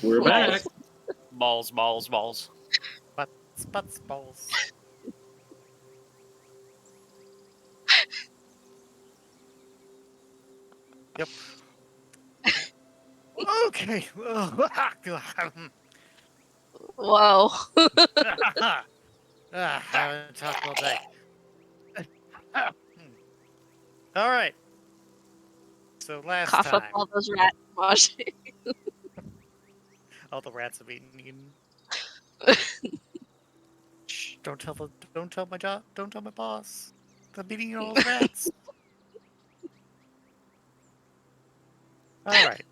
We're back. Balls. Butts, balls. Yep. Okay. Wow. Haven't talked all day. All right. So last Cough up time, all those rat wash. all the rats have been eaten. Shh! Don't tell my boss. I'm eating all the rats. All right.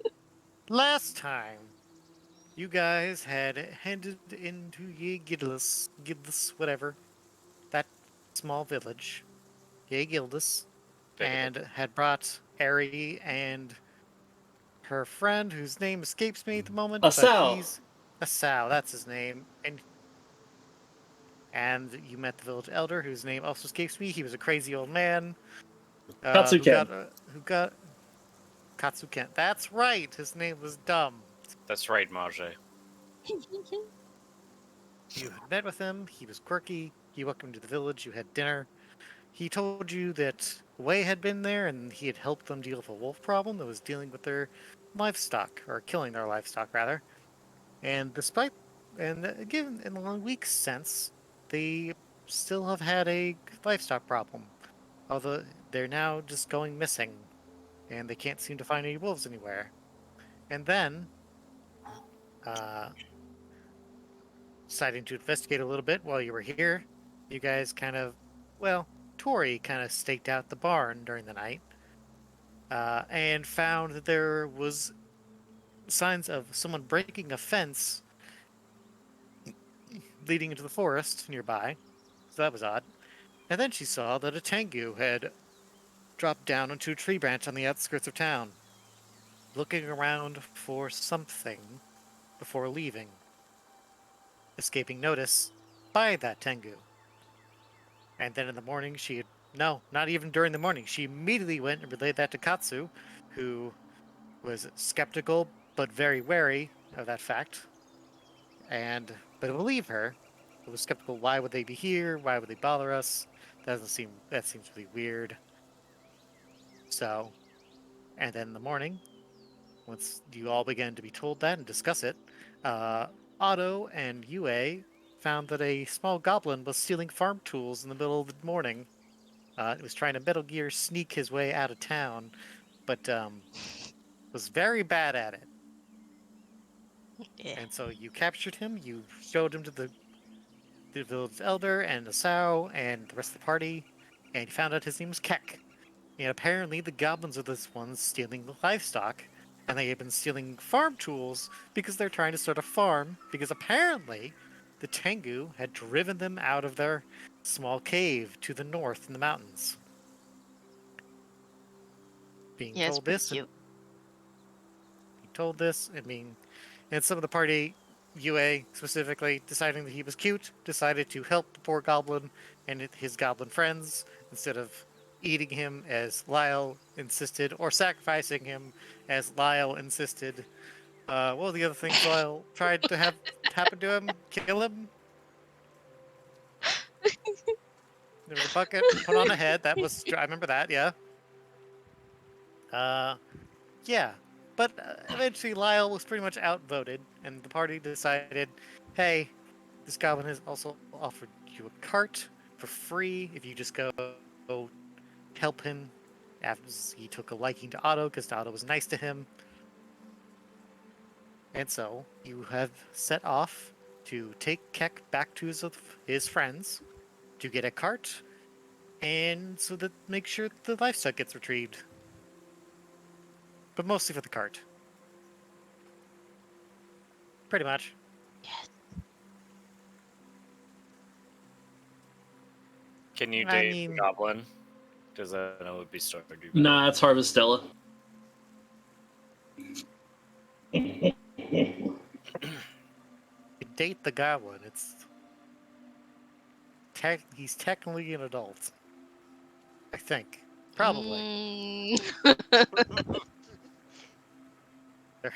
Last time, you guys had headed into Gidlus, whatever, that small village, Gildus, and had brought Ari and her friend, whose name escapes me at the moment, but Asao. he's Asao, that's his name, and you met the village elder, whose name also escapes me. He was a crazy old man Katsuken. who got Katsuken. That's right. His name was dumb. That's right, Marge. You had met with him. He was quirky. He welcomed you to the village. You had dinner. He told you that Wei had been there and he had helped them deal with a wolf problem that was dealing with their livestock, or killing their livestock, rather. And given in a week's sense, they still have had a livestock problem. Although they're now just going missing, and they can't seem to find any wolves anywhere. And then, deciding to investigate a little bit while you were here, you guys Tori kind of staked out the barn during the night, and found that there was signs of someone breaking a fence leading into the forest nearby. So that was odd. And then she saw that a Tengu had dropped down onto a tree branch on the outskirts of town, looking around for something before leaving, escaping notice by that Tengu. And then in the morning, no, not even during the morning, she immediately went and relayed that to Katsu, who was skeptical but very wary of that fact, but believed her. But was skeptical. Why would they be here? Why would they bother us? That seems really weird. So, and then in the morning, once you all began to be told that and discuss it, Otto and Yue found that a small goblin was stealing farm tools in the middle of the morning. It was trying to Metal Gear sneak his way out of town, but was very bad at it. Yeah. And so you captured him, you showed him to the village elder and Asao and the rest of the party, and you found out his name was Keck. And apparently the goblins are the ones stealing the livestock, and they have been stealing farm tools because they're trying to start a farm, because apparently the Tengu had driven them out of their small cave to the north in the mountains. Being Yeah, it's told pretty this, cute. and some of the party, Yue specifically, deciding that he was cute, decided to help the poor goblin and his goblin friends instead of eating him as Lyle insisted, or sacrificing him as Lyle insisted. What were the other things Lyle tried to have happen to him? Kill him? There was a bucket put on a head. I remember that, yeah. Yeah. But eventually Lyle was pretty much outvoted, and the party decided, hey, this goblin has also offered you a cart for free if you just go help him. After he took a liking to Otto, because Otto was nice to him. And so you have set off to take Keck back to his friends to get a cart, and so that make sure the livestock gets retrieved. But mostly for the cart. Pretty much. Yes. Can you I date mean- the goblin? Because I know it would be Stardew Valley. Nah, it's Harvestella. You date the goblin. He's technically an adult. I think. Probably. Mm.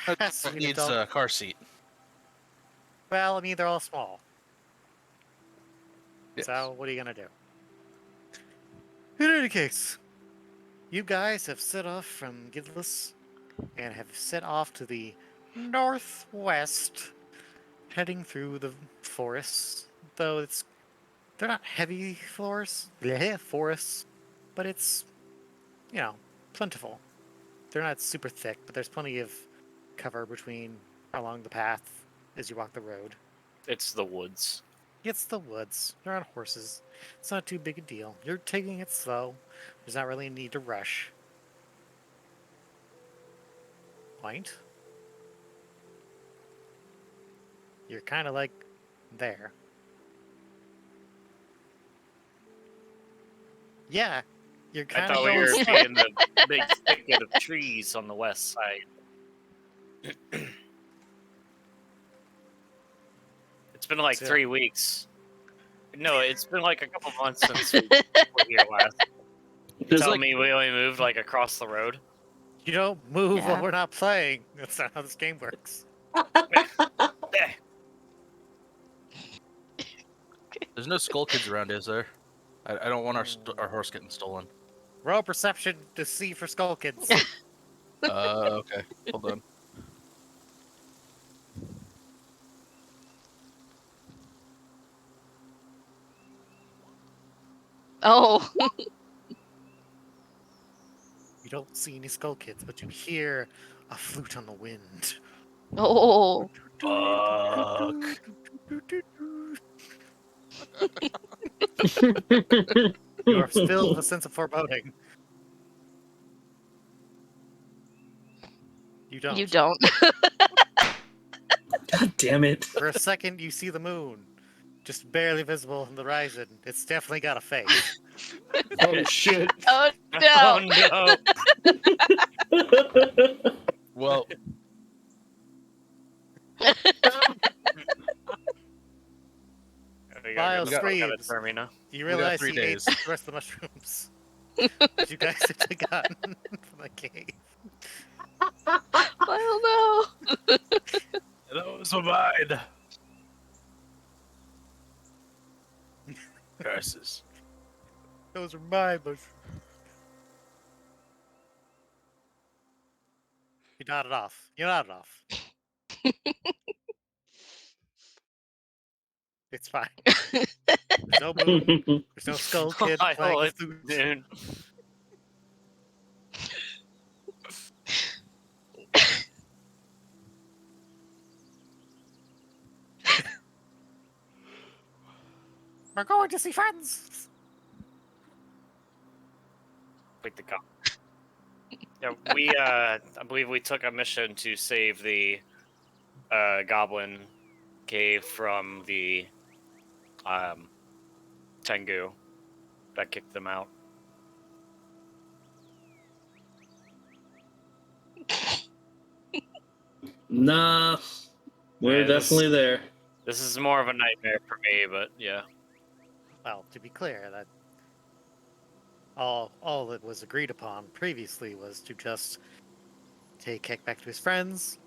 There has to be an Needs adult. a car seat. Well, I mean, they're all small. Yes. So, what are you gonna do? In any case, you guys have set off from Gidless and have set off to the northwest, heading through the forests. Though they're not heavy forests, but it's, plentiful. They're not super thick, but there's plenty of cover along the path as you walk the road. It's the woods. It's the woods. They're on horses. It's not too big a deal. You're taking it slow. There's not really a need to rush. Point. You're kind of like there. Yeah, you're I kind of thought we going were slow. in the big thicket of trees on the west side. It's been like So- 3 weeks. No, it's been like a couple months since we were here last. You There's tell like me we only moved like across the road? You don't move Yeah. while we're not playing. That's not how this game works. Eh, There's no skull kids around, is there? I don't want our horse getting stolen. Roll perception to see for skull kids. Okay. Hold on. Oh. You don't see any skull kids, but you hear a flute on the wind. Oh. Fuck. You are filled with a sense of foreboding. You don't. You don't. God damn it. For a second, you see the moon, just barely visible on the horizon. It's definitely got a face. Oh shit. Oh Oh no. no! Well, We Lyle gotta go to screams. Termina. You We got realize 3 he ate days. the rest of the mushrooms that you guys had gotten from the cave. Oh no. those are mine. Curses. Those are my mushrooms. You nodded off. You nodded off. It's fine. There's no moon. There's no skull kid I playing like flute. Dude. We're going to see friends. Wait the cop. Yeah, I believe we took a mission to save the goblin cave from the Tengu that kicked them out. Nah. We're Yeah, this- definitely there. This is more of a nightmare for me, but yeah. Well, to be clear, that all that was agreed upon previously was to just take Keck back to his friends.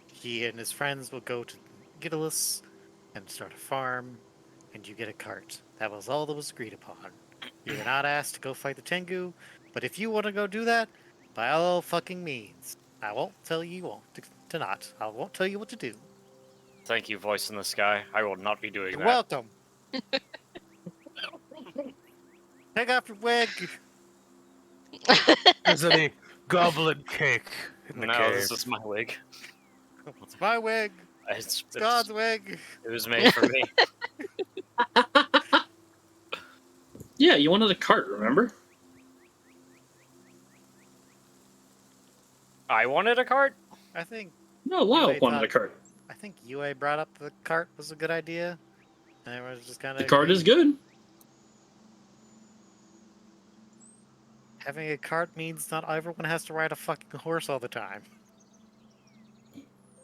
He and his friends will go to Gidalus and start a farm, and you get a cart. That was all that was agreed upon. You were not asked to go fight the Tengu, but if you want to go do that, by all fucking means. I won't tell you to not. I won't tell you what to do. Thank you, voice in the sky. I will not be doing You're that. welcome. Take off your wig. There's any goblin cake in the No, cave. this is my wig. It's my wig. It's God's wig. It was made for me. Yeah, you wanted a cart, remember? I wanted a cart? I think No, Lyle Anyway, wanted thought- a cart. UA brought up the cart was a good idea. And everyone was just kind of The cart is good. Having a cart means not everyone has to ride a fucking horse all the time.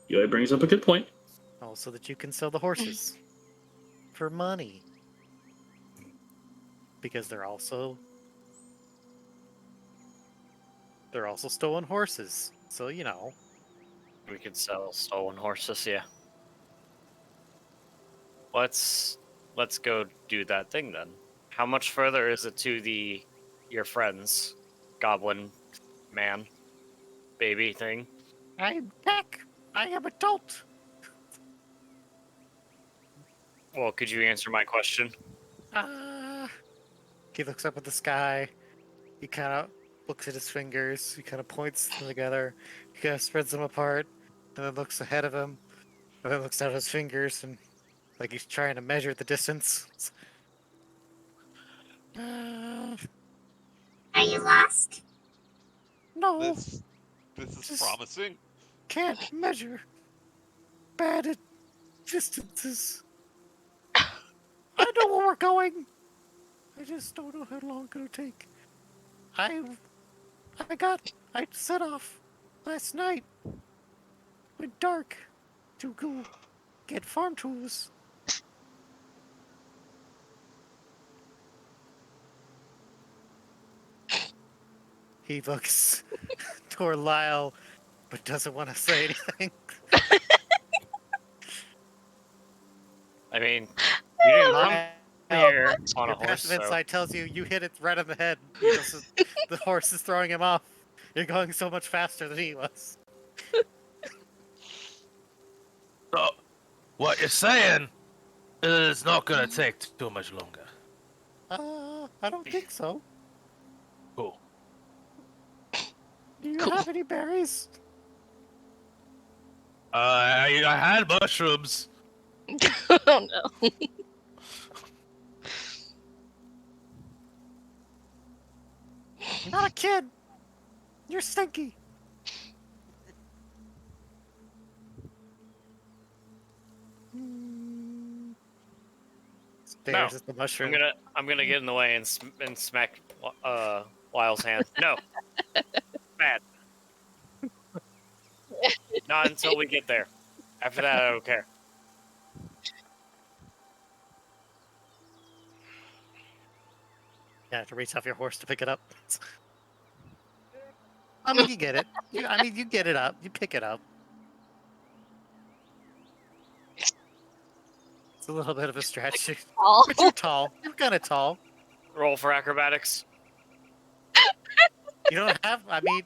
Yoy brings up a good point. Also, that you can sell the horses for money. Because they're also stolen horses. So, We could sell stolen horses, yeah. Let's go do that thing then. How much further is it to your friend's goblin man baby thing? I'm back. I am adult. Well, could you answer my question? He looks up at the sky. He kind of looks at his fingers. He kind of points them together. He kind of spreads them apart, and then looks ahead of him. And then looks down at his fingers, and like he's trying to measure the distance. Uh, Are you lost? no, This is Just- promising. can't measure. Bad at distances. I know where we're going. I just don't know how long it'll take. I set off last night. Went dark to go get farm tools. He looks toward Lyle, but doesn't want to say anything. I mean, you didn't come Lyle, here on a your horse, passive so insight tells you hit it right on the head. He doesn't, the horse is throwing him off. You're going so much faster than he was. So, what you're saying is it's not gonna take too much longer. I don't think so. Cool. Do you Cool. have any berries? I had mushrooms. Oh no. You're not a kid. You're stinky. Stares at the mushroom. I'm gonna get in the way and smack Lyle's hand. No, bad. Not until we get there. After that, I don't care. You have to reach off your horse to pick it up. I mean, you get it. You get it up. You pick it up. It's a little bit of a stretch, Oh. but you're tall. You're kind of tall. Roll for acrobatics. You don't have. I mean,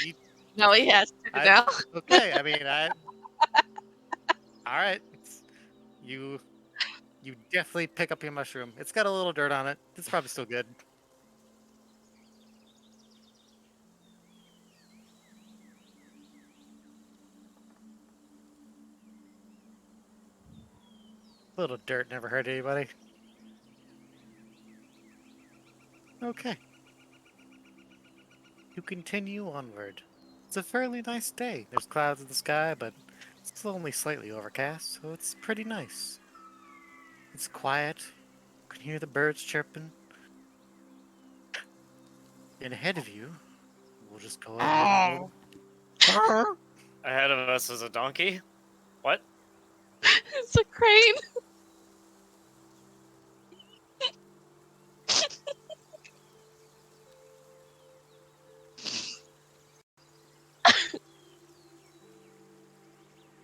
you. No, he has to I- now. Okay. I mean, All right. You definitely pick up your mushroom. It's got a little dirt on it. It's probably still good. Little dirt never hurt anybody. Okay. You continue onward. It's a fairly nice day. There's clouds in the sky, but it's only slightly overcast, so it's pretty nice. It's quiet. You can hear the birds chirping. And ahead of you, we'll just go ahead and Ahead of us is a donkey. What? It's a crane.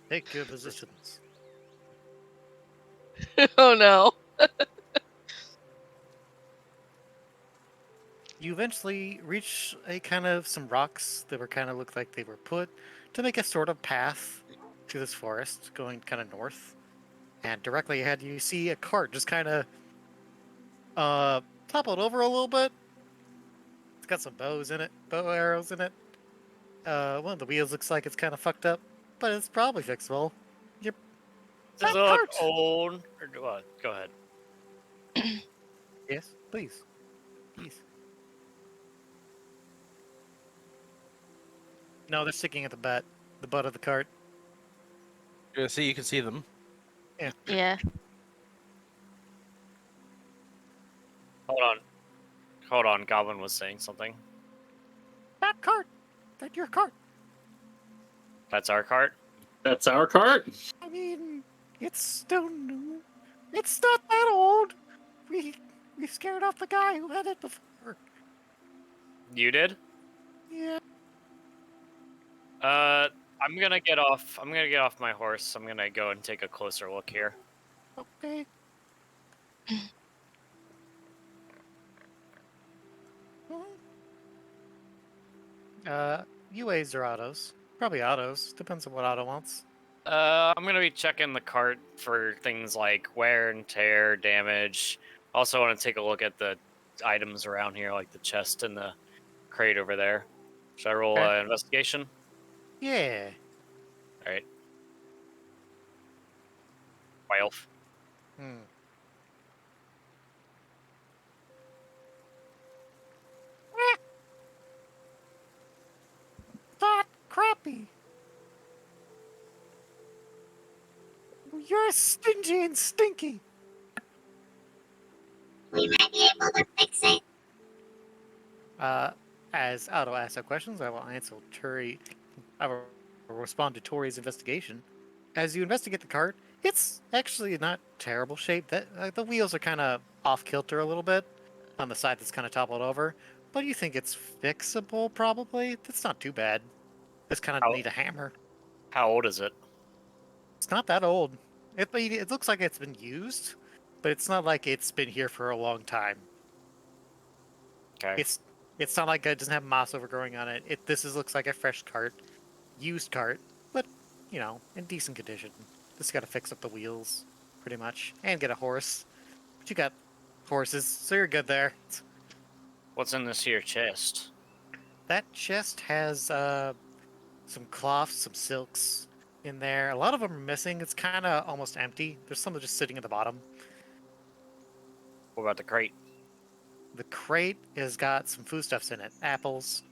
take your positions. Oh no. You eventually reach a kind of some rocks that were kind of looked like they were put to make a sort of path to this forest going kind of north. And directly ahead you see a cart just kind of toppled over a little bit. It's got some bow arrows in it. One of the wheels looks like it's kind of fucked up, but it's probably fixable. Does it That look cart. old? Or what? Go ahead. Yes, please. Please. No, they're sticking at the butt of the cart. You can see them. Yeah. Hold on. Goblin was saying something. That cart! That's your cart! That's our cart. That's our cart. I mean, it's still new. It's not that old. We scared off the guy who had it before. You did? Yeah. I'm gonna get off. I'm gonna get off my horse. I'm gonna go and take a closer look here. Okay. UAs or autos? Probably autos. Depends on what auto wants. I'm gonna be checking the cart for things like wear and tear, damage. Also, want to take a look at the items around here, like the chest and the crate over there. Should I roll Okay. investigation? Yeah. All right. 12. Hmm. That crappy. You're stingy and stinky. We might be able to fix it. As Otto asks that questions, I will answer Turi. I will respond to Tori's investigation. As you investigate the cart, it's actually not terrible shape. That the wheels are kind of off kilter a little bit on the side that's kind of toppled over, but you think it's fixable probably. That's not too bad. Just kind of How, need a hammer. how old is it? It's not that old. It looks like it's been used, but it's not like it's been here for a long time. Okay. It's not like it doesn't have moss overgrowing on it. Looks like a fresh cart, used cart, but in decent condition. Just got to fix up the wheels, pretty much, and get a horse. But you got horses, so you're good there. What's in this here chest? That chest has some cloths, some silks in there. A lot of them are missing. It's kind of almost empty. There's some just sitting at the bottom. What about the crate? The crate has got some foodstuffs in it: apples,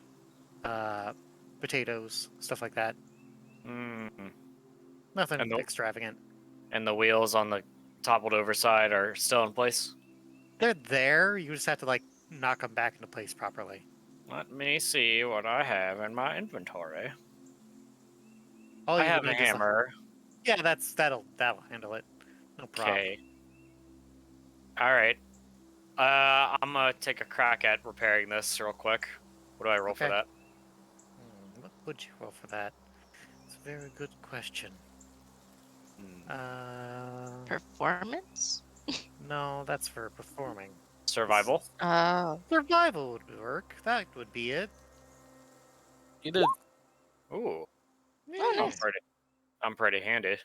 potatoes, stuff like that. Mm. Nothing And the extravagant. and the wheels on the toppled over side are still in place. They're there. You just have to knock them back into place properly. Let me see what I have in my inventory. All I you have would a need is hammer. yeah, that'll handle it. No problem. Okay. All right. I'm gonna take a crack at repairing this real quick. What do I roll for Okay. that? What would you roll for that? It's a very good question. Performance? No, that's for performing. Survival. Oh. Survival would work. That would be it. You did. Ooh, Oh, Yeah. nice. I'm pretty handy.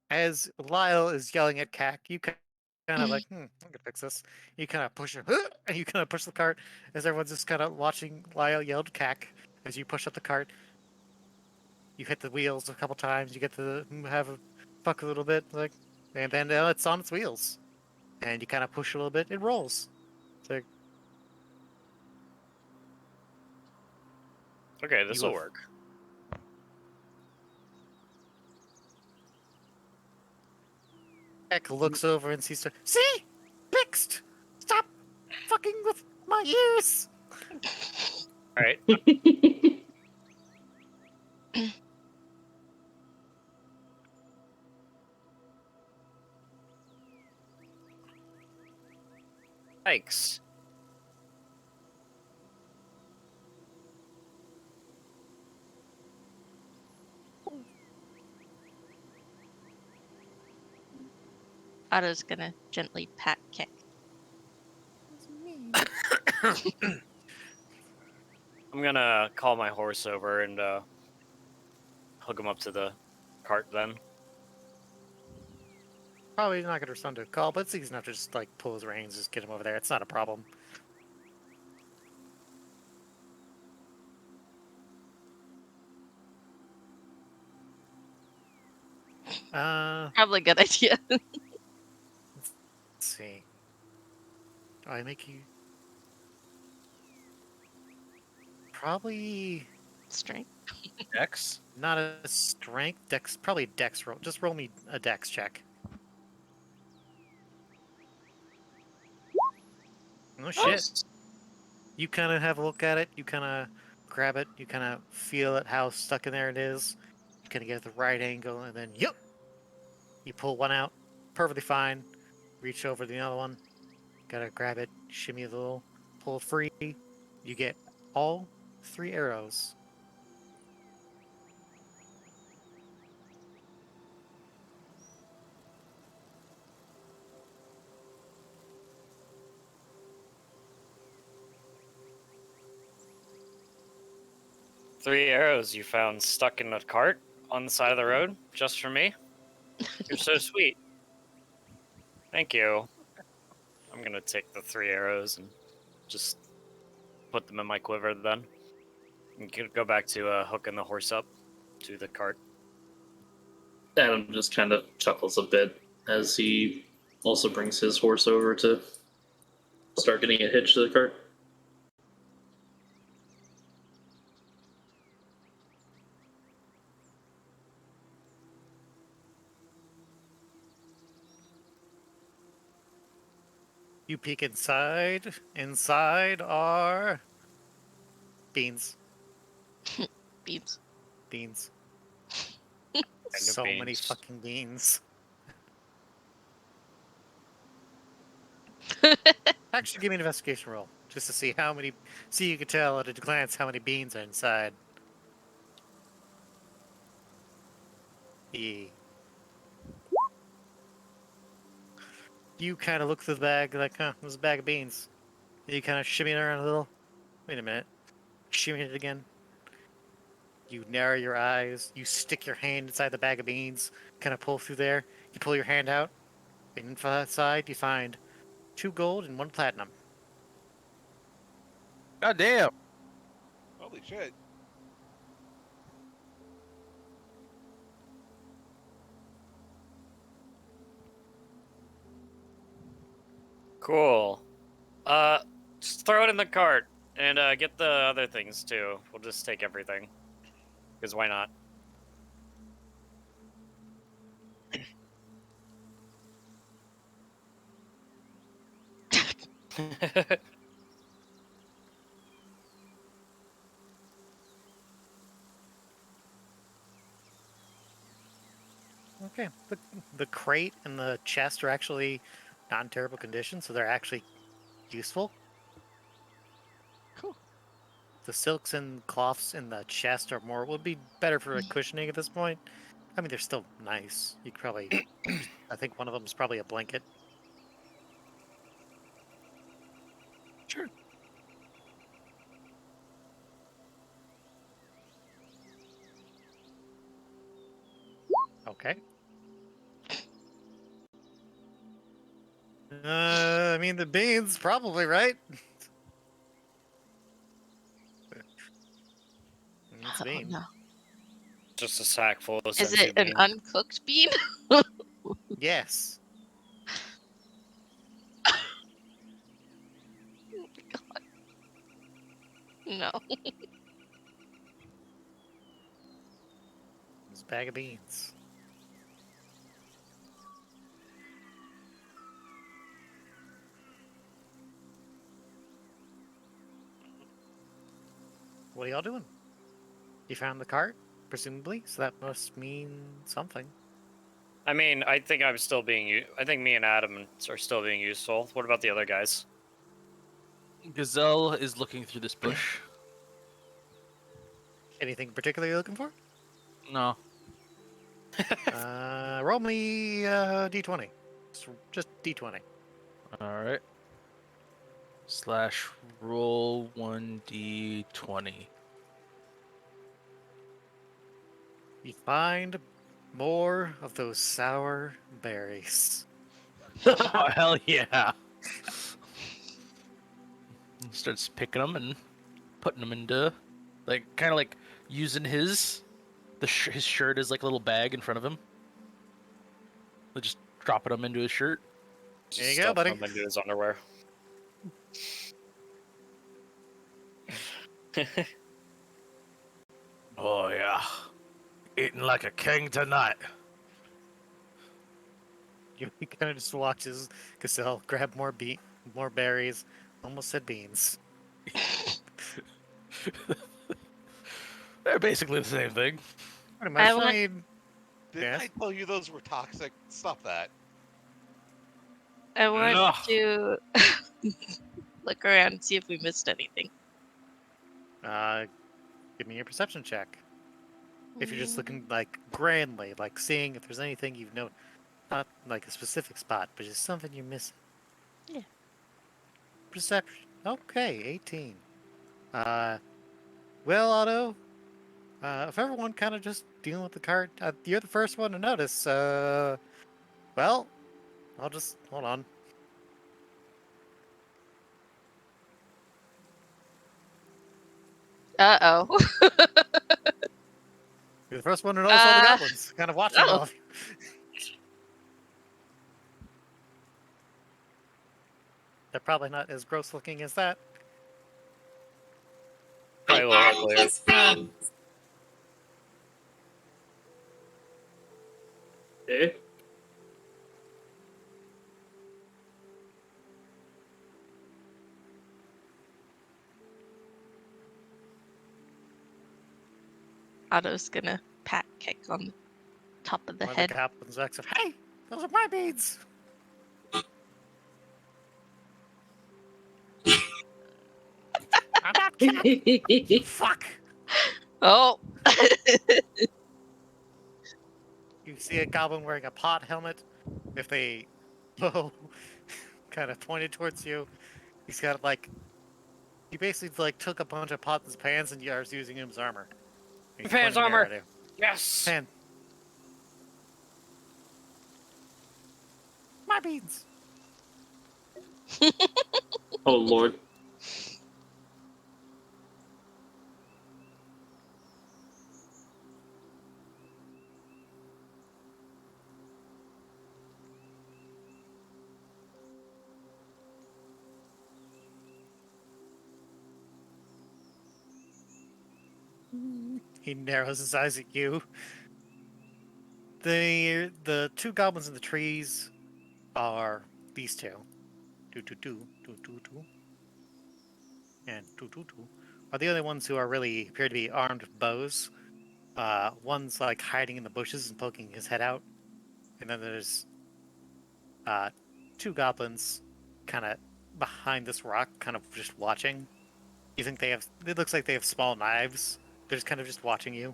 As Lyle is yelling at Cac, you kind of I can fix this. You kind of push it, and you kind of push the cart as everyone's just kind of watching Lyle yell at Cac as you push up the cart. You hit the wheels a couple times. You get to have a fuck a little bit, and then it's on its wheels. And you kind of push a little bit, it rolls. It's like Okay, this You will have- work. Cac looks over and sees. See, fixed. Stop fucking with my ears. All right. Thanks. Otto's gonna gently pat Kick. I'm gonna call my horse over and hook him up to the cart then. Probably not gonna respond to a call, but it's easy enough to just pull his reins, just get him over there. It's not a problem. Let's Probably a good idea. see. Do I make you? Probably Strength. X. not a strength. Dex, probably a dex roll. Just roll me a dex check. No shit. Nice. You kind of have a look at it. You kind of grab it. You kind of feel it, how stuck in there it is. You kind of get at the right angle, and then yep, you pull one out, perfectly fine. Reach over to the other one. Gotta grab it, shimmy a little, pull it free. You get all 3 arrows. 3 arrows you found stuck in a cart on the side of the road just for me. You're so sweet. Thank you. I'm gonna take the 3 arrows and just put them in my quiver then. And go back to hooking the horse up to the cart. Adam just kind of chuckles a bit as he also brings his horse over to start getting it hitched to the cart. You peek inside. Inside are beans. Beans. Beans. of So many beans. fucking beans. Actually, give me an investigation roll just to see how many. See, you can tell at a glance how many beans are inside. Yeah. You kind of look through the bag like, huh, there's a bag of beans. You kind of shimmy it around a little. Wait a minute. Shimmy it again. You narrow your eyes. You stick your hand inside the bag of beans. Kind of pull through there. You pull your hand out. And inside, you find 2 gold and 1 platinum. God damn. Holy shit. Cool. Just throw it in the cart and get the other things too. We'll just take everything. Because why not? Okay. The crate and the chest are actually not in terrible condition, so they're actually useful. Cool. The silks and cloths in the chest are more would be better for like, cushioning at this point. I mean, they're still nice. You could probably, I think one of them is probably a blanket. Sure. Okay. I mean, the beans probably right. It's a Oh, bean. no. Just a sack full of Is sensu it an beans. uncooked bean? Yes. No. It's a bag of beans. What are y'all doing? You found the cart, presumably, so that must mean something. I mean, I think I'm still being. I think me and Adam are still being useful. What about the other guys? Gazelle is looking through this bush. Anything particular you're looking for? No. Roll me d20. Just d20. All right. Slash roll 1d20. You find more of those sour berries. Oh hell yeah! He starts picking them and putting them into, like, kind of like using his shirt as like a little bag in front of him. Like just dropping them into his shirt. There you Just go, buddy. stuff them into his underwear. Oh yeah, eating like a king tonight. You kind of just watches Cassell grab more berries. Almost said beans. They're basically the same thing. Pretty much. I want- mean, Didn't Yes? I tell you those were toxic? Stop that. I want Ugh. to look around and see if we missed anything. give me your perception check. If you're just looking like grandly, like seeing if there's anything you've noticed, not like a specific spot, but just something you're missing. Yeah. Perception. Okay, 18. Well, Otto, If everyone kind of just dealing with the cart, you're the first one to notice. Well, I'll just hold on. Uh-oh. You're the first one to notice all the Uh, goblins, kind of watching oh. all of you. They're probably not as gross looking as that. Probably a We little are uglier. his friends. Eh? Otto's gonna pat Kick on the top of the One of head. the goblins acts of, hey, those are my beads. I'm not kidding. Fuck. Oh! You see a goblin wearing a pot helmet with a bow kind of pointed towards you. He's got like, he basically like took a bunch of pots and pans and is using him as armor. He's Pants pointing there armor! at you. Yes! Pan. My beads. Oh lord. He narrows his eyes at you. The two goblins in the trees are these two. Two, and two are the only ones who are really appear to be armed with bows. One's like hiding in the bushes and poking his head out, and then there's two goblins kind of behind this rock, kind of just watching. You think they have? It looks like they have small knives. They're just kind of just watching you.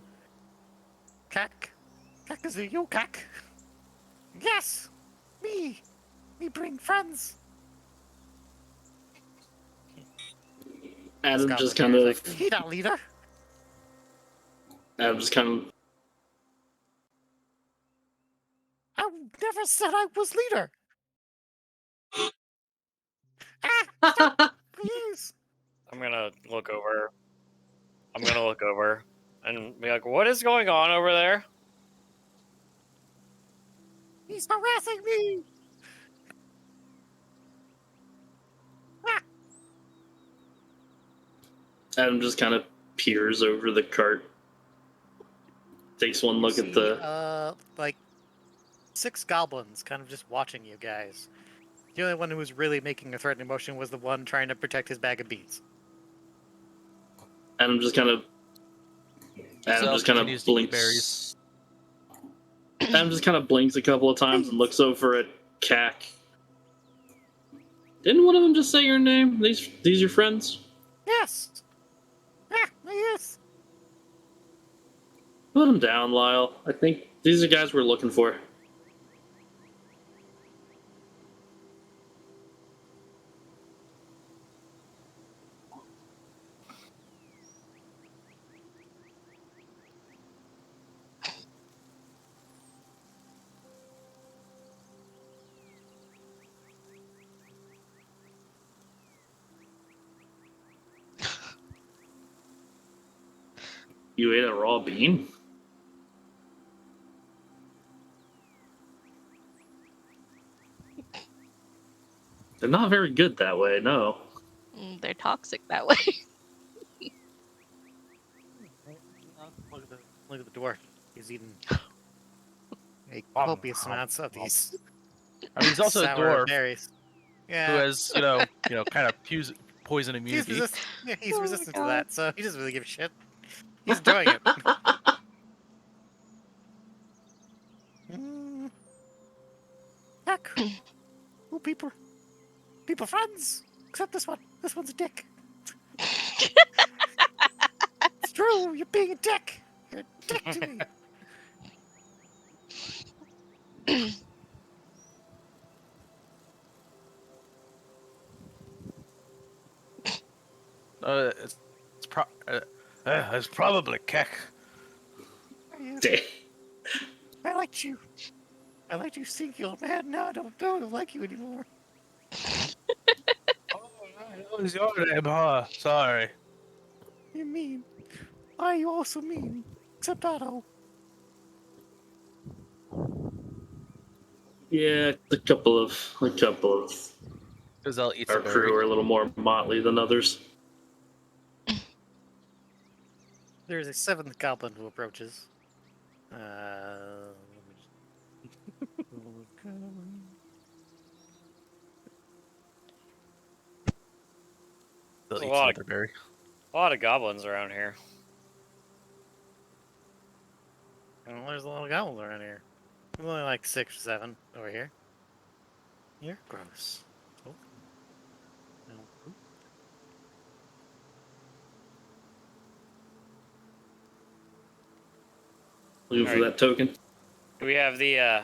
Cack, Cack, is it you, Cack? Yes, me. Me bring friends. Adam This just goblin kind here of. is like, he not leader. Adam just kind of. I never said I was leader. Ah, stop, please. I'm gonna look over. I'm gonna look over and be like, what is going on over there? He's harassing me. Ah, Adam just kind of peers over the cart. Takes one you look see, at the. like 6 goblins kind of just watching you guys. The only one who was really making a threatening motion was the one trying to protect his bag of beads. Adam just kind of. Adam Zell just kind of continues to eat blinks. berries. Adam just kind of blinks a couple of times and looks over at Cack. Didn't one of them just say your name? These your friends? Yes. Ah, yes. Put them down, Lyle. I think these are guys we're looking for. You ate a raw bean? They're not very good that way, no. They're toxic that way. Look at the dwarf. He's eating a Nom, copious nom, amounts of nom. these I mean, he's also a sour dwarf berries. Yeah. who has, kind of poison He's immunity. he's Oh my resistant to God. that, so he doesn't really give a shit. He's doing it. Mm. Heck. Well, people friends. Except this one. This one's a dick. It's true. You're being a dick. You're a dick to me. It's probably Keck. you. Damn. I liked you. I liked you, stinky old man. Now I don't like you anymore. Oh, that was your name, huh? Sorry. You're mean. Why are you all so mean? Except Otto. Yeah, a couple of Because I'll eat our some berry. crew are a little more motley than others. There's a seventh goblin who approaches. Let me just look. They'll There's a eat lot some of, other berry. a lot of goblins around here. Well, there's a lot of goblins around here. There's only like 6 or 7 over here. You're gross. Oh. No. Looking for Alright. that token. Do we have the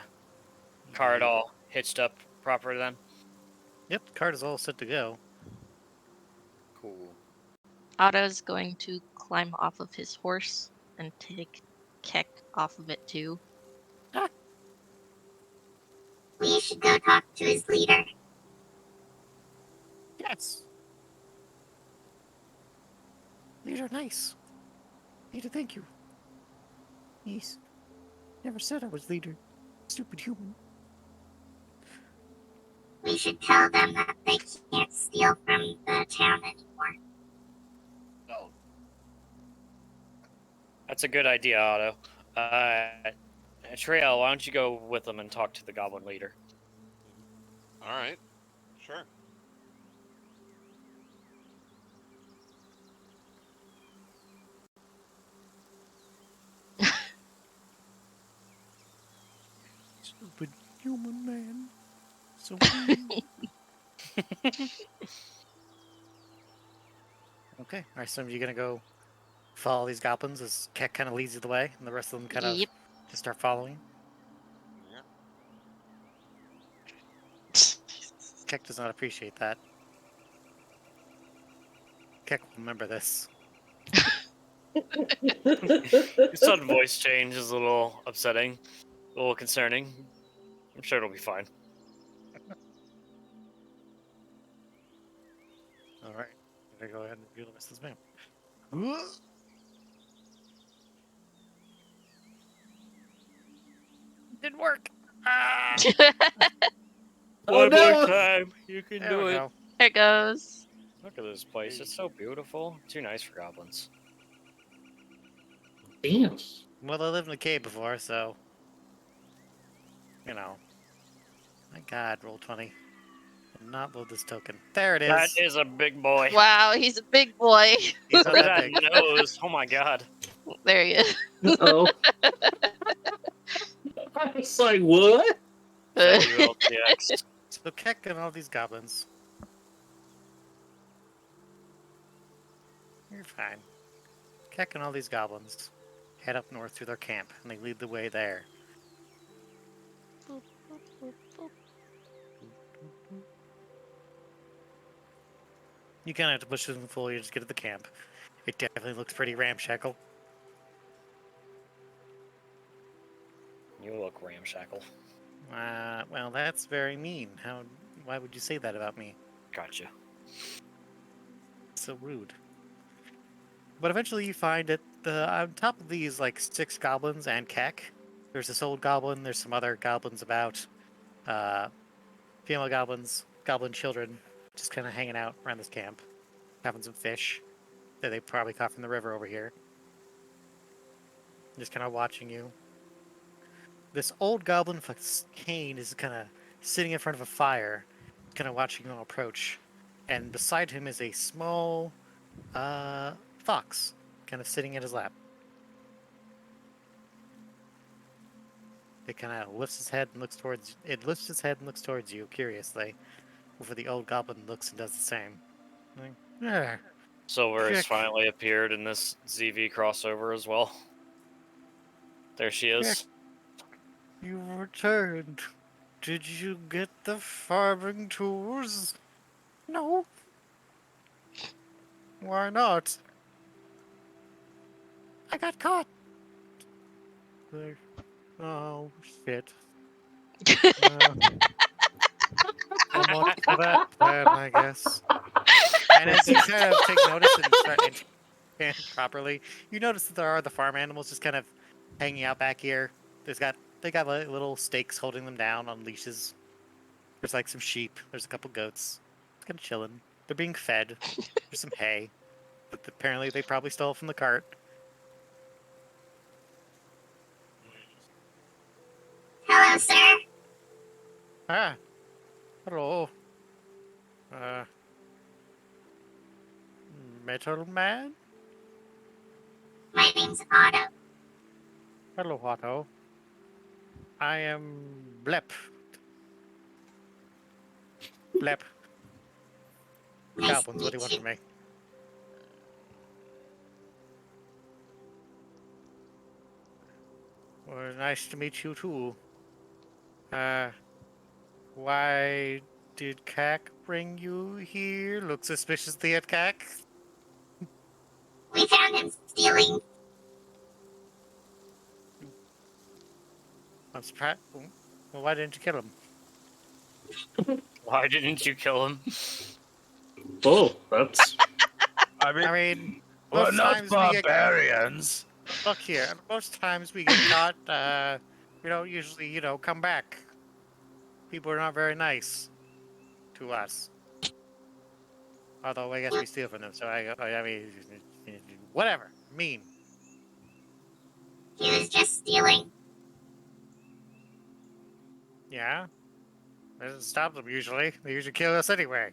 cart all hitched up proper then? Yep, the cart is all set to go. Cool. Otto's going to climb off of his horse and take Keck off of it too. We should go talk to his leader. Yes. Leader, nice. Leader, thank you. Yes. Never said I was leader. Stupid human. We should tell them that they can't steal from the town anymore. That's a good idea, Otto. Trail, why don't you go with them and talk to the goblin leader? All right. Sure. Stupid human man. So mean. Okay, alright, so you're gonna go follow these goblins as Keck kind of leads you the way, and the rest of them kind Yep. of just start following. Yeah. Keck does not appreciate that. Keck will remember this. Your sudden voice change is a little upsetting, a little concerning. I'm sure it'll be fine. Alright, I'm gonna go ahead and review the rest of this map. Didn't work! Ah! Oh, One more no! time, you can There do we it. go. There it goes. Look at this place; it's so beautiful. Too nice for goblins. Damn. Well, I lived in a cave before, so... You know. My god, roll 20. Did not load this token. There it is! That is a big boy. Wow, he's a big boy. He's not Look at that that big. nose. Oh my god. There he is. Oh. I was like, what? Thank you, LTX. So Keck and all these goblins. You're fine. Keck and all these goblins head up north to their camp, and they lead the way there. You kind of have to push through the foliage to get to the camp. It definitely looks pretty ramshackle. You look ramshackle. Well, that's very mean. Why would you say that about me? Gotcha. So rude. But eventually you find it on top of these like 6 goblins and Keck. There's this old goblin. There's some other goblins about. Female goblins, goblin children, just kind of hanging out around this camp, having some fish that they probably caught from the river over here. Just kind of watching you. This old goblin with cane is kind of sitting in front of a fire, kind of watching you all approach. And beside him is a small fox, kind of sitting in his lap. It kind of lifts its head and looks towards. It lifts its head and looks towards you curiously, before the old goblin looks and does the same. Like, "Yeah, Silver has Heck. finally appeared in this ZV crossover as well. There she is. you returned. Did you get the farming tools? No. Why not? I got caught. Like, oh, shit. Almost to that plan, I guess. And as you kind of take notice and start entering properly, you notice that there are the farm animals just kind of hanging out back here. They got like little stakes holding them down on leashes. There's like some sheep. There's a couple goats. It's kind of chilling. They're being fed. There's some hay that apparently they probably stole from the cart. Hello, sir. Ah, hello. Uh, Metal Man? My name's Otto. Hello, Otto. I am Blep. Blep. Nice Goblins, to what do you want meet from me? Well, nice to meet you too. Why did Cack bring you here? Look suspiciously at Cack. We found him stealing. I'm surprised. Well, why didn't you kill him? Why didn't you kill him? Oh, that's I mean, I mean, we're most not times we get barbarians. look here. Most times we get caught. We don't usually, come back. People are not very nice to us. Although I guess we steal from them, so I mean, whatever. Mean. He was just stealing. Yeah. That doesn't stop them usually. They usually kill us anyway.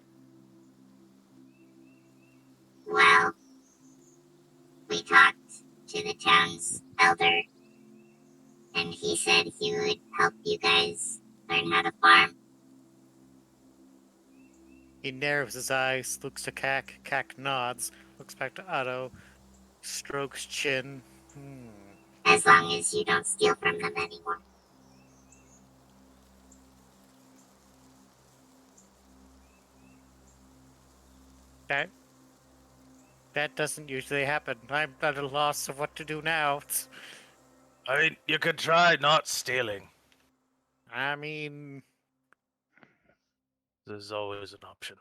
Well, we talked to the town's elder, and he said he would help you guys learn how to farm. He narrows his eyes, looks to Cack. Cack nods, looks back to Otto, strokes chin. As long as you don't steal from them anymore. That doesn't usually happen. I'm at a loss of what to do now. I mean, you could try not stealing. I mean, There's always an option.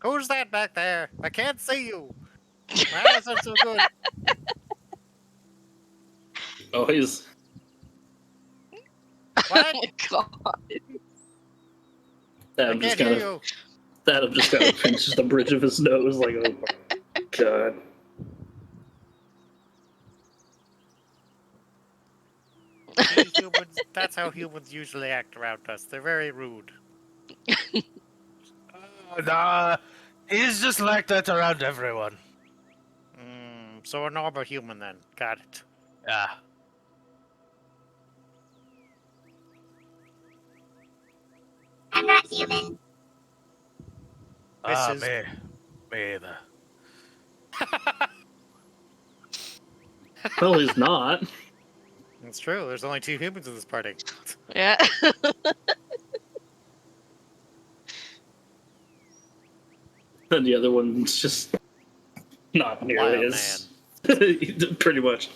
who's that back there? I can't see you. My eyes aren't so good. oh he's What? Oh my god. I Adam just can't kind hear of you. Adam just kind of pinches the bridge of his nose like, oh my god. See, humans, that's how humans usually act around us. They're very rude. Nah, he's just like that around everyone. So a normal human then. Got it. Yeah. I'm not human. This is Me either. Well, he's not. It's true. There's only 2 humans in this party. Yeah. And the other one's just not nearly Wild as pretty much.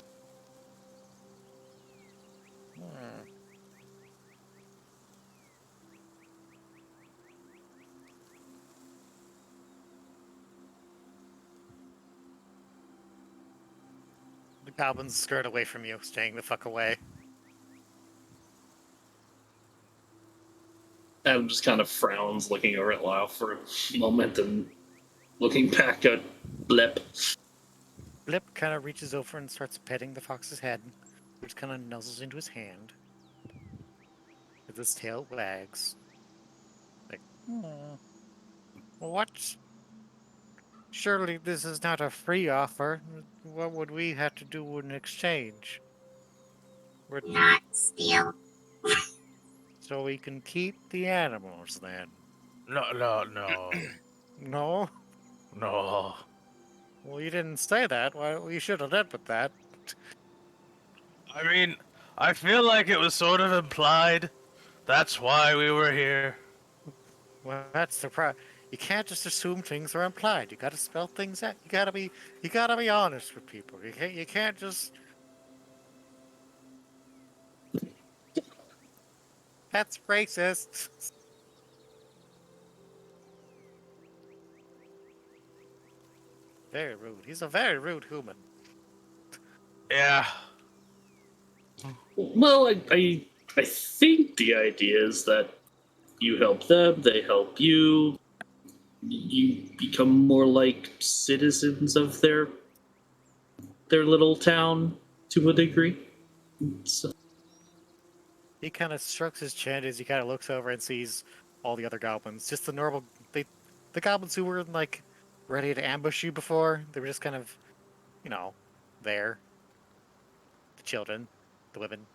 The goblins skirt away from you, staying the fuck away. Adam just kind of frowns, looking over at Lyle for a moment and looking back at Blip. Blip kind of reaches over and starts petting the fox's head, which kind of nuzzles into his hand. As his tail wags. Like, well, what? Surely this is not a free offer. What would we have to do in exchange? Not steal. So we can keep the animals then? No. No? No. Well, you didn't say that. Well, you should have led with that. I mean, I feel like it was sort of implied. That's why we were here. Well, that's the You can't just assume things are implied. You gotta spell things out. You gotta be honest with people. You can't just. That's racist. Very rude. He's a very rude human. Yeah. Well, I think the idea is that you help them, they help you. You become more like citizens of their little town to a degree. So, He kind of shrugs his chin as he kind of looks over and sees all the other goblins. Just the normal, the goblins who were like ready to ambush you before. They were just kind of, you know, there. The children, the women,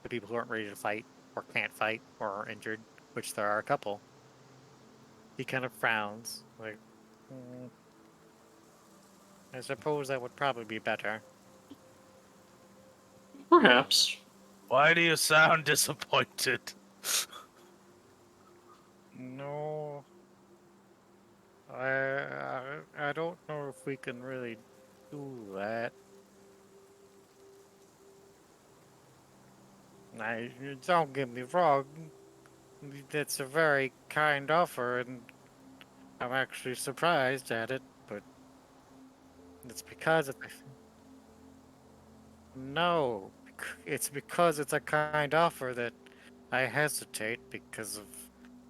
the people who aren't ready to fight or can't fight or are injured, which there are a couple. He kind of frowns, like, "Hmm, I suppose that would probably be better." perhaps. Why do you sound disappointed? No, I don't know if we can really do that. Don't get me wrong. It's a very kind offer, and I'm actually surprised at it. But it's because it's no, it's because it's a kind offer that I hesitate because of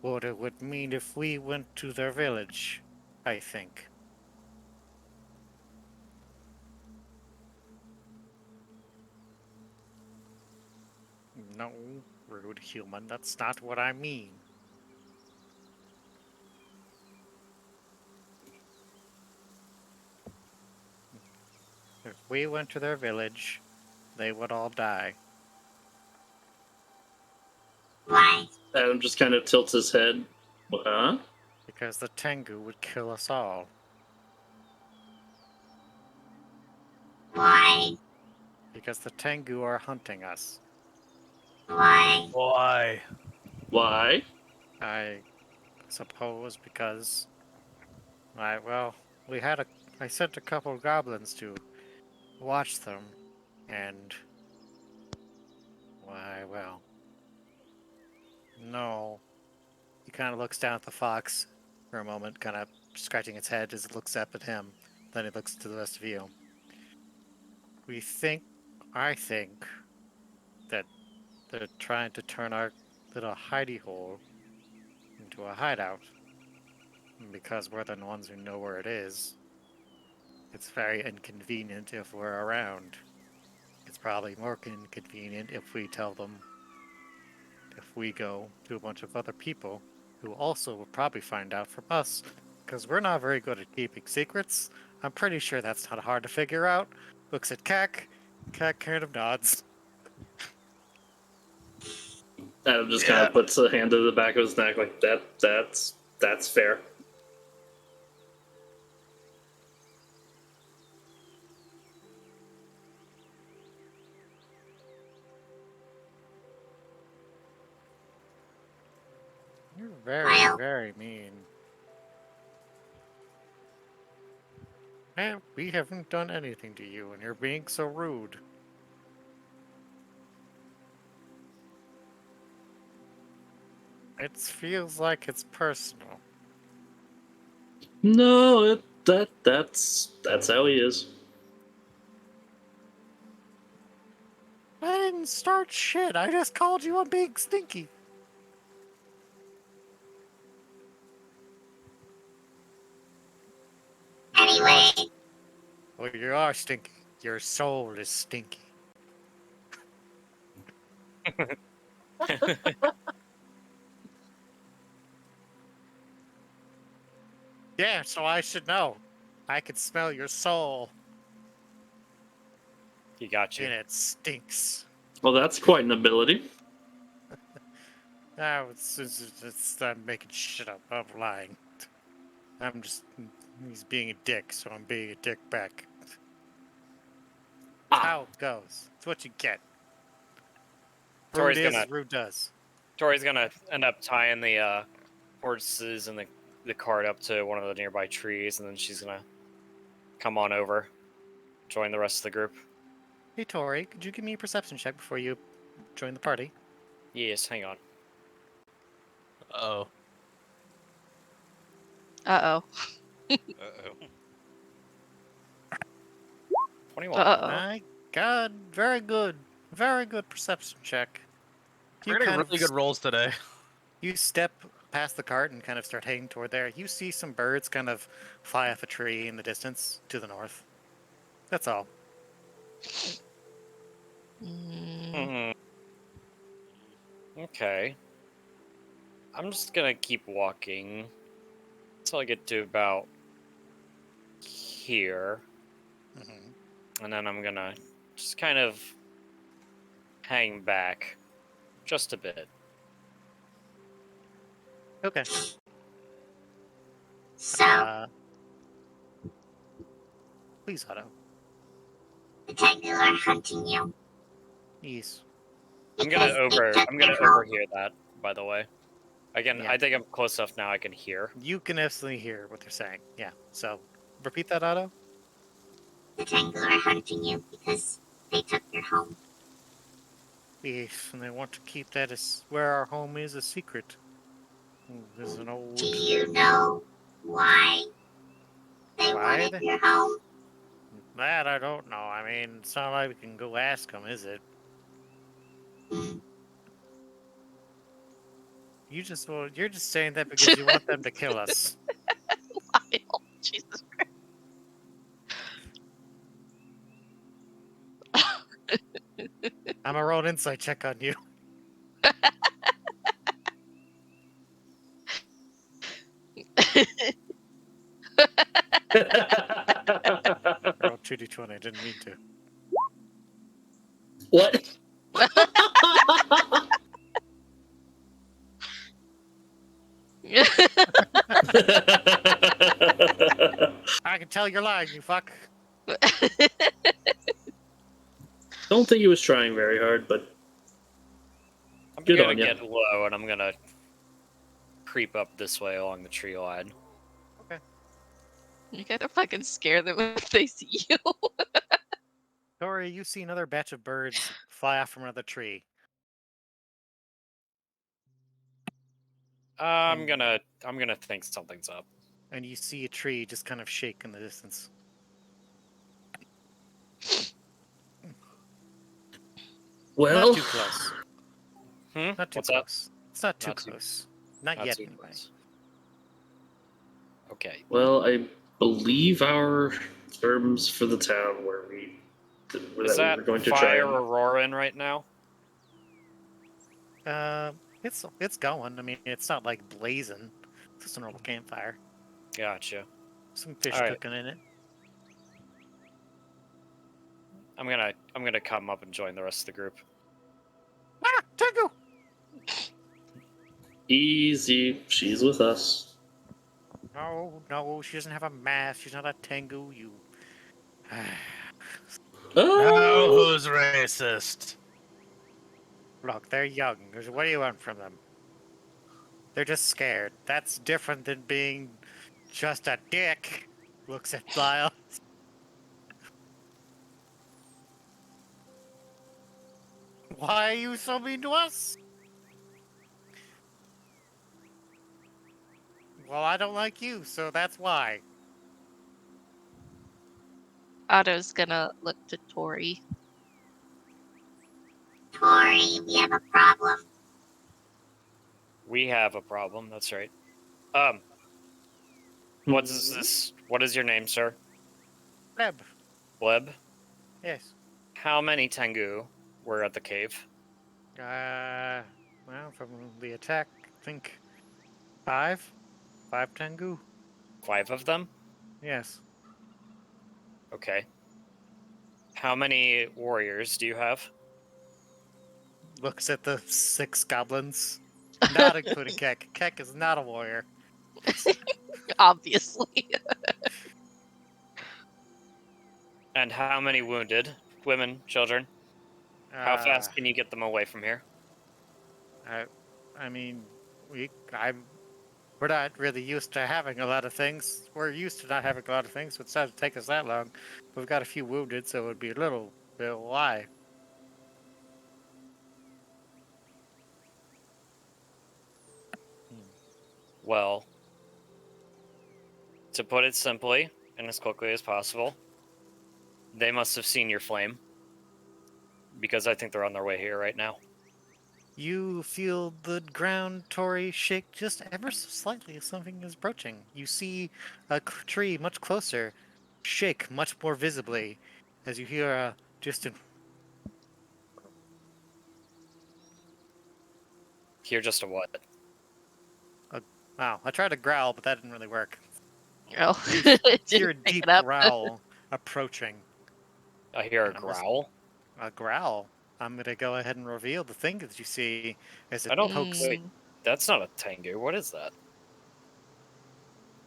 what it would mean if we went to their village. I think. No, rude human. That's not what I mean. If we went to their village, they would all die. Why? Adam just kind of tilts his head. Huh? Because the Tengu would kill us all. Why? Because the Tengu are hunting us. Why? Why? Why? I suppose because I sent a couple of goblins to watch them, and no. He kind of looks down at the fox for a moment, kind of scratching its head as it looks up at him. Then he looks to the rest of you. I think that they're trying to turn our little hidey hole into a hideout. And because we're the ones who know where it is, it's very inconvenient if we're around. It's probably more inconvenient if we tell them, if we go to a bunch of other people who also will probably find out from us, because we're not very good at keeping secrets. I'm pretty sure that's not hard to figure out. Looks at Kek. Kek kind of nods. Adam just kind of puts a hand to the back of his neck, like that's fair. You're very, Well. very mean. Man, we haven't done anything to you, and you're being so rude. It feels like it's personal. No, that's how he is. I didn't start shit. I just called you on being stinky. Anyway, Well, you are stinky. Your soul is stinky. Yeah, so I should know. I can smell your soul, He got you. and it stinks. Well, that's quite an ability. No, I'm making shit up. I'm lying. He's being a dick, so I'm being a dick back. That's how it goes. It's what you get. Tori's Rude is gonna- as rude does. Tori's gonna end up tying the horses and the the cart up to one of the nearby trees, and then she's gonna come on over, join the rest of the group. Hey, Tori, could you give me a perception check before you join the party? Yes, hang on. Oh. Uh-oh. Uh-oh. 21. Uh-oh. My God, very good. Very good perception check. We're getting really good rolls today. You step past the cart and kind of start heading toward there. You see some birds kind of fly off a tree in the distance to the north. That's all. Mm, Okay. I'm just gonna keep walking until I get to about here, Hmm. and then I'm gonna just kind of hang back just a bit. Okay. So, Please, Otto. the Tengu are hunting you. Yes. I'm gonna because they took I'm gonna your home. overhear that, by the way. Yeah. I think I'm close enough now I can hear. You can absolutely hear what they're saying. Yeah. So, repeat that, Otto. The Tengu are hunting you because they took your home. Yes, and they want to keep that as where our home is a secret. There's an old. Do you know why they Why wanted they- your home? That I don't know. I mean, it's not like we can go ask them, is it? Hmm. You're just saying that because you want them to kill us. wild. Jesus I'm a roll an insight check on you. Roll 2d20. I didn't mean to. What? I can tell you're lying, you fuck. Don't think he was trying very hard, but I'm Good gonna on ya. get low and I'm gonna creep up this way along the tree line. You gotta fucking scare them if they see you. Tori, you see another batch of birds fly off from another tree. I'm gonna think something's up. And you see a tree just kind of shake in the distance. well, Not too close. Not too What's up? close. It's not too Not too- close. Not Not yet, too anyway. close. Okay. well, I believe our terms for the town were Is that we that were going to fire try. roaring right now? It's going. I mean, it's not like blazing. It's just a normal campfire. Gotcha. Some fish All right. cooking in it. I'm gonna come up and join the rest of the group. Ah, Tengu! Easy, she's with us. No, she doesn't have a mask. She's not a Tengu. You. Oh, Oh, who's racist? Look, they're young. What do you want from them? They're just scared. That's different than being just a dick. Looks at Lyle. Why are you so mean to us? Well, I don't like you, so that's why. Otto's gonna look to Tori. Tori, we have a problem. We have a problem. That's right. What is this? What is your name, sir? Reb. Bleb? Yes. How many Tengu were at the cave? Well, from the attack, I think 5? 5 Tengu? 5 of them? Yes. Okay. How many warriors do you have? Looks at the 6 goblins. Not including Keck. Keck is not a warrior. Obviously. And how many wounded? Women, children? How fast can you get them away from here? I mean, I We're not really used to having a lot of things. We're used to not having a lot of things, so it doesn't take us that long. We've got a few wounded, so it would be a little bit why. Well, to put it simply and as quickly as possible, they must have seen your flame because I think they're on their way here right now. You feel the ground, Tori, shake just ever so slightly as something is approaching. You see a tree much closer shake much more visibly as you hear a distant. Here, just a what? Wow, I tried to growl, but that didn't really work. Oh, You hear a didn't pick deep it up. growl approaching. I hear a And I'm just- growl. A growl. I'm gonna go ahead and reveal the thing that you see as it I don't- pokes. wait. That's not a Tengu. What is that?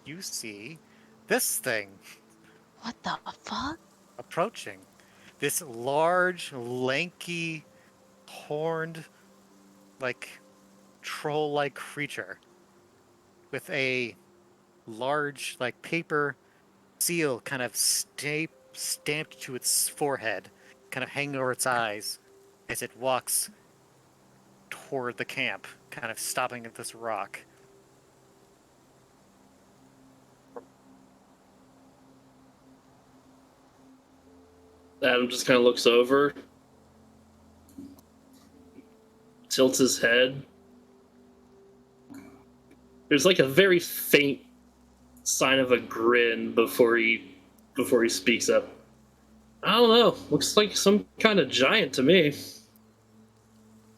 You see this thing What the fuck? approaching. This large, lanky, horned, like troll-like creature with a large, like paper seal kind of stamped to its forehead, kind of hanging over its eyes as it walks toward the camp, kind of stopping at this rock. Adam just kind of looks over, tilts his head. There's like a very faint sign of a grin before he speaks up. I don't know. Looks like some kind of giant to me.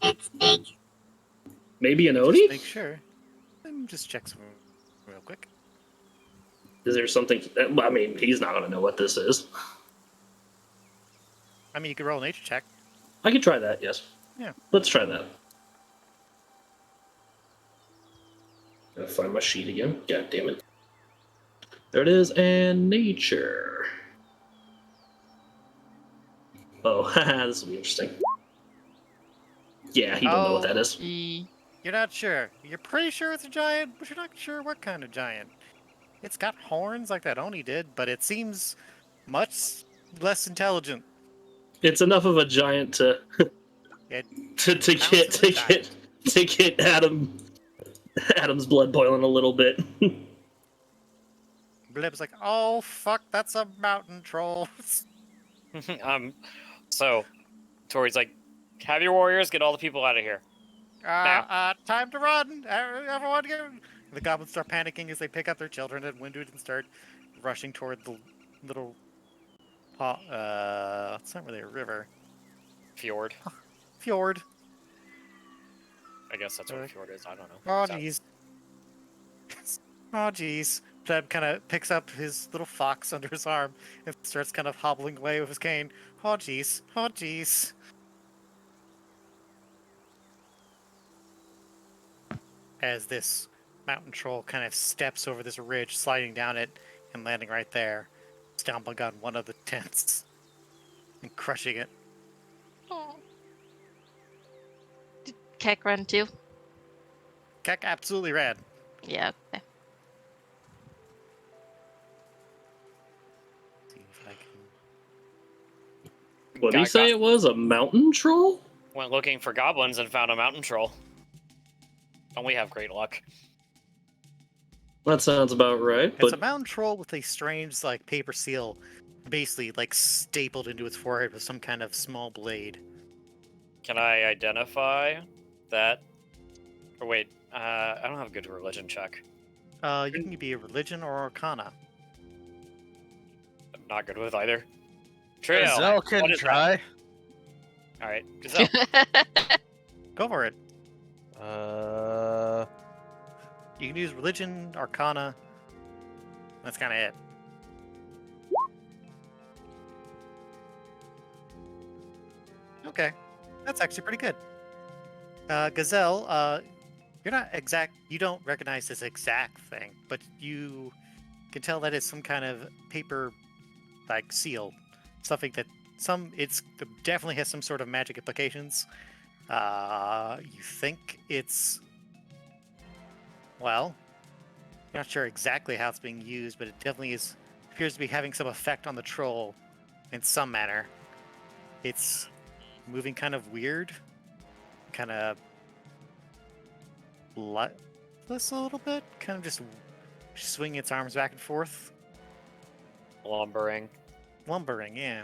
It's big. Maybe an Just Oni? make sure. Let me just check something real quick. Is there something? I mean, he's not gonna know what this is. I mean, you could roll a nature check. I could try that. Yes. Yeah. Let's try that. Gotta find my sheet again. God damn it. There it is, and nature. Oh, haha, this will be interesting. Yeah, he don't know what that is. E- You're not sure. You're pretty sure it's a giant, but you're not sure what kind of giant. It's got horns like that Oni did, but it seems much less intelligent. It's enough of a giant to It to counts as a giant. get Adam's blood boiling a little bit. Blib's like, oh fuck, that's a mountain troll. So, Tori's like, have your warriors get all the people out of here. Time to run! Everyone get... The goblins start panicking as they pick up their children and Windwood and start rushing toward the little... it's not really a river. Fjord. Fjord. I guess that's what a Okay. fjord is. I don't know. Oh, So- jeez. Oh, jeez. Pleb kind of picks up his little fox under his arm and starts kind of hobbling away with his cane. Oh, jeez. Oh, jeez. As this mountain troll kind of steps over this ridge, sliding down it and landing right there, stomping on one of the tents and crushing it. Oh. Did Keck run too? Keck absolutely ran. Yeah. Okay. See if I can... What did he say it was? A mountain troll? Went looking for goblins and found a mountain troll. Don't we have great luck? That sounds about right. It's But a mountain troll with a strange, like, paper seal, basically, like, stapled into its forehead with some kind of small blade. Can I identify that? Or wait, I don't have a good religion check. You can be a religion or arcana. I'm not good with either. Trio. Zell can what is that? try. All right, Gazelle. Go for it. Uh, You can use religion, arcana. That's kind of it. Okay, that's actually pretty good. Gazelle, you're not exact. You don't recognize this exact thing, but you can tell that it's some kind of paper, like seal, something that it definitely has some sort of magic implications. You think it's, well, You're not sure exactly how it's being used, but it definitely appears to be having some effect on the troll in some manner. It's moving kind of weird, kind of lifeless a little bit, kind of just swinging its arms back and forth. Lumbering. Lumbering, yeah.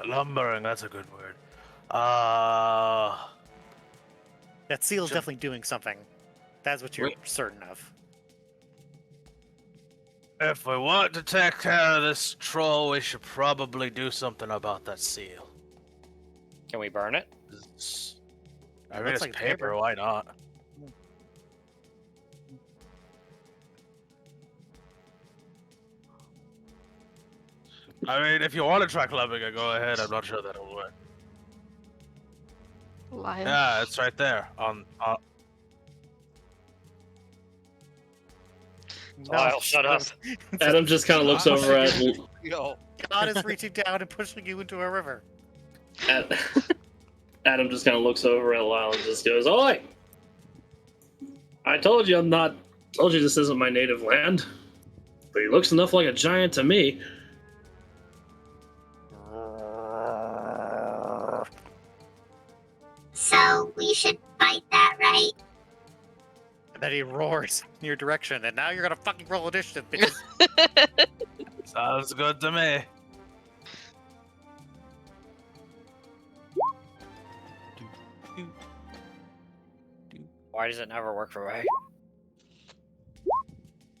Lumbering, that's a good word. That seal is Should- definitely doing something. That's what you're Wait. certain of. If we want to take care of this troll, we should probably do something about that seal. Can we burn it? I It mean, looks it's like it's paper, paper. why not? I mean, if you want to try clubbing it, go ahead. I'm not sure that'll work. Lion. Yeah, it's right there. Lyle, shut up. Adam just kind of looks over at Yo. God is reaching down and pushing you into a river. Adam just kind of looks over at Lyle and just goes, "Oi! I told you told you this isn't my native land, but he looks enough like a giant to me." So we should fight that, right? And then he roars in your direction, and now you're gonna fucking roll initiative, bitches. Sounds good to me. Why does it never work for Ray?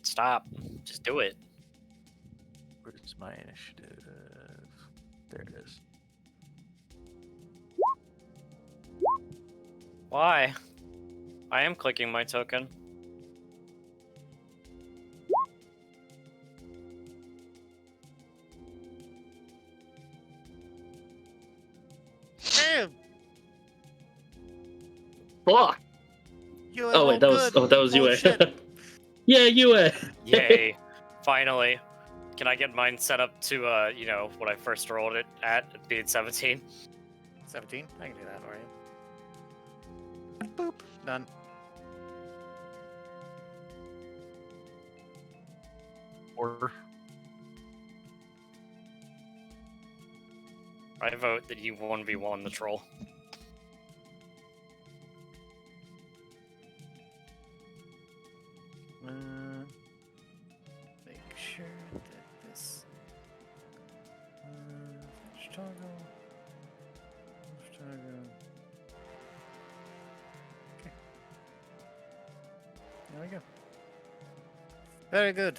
Stop. Just do it. Where's my initiative? There it is. Why? I am clicking my token. Damn! Fuck! You Oh wait, that was Holy UA. shit. Yeah, UA. Yay. Finally. Can I get mine set up to, what I first rolled it at being 17? 17? I can do that for you. Boop. Done. Order. I vote that you 1v1 the troll. Make sure that this. Chicago. Okay. There we go. Very good.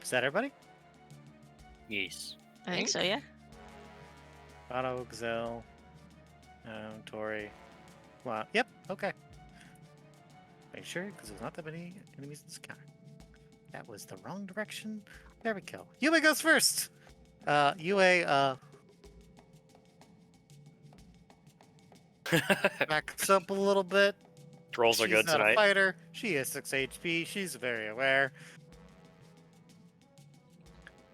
Is that everybody? Yes. I think so, yeah. Otto, Gazelle, Tori. Wow. Yep. Okay. Make sure, because there's not that many enemies in this counter. That was the wrong direction. There we go. Yue goes first. Yue backs up a little bit. Trolls are She's good not a tonight. fighter. She has 6 HP. She's very aware.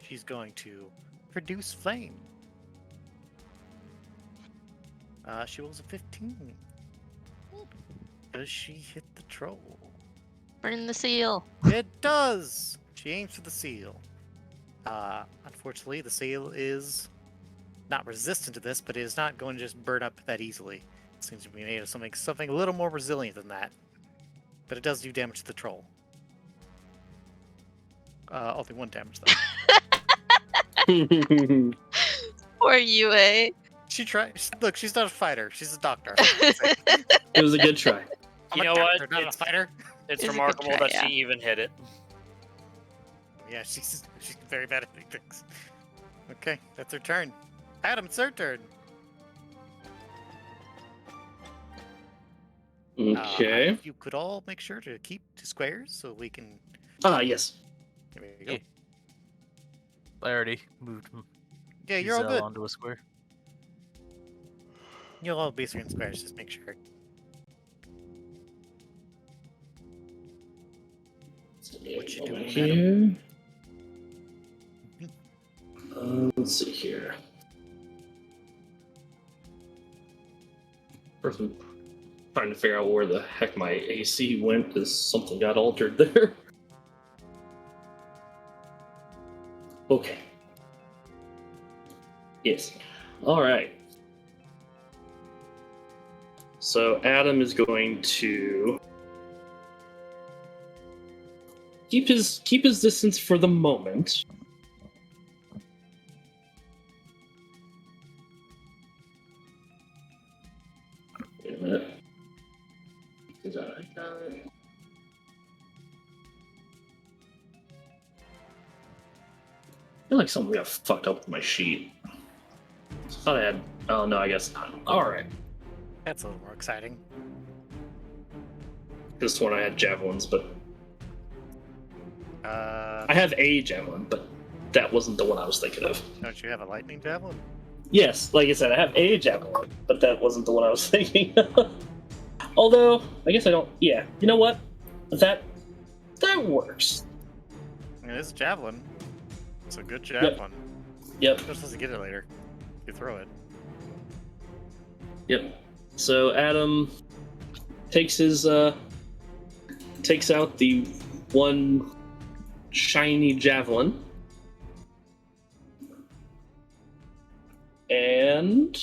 She's going to produce flame. She rolls a 15. Does she hit the troll? Burn the seal. It does! She aims for the seal. Unfortunately, the seal is not resistant to this, but it is not going to just burn up that easily. It seems to be made of something a little more resilient than that. But it does do damage to the troll. Only 1 damage, though. Poor UA. She tries. Look, she's not a fighter. She's a doctor. It was a good try. I'm You a know doctor, what? not It's- a fighter. It's It's a good remarkable try, that yeah. she even hit it. Yeah, she's very bad at doing things. Okay, that's her turn. Adam, it's her turn. Okay. If you could all make sure to keep to squares so we can. Yes. There we go. Yeah. I already moved Yeah, you're all Giselle good. onto a square. You'll all be in squares. Just make sure. What you doing, Here. Let's see here. First, we trying to figure out where the heck my AC went because something got altered there. Okay. Yes. All right. So Adam is going to keep his distance for the moment. Wait a minute. I feel like something got fucked up with my sheet. I thought I had. Oh no, I guess not. All right. That's a little more exciting. This one I had javelins, but Uh, I have a javelin, but that wasn't the one I was thinking of. don't you have a lightning javelin? Yes, like I said, I have a javelin, but that wasn't the one I was thinking of. Although, I guess I don't. Yeah, you know what? That works. It is a javelin. It's a good javelin. Yep, You're supposed to get it later. You throw it. yep. So Adam takes his takes out the one shiny javelin and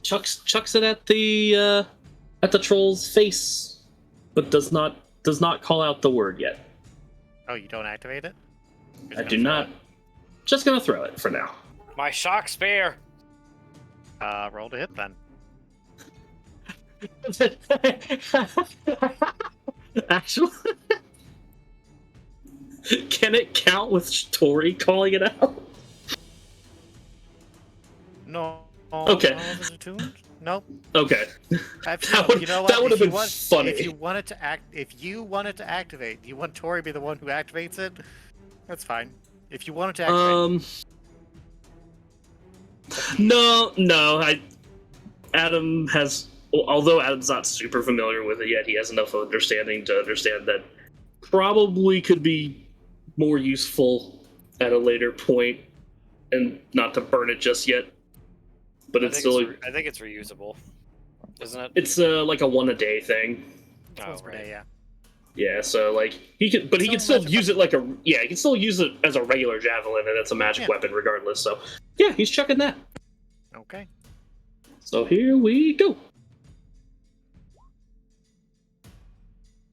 chucks it at the troll's face, but does not call out the word yet. Oh, you don't activate it? You're I just do gonna not. Just gonna throw it for now. My shock spear. throw it? Roll to hit then. Actually, can it count with Tori calling it out? No. Okay. No, is it tuned? Nope. Okay. Actually, you know what? That would have If you been want- funny. If you wanted to activate, you want Tori to be the one who activates it? That's fine. If you wanted to activate, No. Adam has, although Adam's not super familiar with it yet, he has enough understanding to understand that probably could be more useful at a later point, and not to burn it just yet. But I it's think still, I think it's reusable, isn't it? it's like a one a day thing. Oh, once per right. day, yeah. Yeah, so like he could, but he can still use it like a he can still use it as a regular javelin, and it's a magic Yeah. weapon regardless. So yeah, he's chucking that. Okay. So here we go.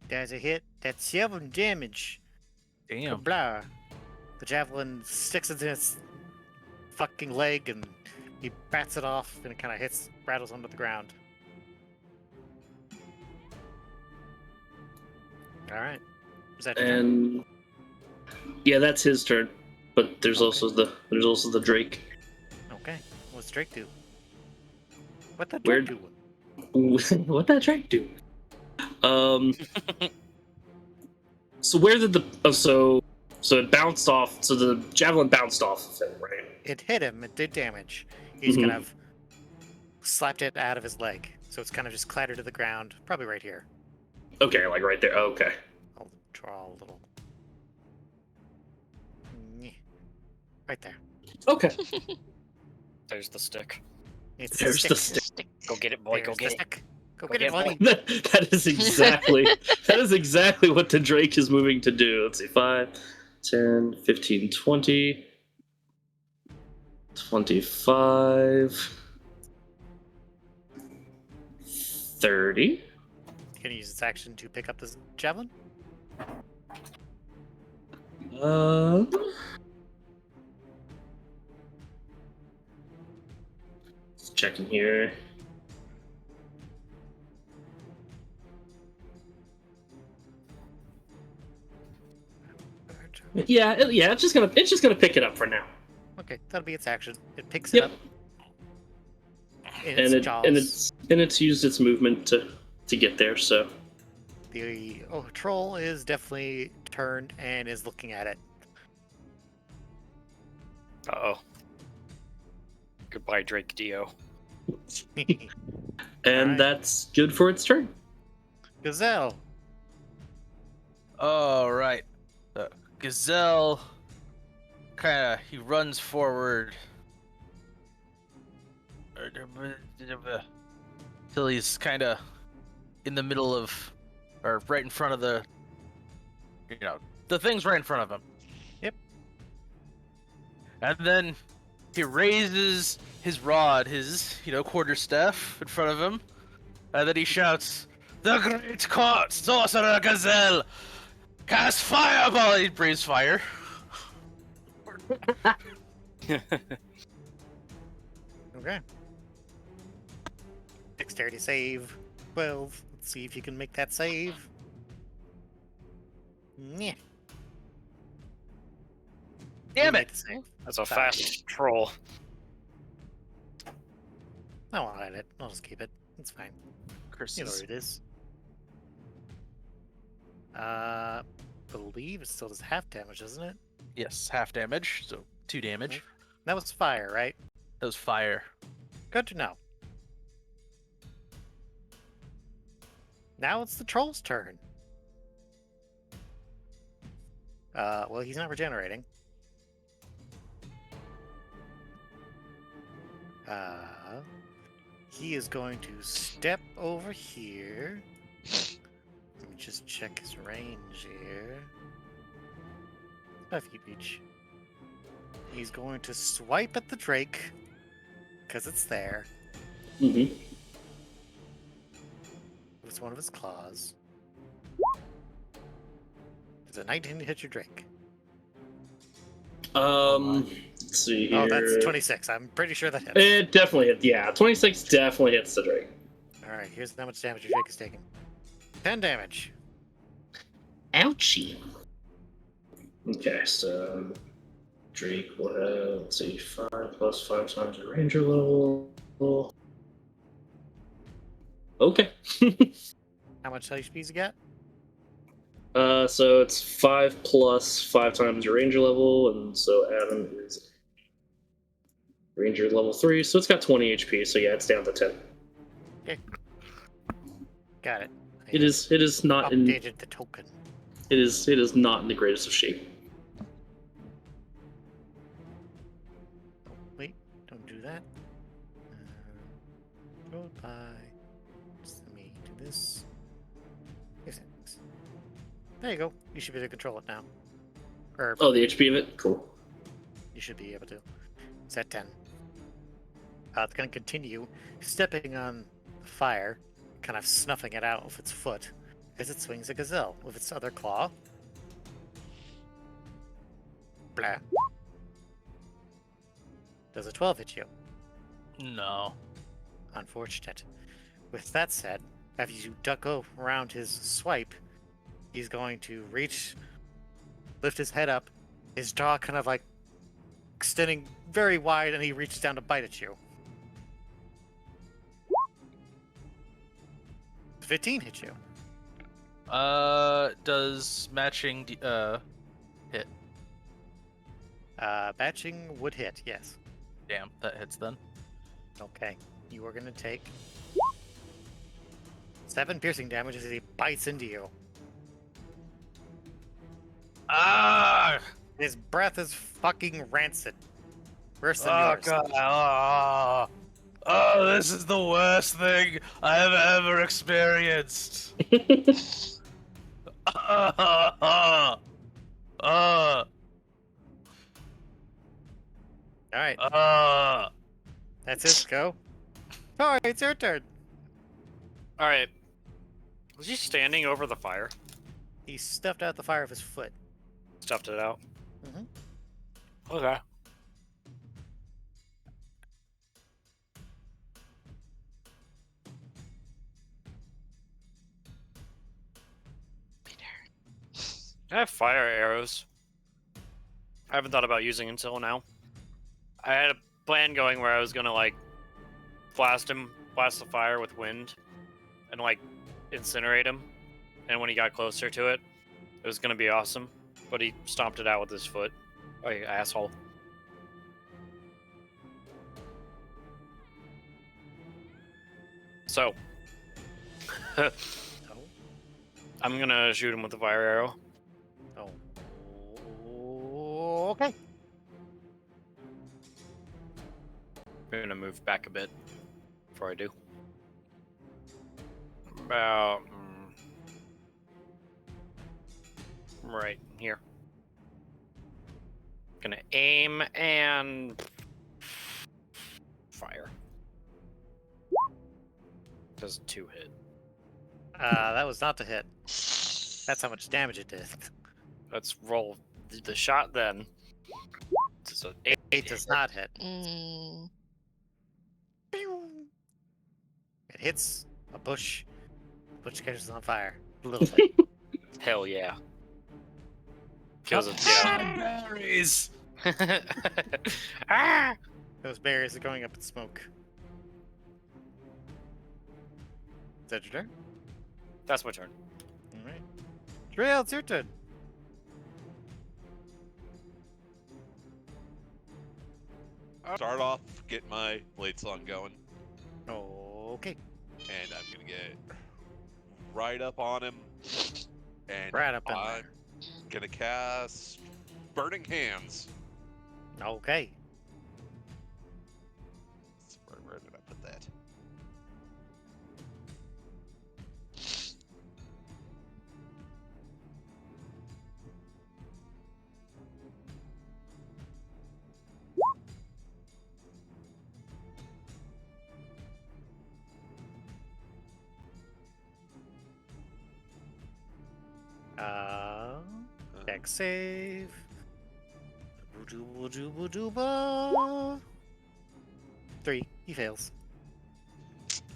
There's a hit. That's 7 damage. Damn. Blah. The javelin sticks into his fucking leg and he bats it off and it kind of rattles onto the ground. Alright. Is that your turn? And yeah, that's his turn. But there's also the Drake. Okay. What's Drake do? What that Where- Drake doing? What that Drake do? So where did the so it bounced off? So the javelin bounced off of him, right? It hit him. It did damage. He's Mhm. kind of slapped it out of his leg. So it's kind of just clattered to the ground. Probably right here. Okay, like right there. Oh, okay. I'll draw a little. Nyeh. Right there. Okay. There's the stick. It's There's the stick. Stick. Go get it, boy. There's Go the get it. stick. Go Go get it, get buddy. That is exactly what the Drake is moving to do. Let's see, 5, 10, 15, 20, 25, 30. Can he use its action to pick up this javelin? Just checking here. Yeah, it's just gonna pick it up for now. Okay, that'll be its action. It picks Yep. it up. In its jaws. It's used its movement to get there. So The troll is definitely turned and is looking at it. Uh-oh. Goodbye, Drake Dio. and Alright. that's good for its turn. Gazelle. All right. Gazelle he runs forward till he's kind of in the middle of, or right in front of the, the thing's right in front of him. Yep. And then he raises his rod, his, quarterstaff in front of him, and then he shouts, "The great court sorcerer Gazelle! Cast fireball!" He breathes fire. Okay. Dexterity save. 12. Let's see if you can make that save. Yeah. Damn You it! made the save. That's a Sorry. fast troll. I won't edit it. I'll just keep it. It's fine. Curses. You know where it is. Believe it still does half damage, doesn't it? Yes, half damage, so 2 damage. That was fire, right? That was fire. Good to know. Now it's the troll's turn. Well, he's not regenerating. He is going to step over here. Let me just check his range here. 5 feet each. He's going to swipe at the Drake, because it's there, Mm-hmm. with one of his claws. Does a 19 hit your Drake? Let's see here. Oh, that's 26. I'm pretty sure that hits. It definitely hits. Yeah, 26 definitely hits the Drake. Alright, here's how much damage your Drake is taking. 10 damage. Ouchie. Okay, so Drake will have, let's see, 5 plus 5 times your ranger level. Okay. How much HP's you got? So it's 5 plus 5 times your ranger level, and so Adam is ranger level 3, so it's got 20 HP, so yeah, it's down to 10. Got it. It is not in Updated the token. it is not in the greatest of shape. Oh, wait, don't do that. Go by. Just let me do this. Yes, thanks. There you go. You should be able to control it now. Or Oh, the HP of it? Cool. you should be able to. It's at 10. It's going to continue stepping on the fire, kind of snuffing it out with its foot as it swings a gazelle with its other claw. Blah. Does a 12 hit you? No. Unfortunate. With that said, after you duck around his swipe, he's going to reach, lift his head up, his jaw kind of like extending very wide, and he reaches down to bite at you. 15 hit you. Does matching hit? Batching would hit, yes. Damn, that hits then. Okay. You are going to take 7 piercing damage as he bites into you. Ah! His breath is fucking rancid. Worse than Oh yours. god! Oh, this is the worst thing I have ever experienced. Alright, uh, that's his go. Alright, it's your turn. All right. Was he standing over the fire? He stuffed out the fire with his foot. Stuffed it out. Mhm. Okay. I have fire arrows. I haven't thought about using until now. I had a plan going where I was gonna like blast the fire with wind, and like incinerate him. And when he got closer to it, it was gonna be awesome. But he stomped it out with his foot. Oh, you asshole. So, Oh. I'm gonna shoot him with the fire arrow. Oh. Okay. We're gonna move back a bit. before I do. About right here. Gonna aim and fire. Does 2 hit. That was not the hit. That's how much damage it did. Let's roll the shot then. It's a 8. It does not hit. Mm, It hits a bush. Bush catches on fire. A little bit. Hell yeah. Kills it. Yeah. Berries. Ah! Those berries are going up in smoke. Is that your turn? That's my turn. Alright. Trail, it's your turn. I'll start off, get my blade song going, Okay. and I'm gonna get right up on him, and Right up in I'm there. gonna cast Burning Hands. Okay. Where did I put that? Deck save. Dooba. 3. He fails.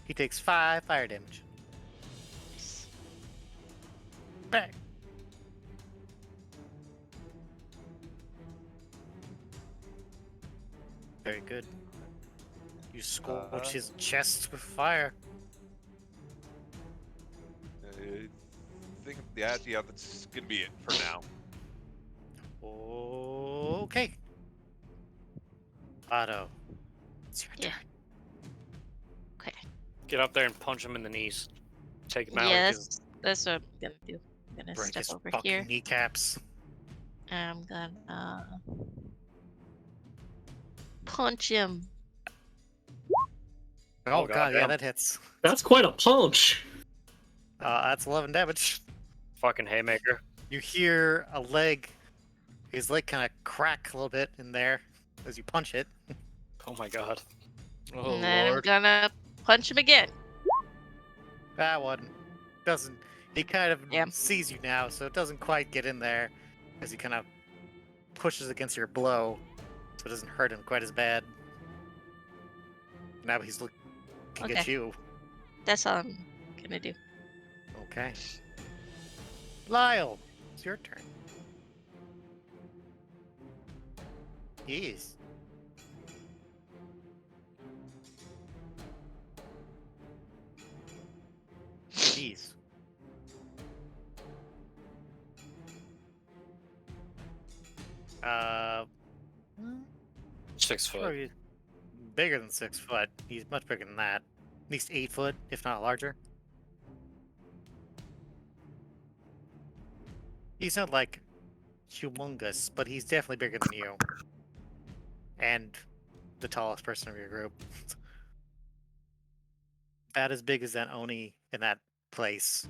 He takes 5 fire damage. Back. Very good. You scorch his chest with fire. I think, yeah, that's gonna be it for now. Okay. Otto. It's your Yeah. turn. Get up there and punch him in the knees. Take him out. yes, that's what I'm gonna do. I'm gonna Break step his over fucking here. kneecaps. I'm gonna punch him. Oh, god, yeah, goddamn. that hits. That's quite a punch. That's 11 damage. Fucking haymaker. You hear his leg kind of crack a little bit in there as you punch it. Oh my god. Oh and then I'm lord. gonna punch him again. That one doesn't. He kind of Yeah. sees you now, so it doesn't quite get in there as he kind of pushes against your blow, so it doesn't hurt him quite as bad. Now he's looking at Okay. you. That's all I'm gonna do. Okay. Lyle, it's your turn. Yes. Jeez. Hmm, 6 foot. probably bigger than 6 foot. He's much bigger than that. At least 8 foot, if not larger. He's not like humongous, but he's definitely bigger than you. And the tallest person of your group. About as big as that Oni in that place.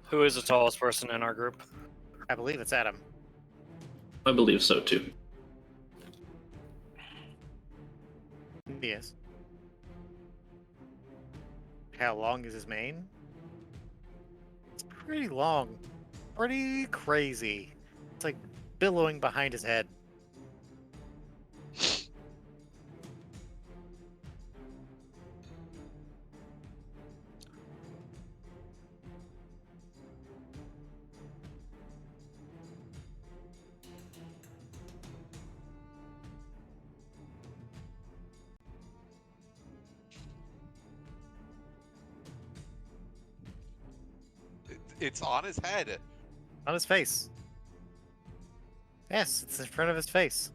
Who is the tallest person in our group? I believe it's Adam. I believe so too. Yes. How long is his mane? It's pretty long. Pretty crazy. It's like billowing behind his head. It's on his head. On his face. Yes, it's in front of his face.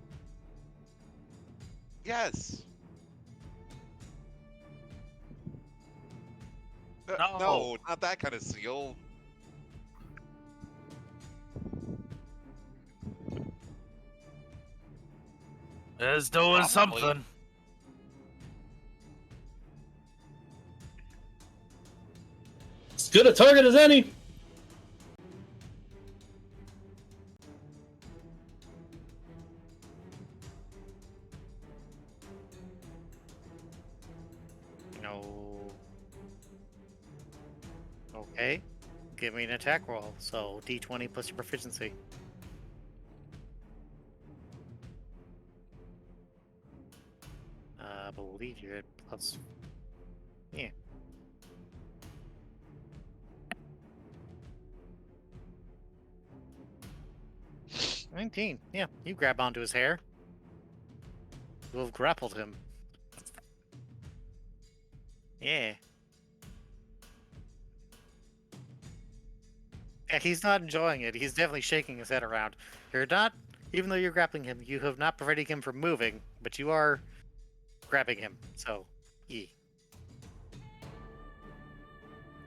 Yes. No. No, not that kind of seal. It's doing Probably. something. as good a target as any. No. Okay. Give me an attack roll. So d20 plus your proficiency. I believe you're at plus. Yeah. $19. Yeah, you grab onto his hair. You have grappled him. Yeah. Yeah, he's not enjoying it. He's definitely shaking his head around. You're not, even though you're grappling him, you have not prevented him from moving, but you are grabbing him. So, ye.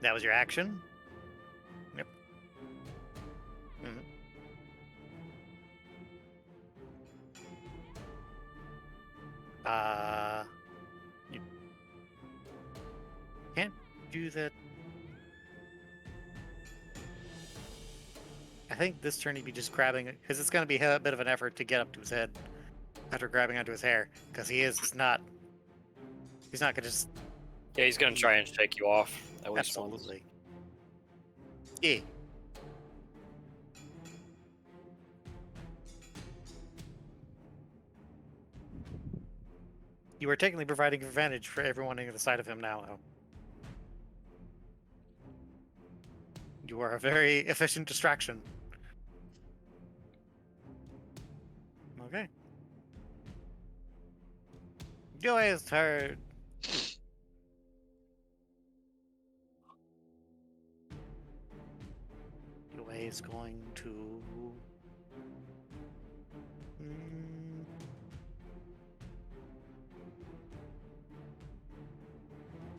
That was your action? Yep. Mm-hmm. You can't do that. I think this turn he'd be just grabbing it, because it's going to be a bit of an effort to get up to his head after grabbing onto his hair, because he's not going to just... Yeah, he's gonna try and shake you off at least once. Absolutely. Yeah. You are technically providing advantage for everyone on the side of him now, though. You are a very efficient distraction. Okay. Joy's turn. Joy is going to...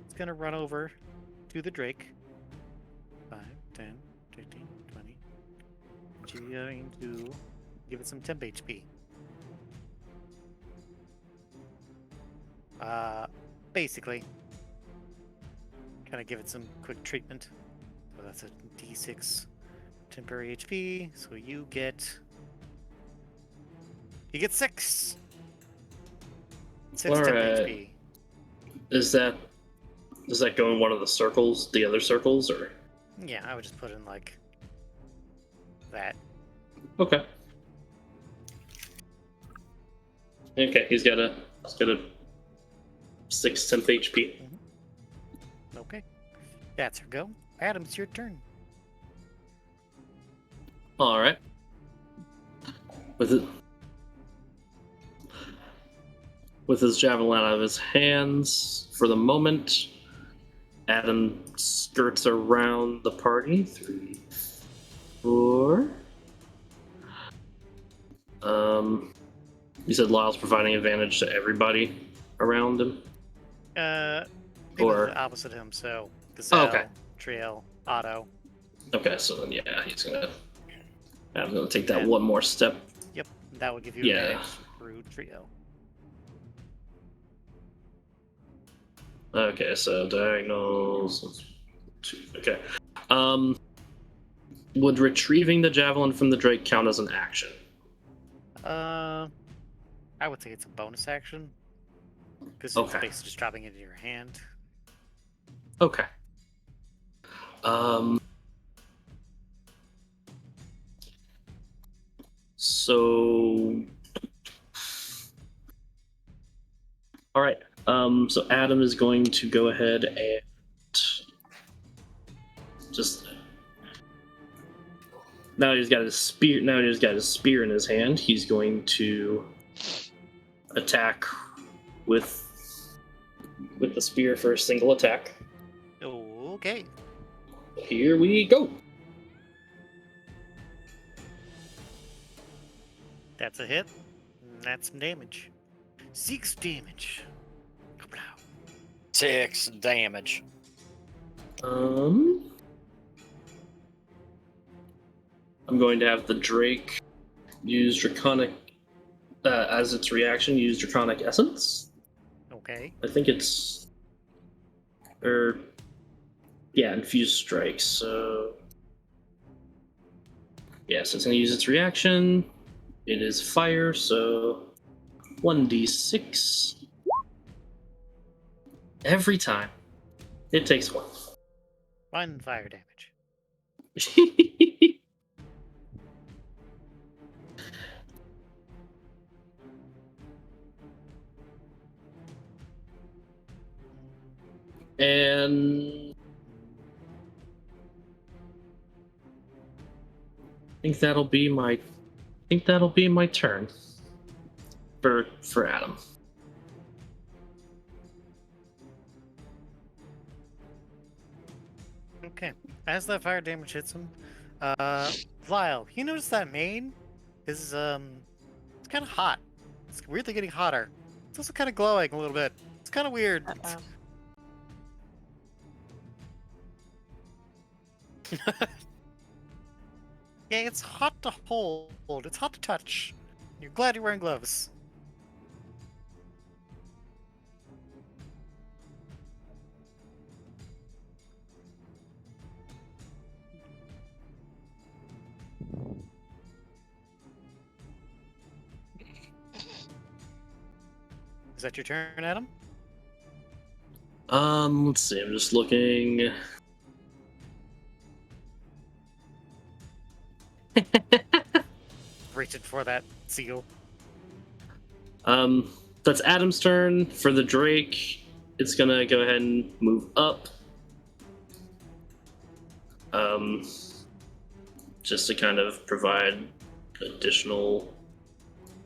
It's going to run over to the Drake. 5, 10, 15, 20. She's going to give it some temp HP. Basically, kind of give it some quick treatment. So that's a D6 temporary HP. So you get 6. 6 temp Alright. HP. Does that go in one of the circles, the other circles, or? Yeah, I would just put in like that. Okay. Okay, he's got a 6 temp HP. Okay, that's her go. Adam, it's your turn. All right. With his javelin out of his hands, for the moment, Adam skirts around the party. 3, 4. You said Lyle's providing advantage to everybody around him? People Or- the opposite him, so Gazelle, okay. Triel, Otto. Okay, so then yeah, Adam's gonna take that And- one more step. Yep, that would give you Yeah. advantage through Trio. Okay, so diagonals. 2. Okay. Would retrieving the javelin from the Drake count as an action? I would say it's a bonus action. Because it's Okay. basically just dropping it into your hand. Okay. So. All right. So Adam is going to go ahead and just. Now he's got his spear. Now he's got his spear in his hand. He's going to attack with the spear for a single attack. Okay. Here we go. That's a hit. And that's some damage. 6 damage. 6 damage. I'm going to have the Drake use Draconic as its reaction. Use Draconic Essence. Okay. I think it's Yeah, infused strike. So yeah, so it's gonna use its reaction. It is fire, so 1d6 every time. It takes 1. 1 fire damage. And I think that'll be my turn for Adam. Okay. As that fire damage hits him, Lyle, you notice that mane is it's kind of hot. It's weirdly getting hotter. It's also kind of glowing a little bit. It's kind of weird. Uh-oh. Yeah, it's hot to hold. It's hot to touch. You're glad you're wearing gloves. Is that your turn, Adam? Let's see. I'm just looking. Reaching for that seal. That's Adam's turn. For the Drake, it's gonna go ahead and move up. Just to kind of provide additional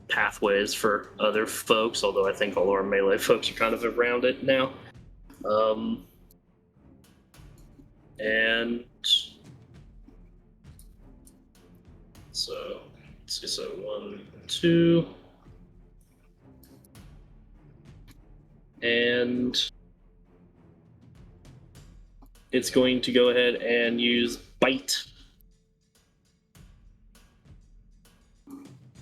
pathways for other folks, although I think all our melee folks are kind of around it now. And so, let's see, so 1, 2. And it's going to go ahead and use Bite,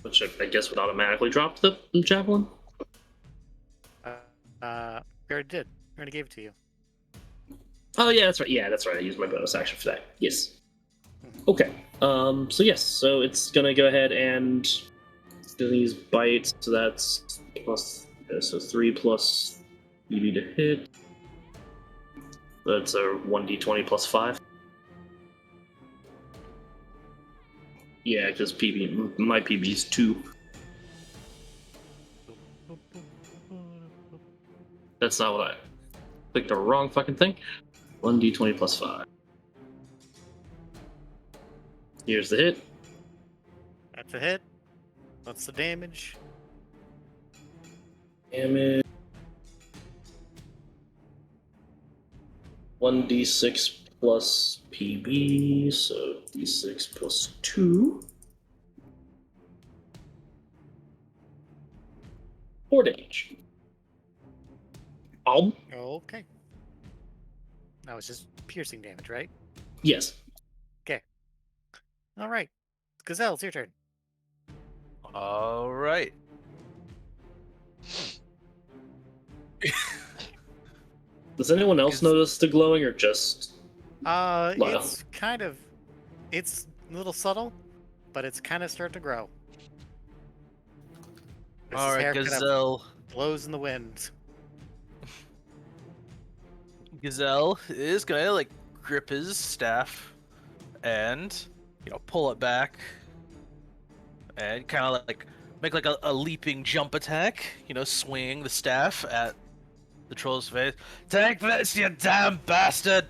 which I guess would automatically drop the javelin. We already did. We already gave it to you. Oh yeah, that's right. Yeah, that's right. I used my bonus action for that. Yes. Okay. So yes. So it's gonna go ahead and it's gonna use Bite. So that's plus. So 3 plus EV to hit. That's a 1d20 plus 5. Yeah, because my PB is 2. That's not what I clicked the wrong fucking thing. 1d20 plus 5. Here's the hit. That's a hit. What's the damage? Damage. 1d6 plus PB, so d6 plus 2. 4 damage. Okay. That was just piercing damage, right? Yes. All right. Gazelle, it's your turn. All right. Does anyone else notice the glowing or just Lyle? It's a little subtle, but it's kind of starting to grow. As All his right, hair kind of Gazelle. blows in the wind. Gazelle is gonna like grip his staff and pull it back and kind of like make like a leaping jump attack. Swinging the staff at the troll's face. Take this, you damn bastard!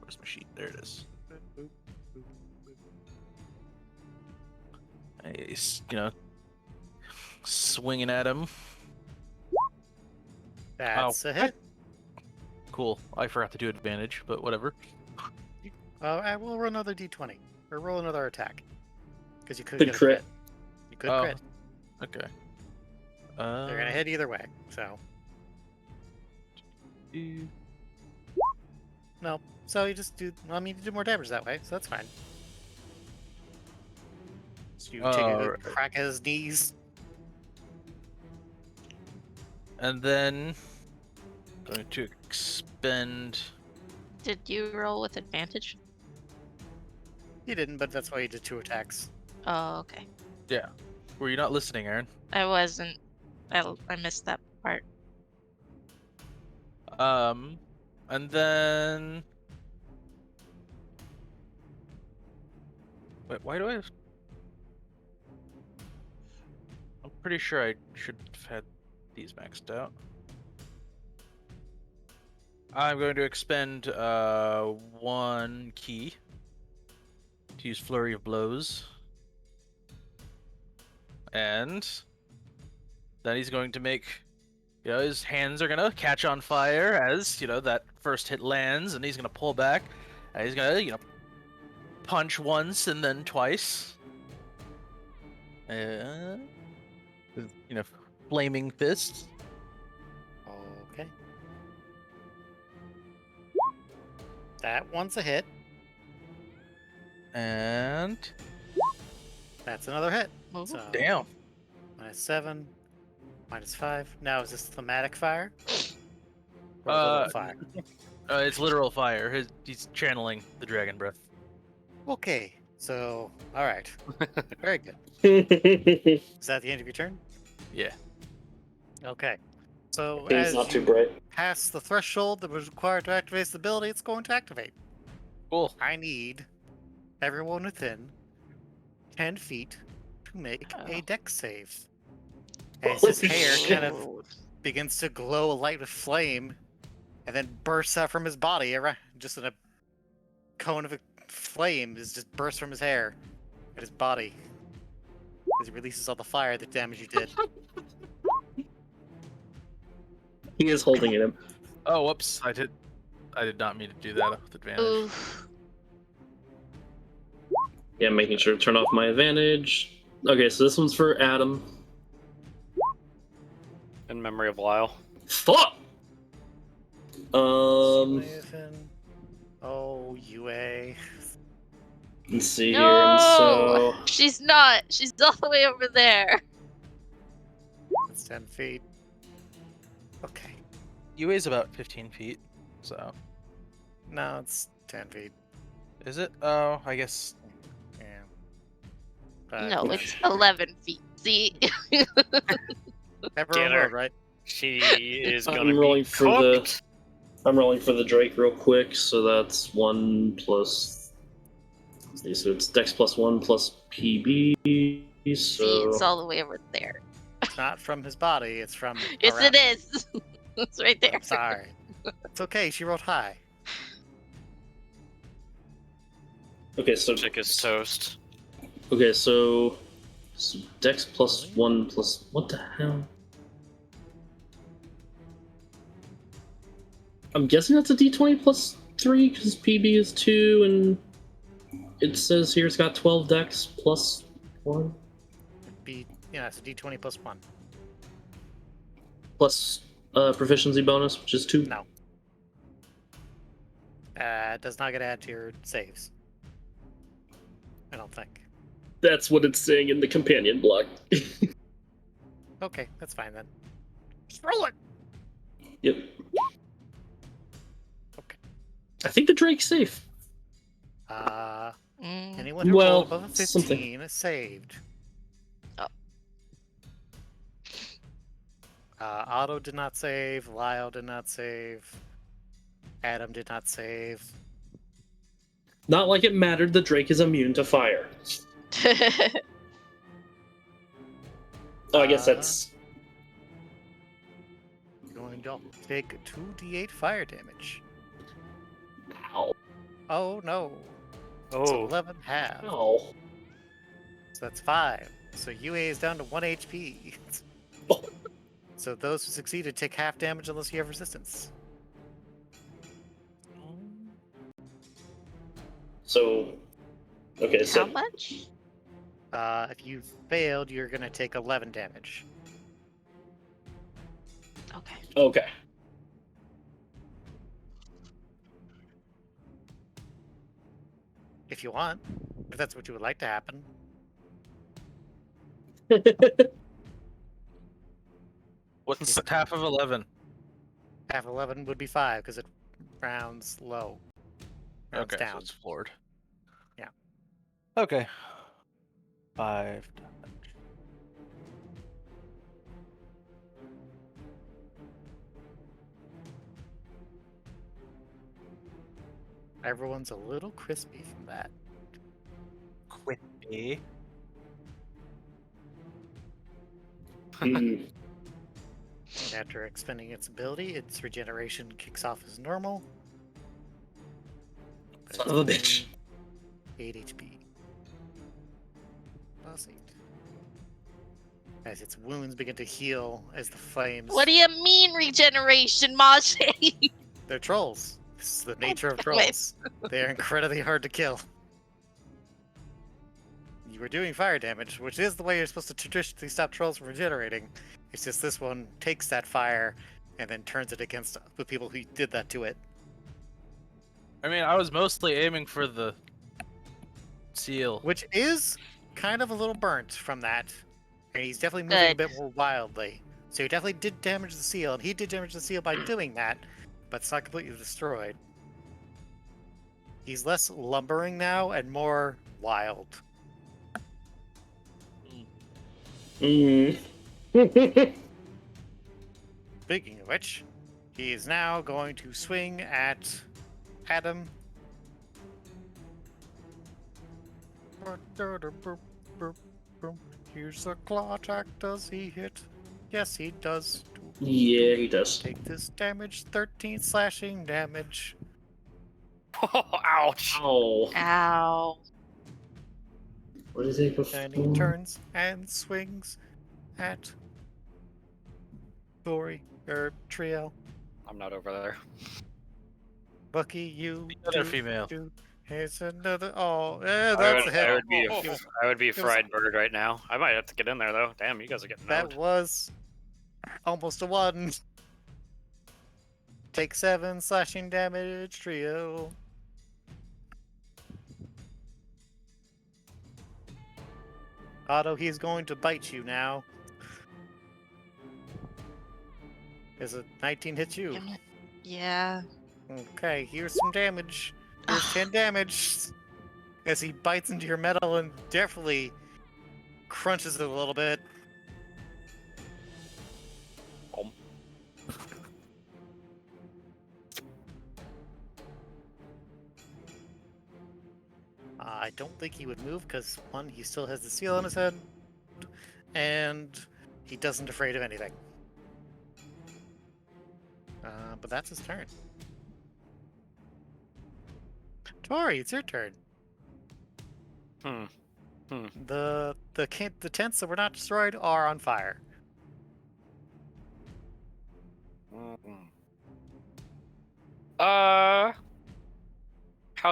Where's my sheet? There it is. He's swinging at him. That's a hit. Cool. I forgot to do advantage, but whatever. I will roll another d20 or roll another attack because you could The get a crit. crit. You could Oh. crit. Okay. They're gonna hit either way. So no. So you just do. Well, I mean, you do more damage that way, so that's fine. So you take a good Right. crack at his knees. And then going to expend. Did you roll with advantage? He didn't, but that's why he did 2 attacks. Oh, okay. Yeah. Were you not listening, Aaron? I wasn't. I missed that part. And then. Wait, why do I? I'm pretty sure I should have had these maxed out. I'm going to expend 1 key to use Flurry of Blows. And then he's going to make, his hands are going to catch on fire as, that first hit lands, and he's going to pull back. And he's going to, punch once and then twice. With, flaming fists. Okay. That one's a hit. And That's another hit. Ooh. So damn. -7, -5. Now is this thematic fire? Or Uh, literal fire? It's literal fire. He's channeling the dragon breath. Okay. So, all right. Very good. Is that the end of your turn? Yeah. Okay. So He's as not too you bright. pass the threshold that was required to activate this ability, it's going to activate. Cool. I need everyone within 10 feet to make a dex save. As his Holy hair shit. kind of begins to glow a light with flame and then bursts out from his body, just in a cone of flame is just bursts from his hair and his body as he releases all the fire that damage you did. He is holding it in. Oh, whoops! I did not mean to do that with advantage. Oof. Yeah, making sure to turn off my advantage. Okay, so this one's for Adam. In memory of Lyle. Fuck! Oh, UA. Let's see here. No, And so she's not. She's all the way over there. It's 10 feet. Okay. UA is about 15 feet, so No, it's 10 feet. is it? Oh, I guess. Yeah. But No, it's 11 feet. See? never Get a her. word, right? She is I'm gonna rolling be for cooked. I'm rolling for the Drake real quick, so that's 1 plus. See, so it's Dex plus 1 plus PB. See, So it's all the way over there. It's not from his body, it's from Yes, around it him. is. It's right there. I'm sorry. It's okay, she rolled high. okay, so Chick is toast. okay, so Dex plus 1 plus what the hell? I'm guessing that's a D20 plus 3 because PB is 2, and it says here it's got 12 Dex plus 1 It's a d20 plus 1. plus proficiency bonus, which is 2. No. It does not get added to your saves. I don't think. That's what it's saying in the companion block. Okay, that's fine then. Just roll it! Yep. Okay. I think the Drake's safe. Anyone who Well, rolled above a 15 something. is saved. Oh. Otto did not save. Lyle did not save. Adam did not save. Not like it mattered, the Drake is immune to fire. Oh, I guess that's... You're going to take 2d8 fire damage. Ow. Oh no. So Oh, 11 half. Ow. So that's 5. So UA is down to 1 HP. Oh. So those who succeeded take half damage unless you have resistance. So... Okay, How so... much? If you failed, you're gonna take 11 damage. Okay. Okay. If you want. If that's what you would like to happen. What's half of 11? Half 11 would be 5 because it rounds low. Rounds Okay, so down. it's floored. Yeah. Okay. 5 damage. Everyone's a little crispy from that. Quippy. Mm. And after expending its ability, its regeneration kicks off as normal. But Son it's of a only bitch. 8 HP. Plus 8. As its wounds begin to heal as the flames. What do you mean regeneration, Mache? They're trolls. This is the nature of damn it. trolls. They are incredibly hard to kill. You were doing fire damage, which is the way you're supposed to traditionally stop trolls from regenerating. It's just this one takes that fire and then turns it against the people who did that to it. I mean, I was mostly aiming for the seal. Which is kind of a little burnt from that. And he's definitely moving a Good. bit more wildly. So he definitely did damage the seal, and he did damage the seal by doing that, but it's not completely destroyed. He's less lumbering now and more wild. Mm. Speaking of which, he is now going to swing at Adam. Here's the claw attack. Does he hit? Yes, he does. Yeah, he does. Take this damage, 13 slashing damage. Ouch. Ow. Ow. What is it before? And he turns and swings at Dory, or Trio. I'm not over there. Bucky, you. The other female. Here's another. Oh, yeah, I that's would, a hit. I would be It was- I would be was- fried bird right now. I might have to get in there though. Damn, you guys are getting That node. was almost a 1. Take 7 slashing damage, Trio. Otto, he's going to bite you now. Is it 19 hit you? Damn it. Yeah. Okay, here's some damage. Here's 10 damage. As he bites into your metal and definitely crunches it a little bit. Um. I don't think he would move because, one, he still has the seal on his head, and he doesn't afraid of anything. But that's his turn. Tori, it's your turn. Hmm. The tents that were not destroyed are on fire. Mm-mm. How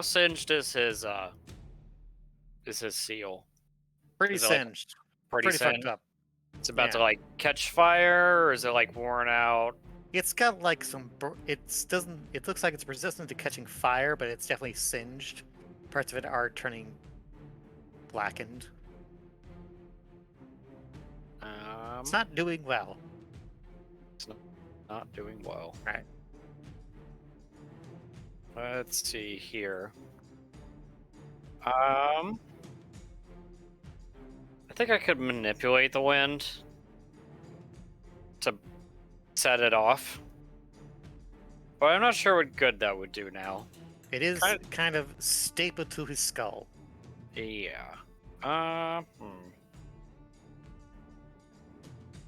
singed is his seal? Pretty Is it, like, singed. Pretty Pretty fucked singed. up. It's about to Yeah. like catch fire, or is it like worn out? It's got like some. It doesn't. It looks like it's resistant to catching fire, but it's definitely singed. Parts of it are turning blackened. It's not doing well. Not doing well. Right. Let's see here. I think I could manipulate the wind to set it off. But I'm not sure what good that would do now. It is kind of stapled to his skull. Yeah.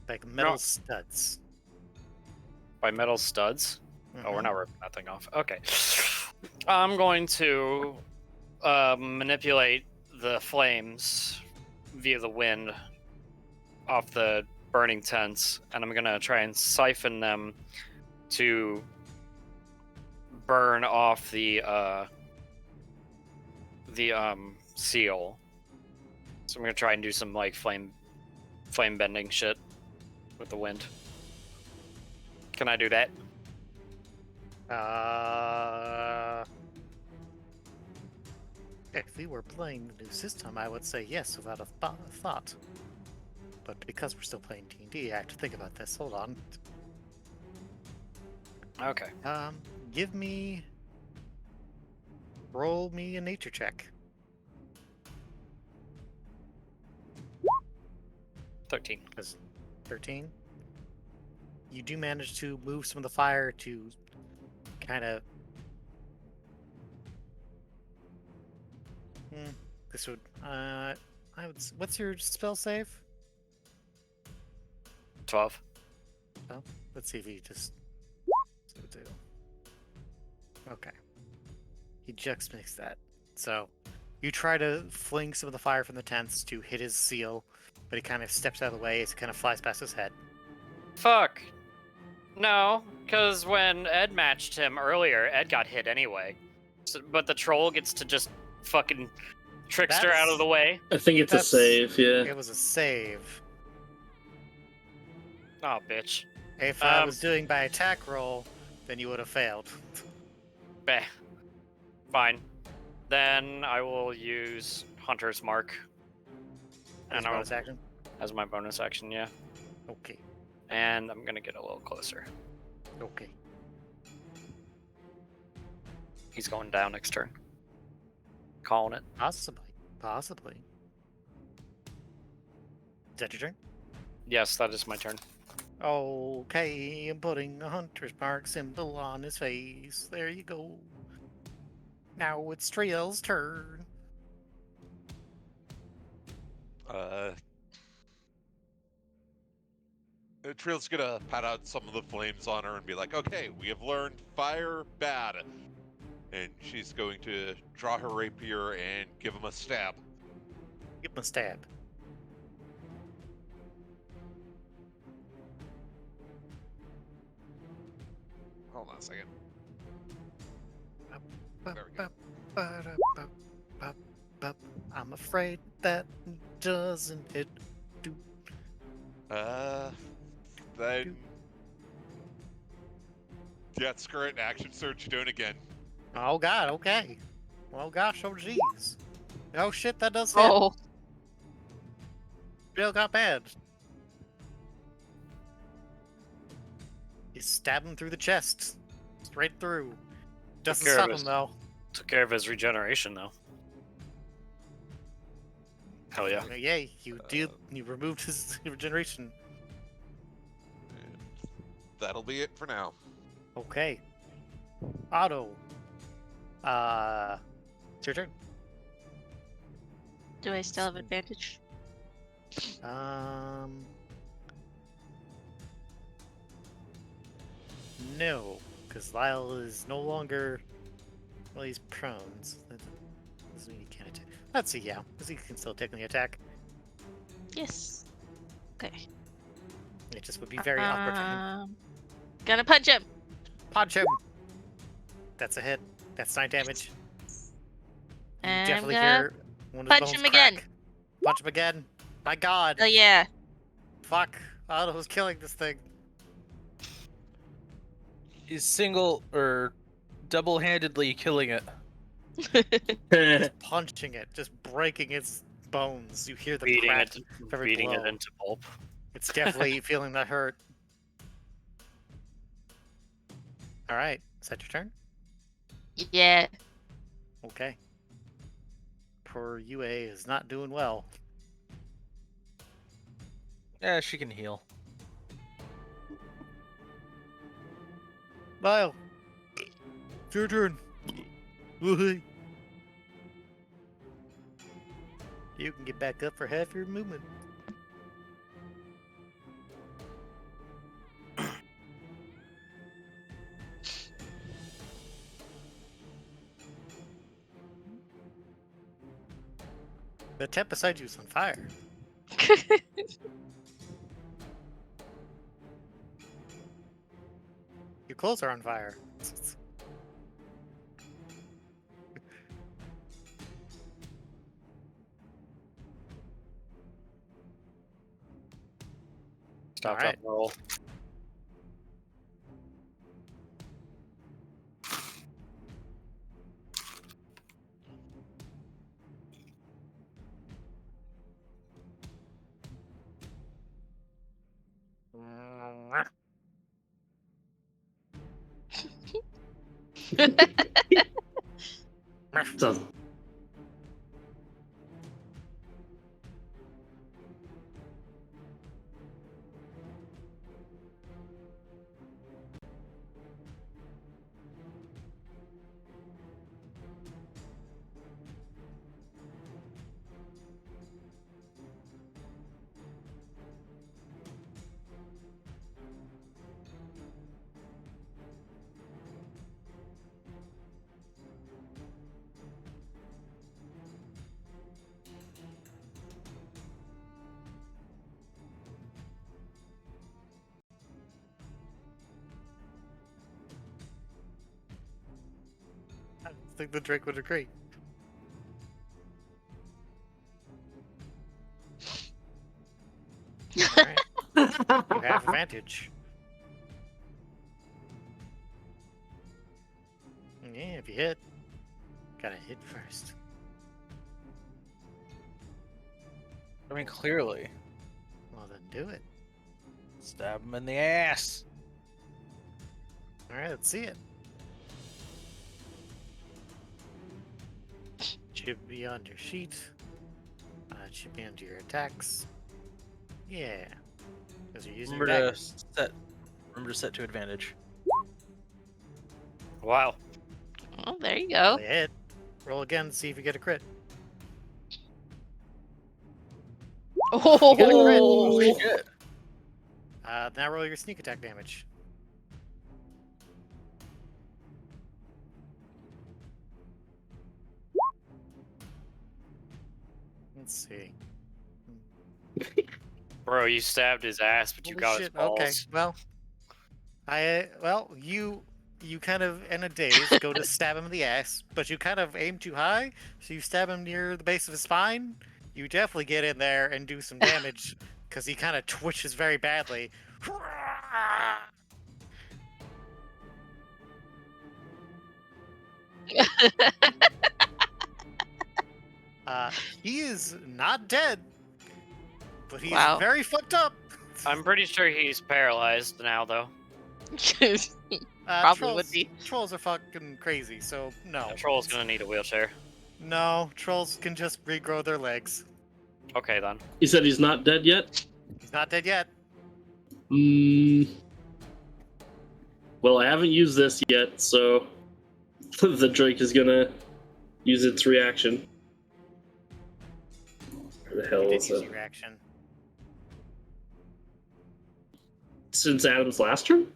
Like metal No. studs. By metal studs? Oh, we're Mhm. not ripping that thing off. Okay. I'm going to manipulate the flames via the wind off the burning tents, and I'm going to try and siphon them to burn off the seal. So I'm going to try and do some like flame bending shit with the wind. Can I do that? If we were playing the new system, I would say yes without a thought. but because we're still playing D&D, I have to think about this. Hold on. Okay. Give me... Roll me a nature check. 13. 13. You do manage to move some of the fire to kind of... This would... what's your spell save? 12. Well, let's see if he just... do. Okay. He just makes that. So, you try to fling some of the fire from the tents to hit his seal, but he kind of steps out of the way as it kind of flies past his head. Fuck. No, because when Ed matched him earlier, Ed got hit anyway. So, but the troll gets to just fucking trickster out of the way. I think it's a save, yeah. It was a save. Oh, bitch. If I was doing by attack roll, then you would have failed. Bah. Fine. Then I will use Hunter's Mark. As a bonus action? As my bonus action, yeah. Okay. And I'm gonna get a little closer. Okay. He's going down next turn. Calling it. Possibly. Possibly. Is that your turn? Yes, that is my turn. Okay, I'm putting a hunter's mark symbol on his face. There you go. Now it's Triel's turn. Triel's gonna pat out some of the flames on her and be like, okay, we have learned fire bad. And she's going to draw her rapier and give him a stab. Give him a stab. Hold on a second. I'm afraid that doesn't hit. Then... Yeah, screw it. Action surge, doing again. Oh god, okay. Oh gosh, oh jeez. Oh shit, that does hit. Oh, Bill got bad. You stab him through the chest. Straight through. Doesn't care of stop his- him though. Took care of his regeneration, though. Hell yeah. Yay, you removed his regeneration. And that'll be it for now. Okay. Otto. It's your turn. do I still have advantage? No, because Lyle is no longer. Well, he's prone. So that doesn't mean he can't attack. Let's see, yeah, because he can still technically attack. Yes. Okay. It just would be very awkward for him. Gonna punch him. Punch him. That's a hit. That's 9 damage. You And definitely I'm gonna hear one of his punch bones him again. crack. Punch him again. My God. Oh yeah. Fuck. Otto's killing this thing. He's single or double-handedly killing it. Punching it, just breaking its bones. You hear the Beating crack it, of every beating blow. it into pulp. It's definitely feeling that hurt. All right, is that your turn? Yeah. Okay. Poor UA is not doing well. Yeah, she can heal. Lyle, it's your turn. Woohoo. You can get back up for half your movement. The tent beside you is on fire. Your clothes are on fire. Stop, Alright. drop, roll. Sounds I think the Drake would agree. All right, you have advantage. Yeah, if you hit, gotta hit first. I mean, clearly. Well, then do it. Stab him in the ass. All right, let's see it. Should be on your sheet. It should be under your attacks. Yeah, because you're using your Remember daggers. to set to advantage. Wow. Oh, there you go. They hit. Roll again, see if you get a crit. Oh, got a crit. Oh shit! Now roll your sneak attack damage. Let's see. Bro, you stabbed his ass, but you Holy got his shit, balls. okay, well, you kind of in a daze go to stab him in the ass, but you kind of aim too high, so you stab him near the base of his spine. You definitely get in there and do some damage because he kind of twitches very badly. He is not dead, but he's Wow. very fucked up. I'm pretty sure he's paralyzed now, though. Probably would Trolls, be. Trolls are fucking crazy, so no. The troll's gonna need a wheelchair. No, trolls can just regrow their legs. Okay, then. You said he's not dead yet? He's not dead yet. Well, I haven't used this yet, so the Drake is gonna use its reaction. Where the hell You did is use it? your action. Since Adam's last turn?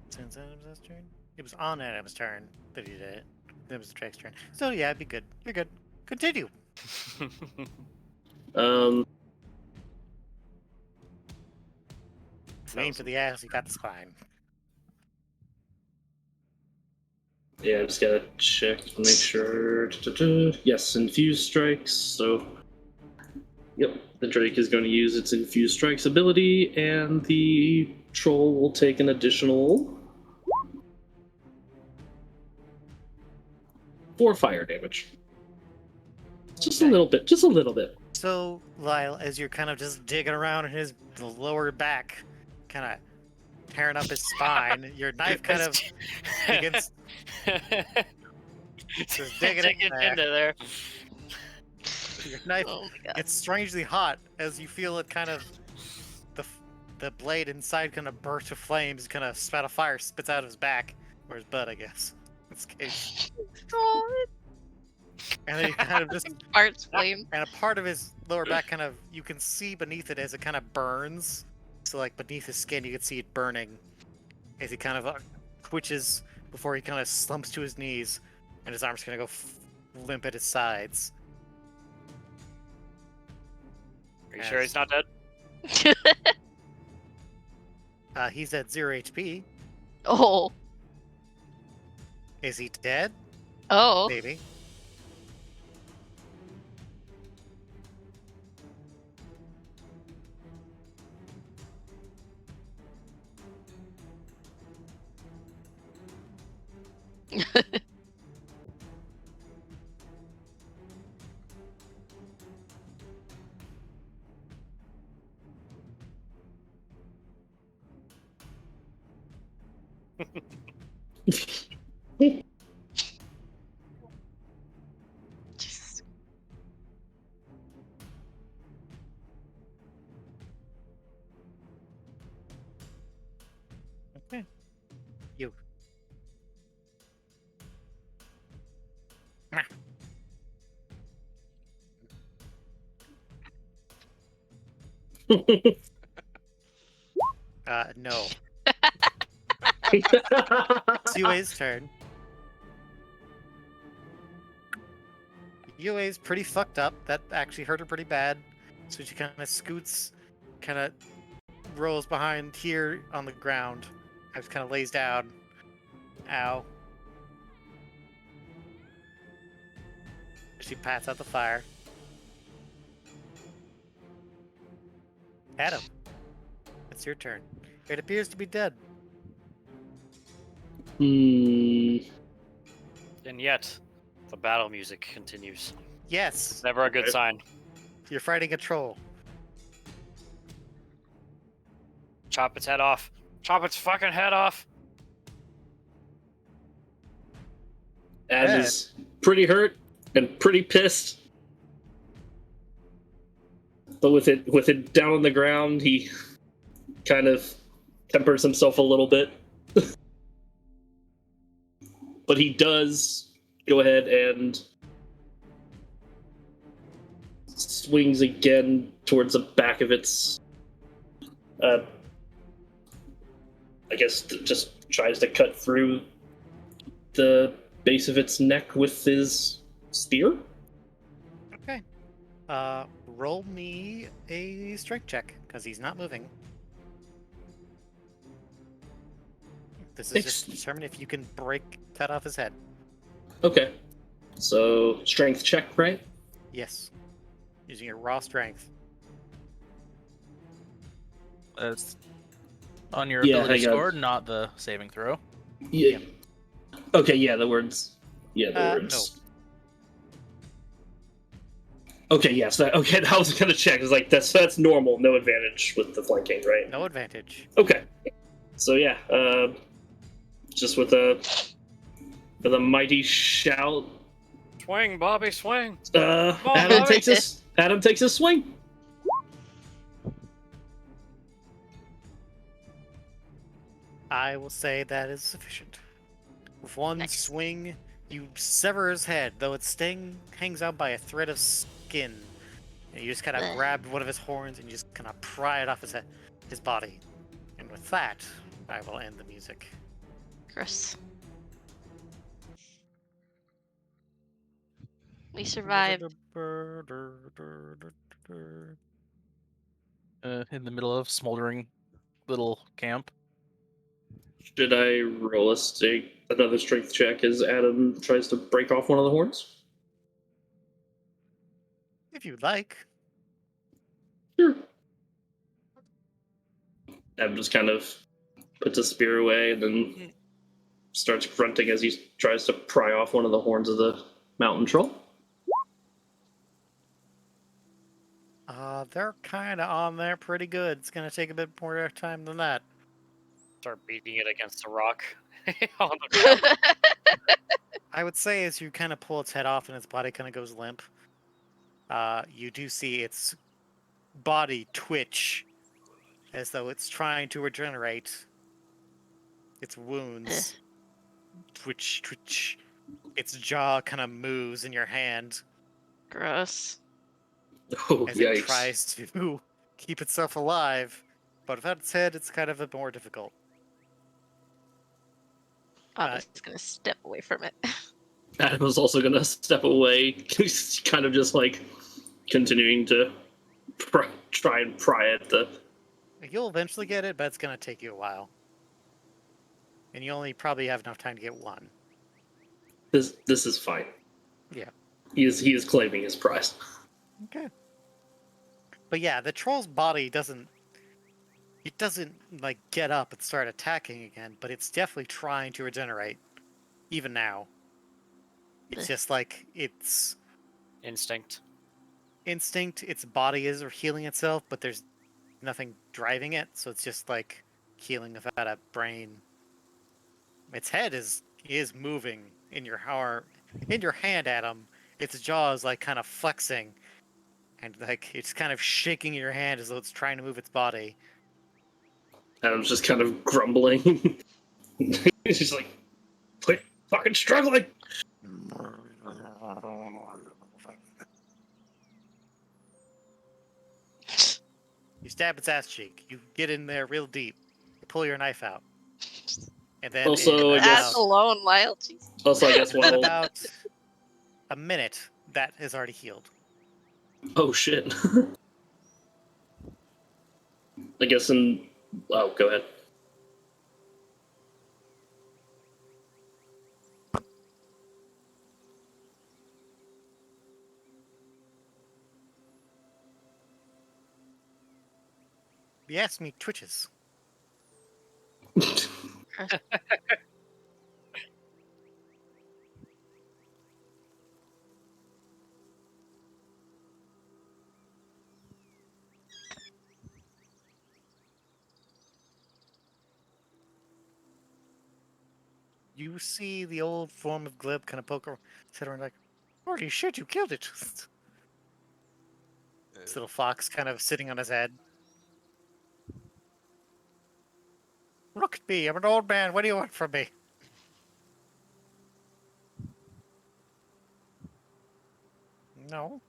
Since Adam's last turn? It was on Adam's turn that he did it. It was Drake's turn. So yeah, it'd be good. You're good. Continue. Aim to the ass, you got the spine. Yeah, I just gotta check to make sure. Yes, infused strikes. So, yep, the Drake is going to use its infused strikes ability, and the troll will take an additional 4 fire damage. Just a Okay. little bit. Just a little bit. So, Lyle, as you're kind of just digging around in his lower back, kind of tearing up his spine, your knife kind of begins just digging Dig it into there. Your knife Oh my god. gets strangely hot as you feel it kind of the blade inside kind of burst to flames, kind of spout of fire spits out of his back or his butt, I guess. In this case. Oh, And then you kind of just Art's flame. and a part of his lower back kind of you can see beneath it as it kind of burns. So like beneath his skin you can see it burning as he kind of twitches before he kind of slumps to his knees and his arms kind of go limp at his sides. Are you sure he's not dead? He's at 0 HP. Oh. Is he dead? Oh. Maybe. Jesus. Okay. You. No. It's Yue's turn. Yue's pretty fucked up. That actually hurt her pretty bad. So she kind of scoots, kind of rolls behind here on the ground. Just kind of lays down. Ow. She pats out the fire. Adam, it's your turn. It appears to be dead. Hmm. And yet, the battle music continues. Yes, Never a good Okay. sign. you're fighting a troll. Chop its head off. Chop its fucking head off. Adam Ed. is pretty hurt and pretty pissed. But with it down on the ground, he kind of tempers himself a little bit. But he does go ahead and swings again towards the back of its. I guess just tries to cut through the base of its neck with his spear. Okay. Roll me a strength check, because he's not moving. This is just to Excellent. determine if you can break that off his head. Okay. So, strength check, right? Yes. Using your raw strength. It's on your Yeah, ability hang on. score, not the saving throw. Yeah. Okay, yeah, the words. Yeah, the No. words. Okay, yes. Okay, I was gonna check. It's like that's normal, no advantage with the flanking, right? No advantage. Okay. So yeah, just with a mighty shout, Swing, Bobby, swing. Adam Bobby. takes a swing. I will say that is sufficient. With one Nice. swing, you sever his head, though its sting hangs out by a thread of skin. And you just kind of Blech. grab one of his horns and you just kind of pry it off his body. And with that, I will end the music. Gross. We survived. In the middle of smoldering little camp. Should I roll another strength check as Adam tries to break off one of the horns? If you'd like. Sure. Adam just kind of puts his spear away and then starts grunting as he tries to pry off one of the horns of the mountain troll. They're kind of on there pretty good. It's going to take a bit more time than that. Start beating it against the rock on the ground. I would say as you kind of pull its head off and its body kind of goes limp, you do see its body twitch as though it's trying to regenerate. Its wounds twitch. Its jaw kind of moves in your hand Gross. Oh, as it yikes. tries to keep itself alive. But without its head, it's kind of a bit more difficult. I'm just gonna step away from it. Adam was also going to step away. He's kind of just like continuing to try and pry at the. You'll eventually get it, but it's going to take you a while. And you only probably have enough time to get one. This is fine. Yeah. He is claiming his prize. Okay. But yeah, the troll's body doesn't like get up and start attacking again, but it's definitely trying to regenerate even now. It's just like its Instinct. its body is healing itself, but there's nothing driving it, so it's just like healing without a brain Its head is moving in your hand, Adam. Its jaw is like kind of flexing, and like it's kind of shaking your hand as though it's trying to move its body. Adam's just kind of grumbling. He's just like, quit fucking struggling. You stab its ass cheek. You get in there real deep. You pull your knife out, and then Also, in I guess- Ass alone, Lyle. Jeez. Also, I guess in while about a minute, that has already healed. oh shit. I guess in oh, go ahead. The ass meat twitches. You see the old form of Glib kind of poke its head around like, holy shit, you killed it. This little fox kind of sitting on his head. Look at me, I'm an old man, what do you want from me? No.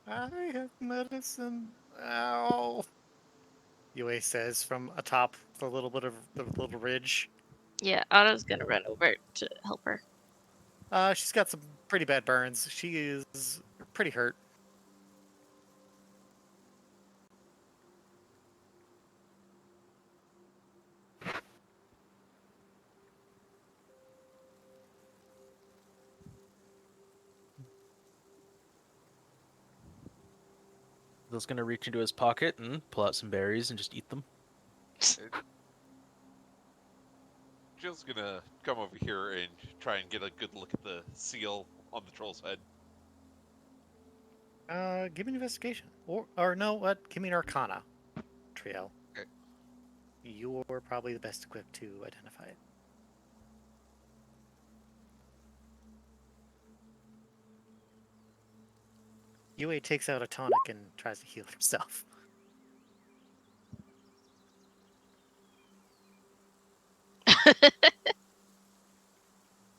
I have medicine. Ow. Yue says from atop the little bit of the little ridge. Yeah, Otto's gonna run over to help her. She's got some pretty bad burns. She is pretty hurt. Bill's gonna reach into his pocket and pull out some berries and just eat them. Jill's gonna come over here and try and get a good look at the seal on the troll's head. Give me an investigation. Or no, what? Give me an arcana. Trio. Okay. You're probably the best equipped to identify it. Yue takes out a tonic and tries to heal himself.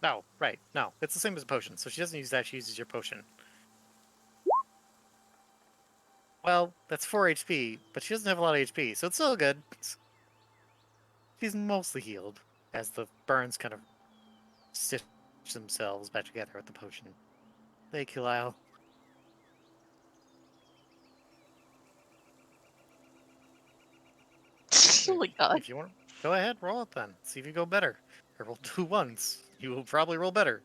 No, right. No, it's the same as a potion. So she doesn't use that, she uses your potion. Well, that's 4 HP, but she doesn't have a lot of HP, so it's still good. She's mostly healed, as the burns kind of stitch themselves back together with the potion. Thank you, Lyle. Oh my god. If you want, go ahead, roll it then. See if you go better. Or roll 2 ones. You will probably roll better.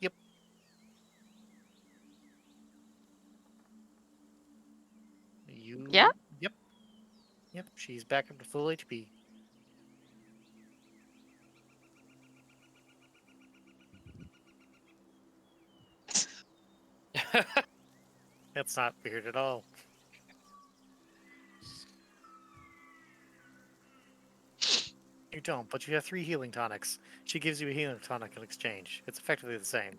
Yep. You. Yeah? Yep. Yep. She's back up to full HP. That's not weird at all. You don't, but you have 3 healing tonics. She gives you a healing tonic in exchange. It's effectively the same.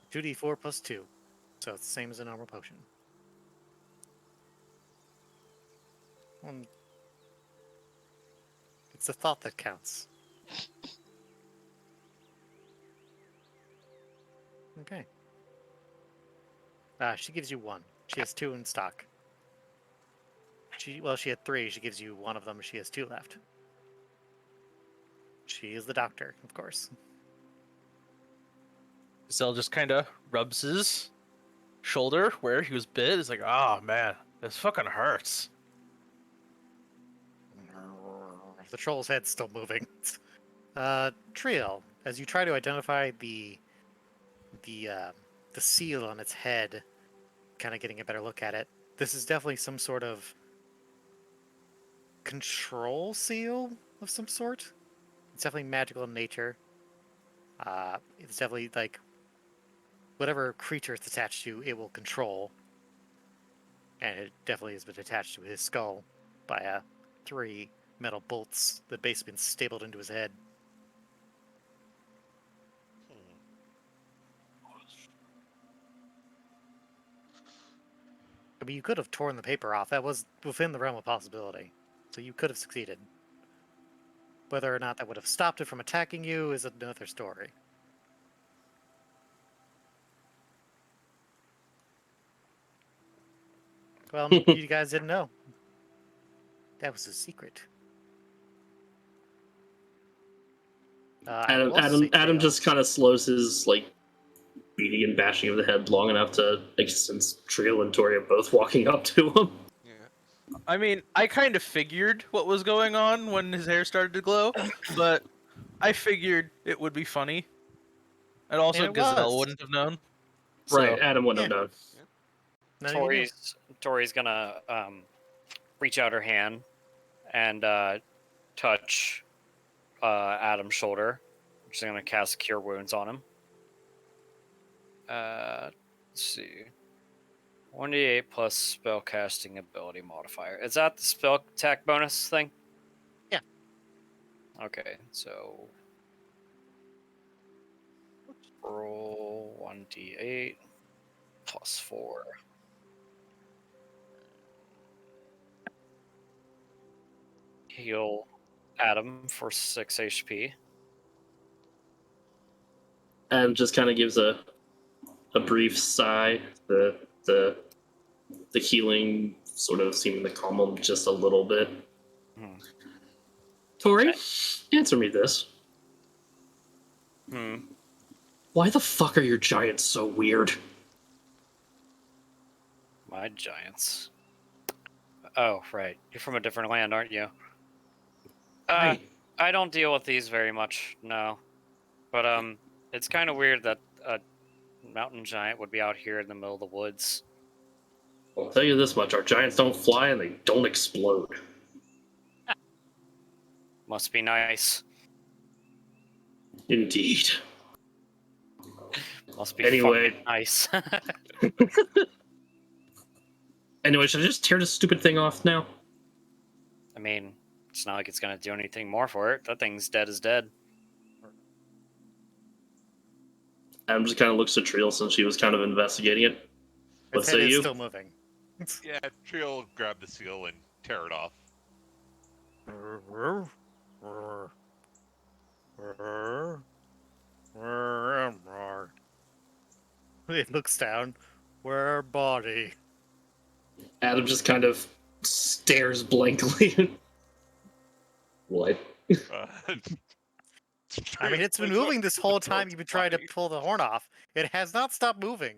Two D4 plus 2. So it's the same as a normal potion. It's the thought that counts. Okay. She gives you 1. She has 2 in stock. She had 3. She gives you 1 of them. She has 2 left. She is the doctor, of course. Zell just kind of rubs his shoulder where he was bit. He's like, oh man, this fucking hurts. The troll's head's still moving. Triel, as you try to identify the seal on its head, kind of getting a better look at it, this is definitely some sort of control seal of some sort. It's definitely magical in nature. It's definitely like whatever creature it's attached to, it will control. And it definitely has been attached to his skull by 3 metal bolts that basically been stapled into his head. I mean, you could have torn the paper off. That was within the realm of possibility. So you could have succeeded. Whether or not that would have stopped it from attacking you is another story. Well, you guys didn't know. That was a secret. I will also say, Adam Trill, just kind of slows his like beating and bashing of the head long enough to, like, since Trio and Tori are both walking up to him. Yeah. I mean, I kind of figured what was going on when his hair started to glow, but I figured it would be funny. And also, And it Gazelle was. wouldn't have known. Right, So, Adam wouldn't yeah. have known. None of you knew. Tori's gonna reach out her hand and touch Adam's shoulder. She's gonna cast Cure Wounds on him. Let's see. 1d8 plus spellcasting ability modifier. Is that the spell attack bonus thing? Yeah. Okay, so roll 1d8 plus 4. Heal Adam for 6 HP. Adam just kind of gives a brief sigh. The healing sort of seeming to calm him just a little bit. Hmm. Tori, answer me this. Why the fuck are your giants so weird? My giants. Oh, right. You're from a different land, aren't you? Right. I don't deal with these very much, no. But it's kind of weird that a mountain giant would be out here in the middle of the woods. I'll tell you this much: our giants don't fly and they don't explode. Must be nice. Indeed. Must be Anyway. fucking nice. Anyway, should I just tear this stupid thing off now? I mean, it's not like it's gonna do anything more for it. That thing's dead as dead. Adam just kind of looks at Triel since she was kind of investigating it. What Its head say is you? still moving. Yeah, Trio will grab the seal and tear it off. It looks down. Where body? Adam just kind of stares blankly. What? I mean, it's been moving this whole time you've been trying to pull the horn off. It has not stopped moving.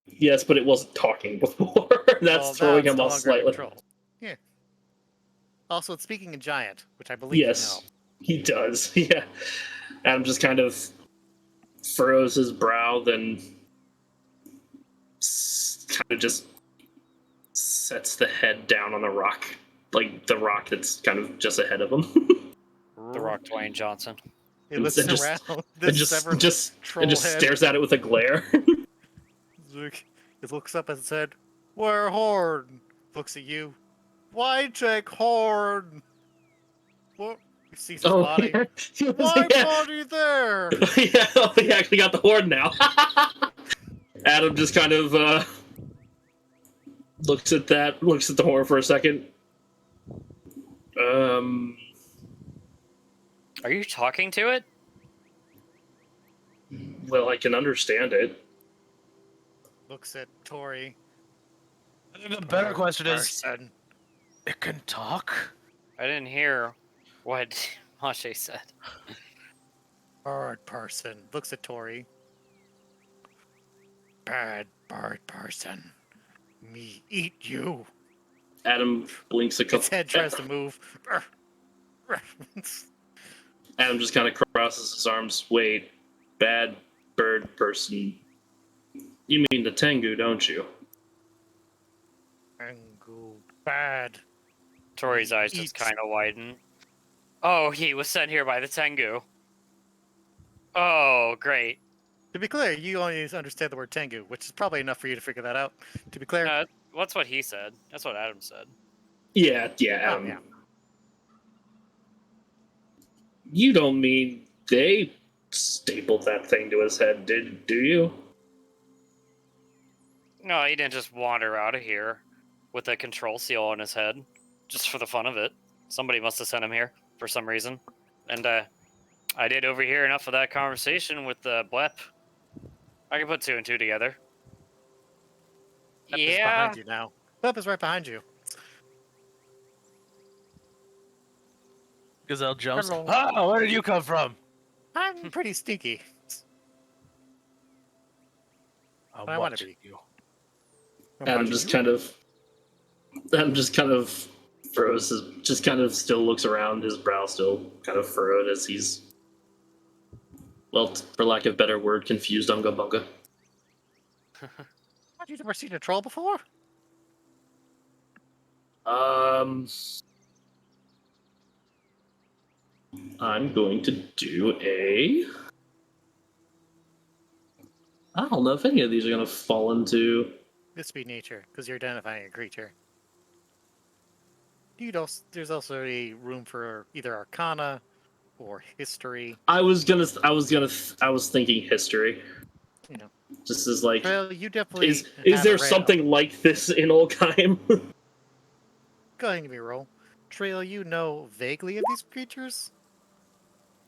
Yes, but it wasn't talking before. That's Well, throwing now it's him no off longer under slightly. control. Yeah. Also, it's speaking in giant, which I believe Yes, he does. Yeah. Adam just kind of furrows his brow, then kind of just sets the head down on the rock, like the rock that's kind of just ahead of him. The Rock Dwayne Johnson. you know. It looks And just- around. and This severed just troll and just head. stares at it with a glare. It looks up and said, "Where Horn?" Looks at you. Why take Horn? What? He sees his body. Yeah. He was- Why yeah. body there? Yeah, oh, he actually got the horn now. Adam just kind of looks at the horn for a second. Are you talking to it? Well, I can understand it. Looks at Tori. the better question is, Person. it can talk? I didn't hear what Mache said. Bird person. Looks at Tori. Bad bird person. Me eat you. Adam blinks a couple. Its head tries to move. Adam just kind of crosses his arms. Wait, bad bird person. You mean the Tengu, don't you? Tengu, bad. Tori's eyes just Eats. kind of widen. Oh, he was sent here by the Tengu. Oh, great. To be clear, you only understand the word Tengu, which is probably enough for you to figure that out. To be clear. No, that's what he said. That's what Adam said. Yeah, Oh, Adam. yeah. You don't mean they stapled that thing to his head, do you? No, he didn't just wander out of here with a control seal on his head just for the fun of it. Somebody must have sent him here for some reason. And I did overhear enough of that conversation with Blep. I can put two and two together. Bep is behind you now. Bep is right behind you. Gazelle jumps. Hello. Ah, where did you come from? I'm pretty sneaky. I want to be. You. I'm Adam watching just you. kind of froze. Just kind of still looks around. His brow still kind of furrowed as he's, well, for lack of a better word, confused. Unga bunga. Have you never seen a troll before? I'm going to do a. I don't know if any of these are going to fall into. This be nature, because you're identifying a creature. There's also a room for either Arcana or History. I was thinking history. You know, Just as like, well, you definitely is have there a something like this in Olkheim? Go ahead and give me a roll. Trail, you know vaguely of these creatures?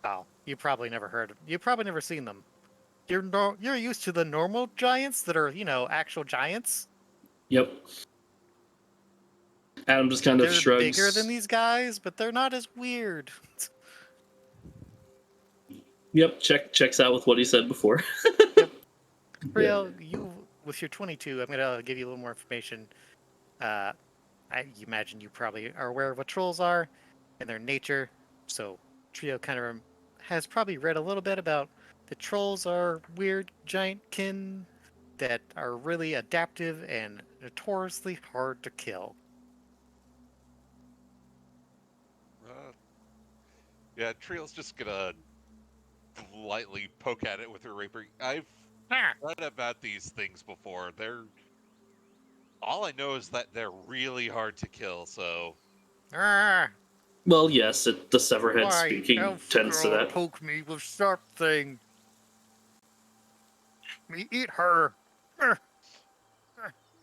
Oh, you probably never heard. You probably never seen them. You're used to the normal giants that are, actual giants. Yep. Adam just kind of They're shrugs. bigger than these guys, but they're not as weird. Yep, checks out with what he said before. Trail, you with your 22, I'm gonna give you a little more information. I imagine you probably are aware of what trolls are and their nature. So Trio kind of has probably read a little bit about the trolls are weird giant kin that are really adaptive and notoriously hard to kill. Yeah, Triel's just gonna lightly poke at it with her rapier. I've read about these things before. All I know is that they're really hard to kill, so... Well, yes, the Severhead Why, speaking elf tends to girl that. poke me with sharp thing. Me eat her.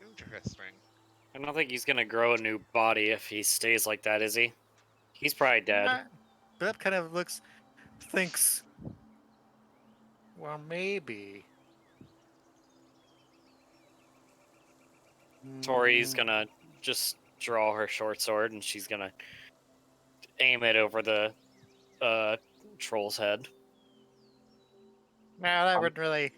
Interesting. I don't think he's gonna grow a new body if he stays like that, is he? He's probably dead. Bep kind of thinks, well, maybe. Tori's gonna just draw her short sword and she's gonna aim it over the troll's head. No, that would really.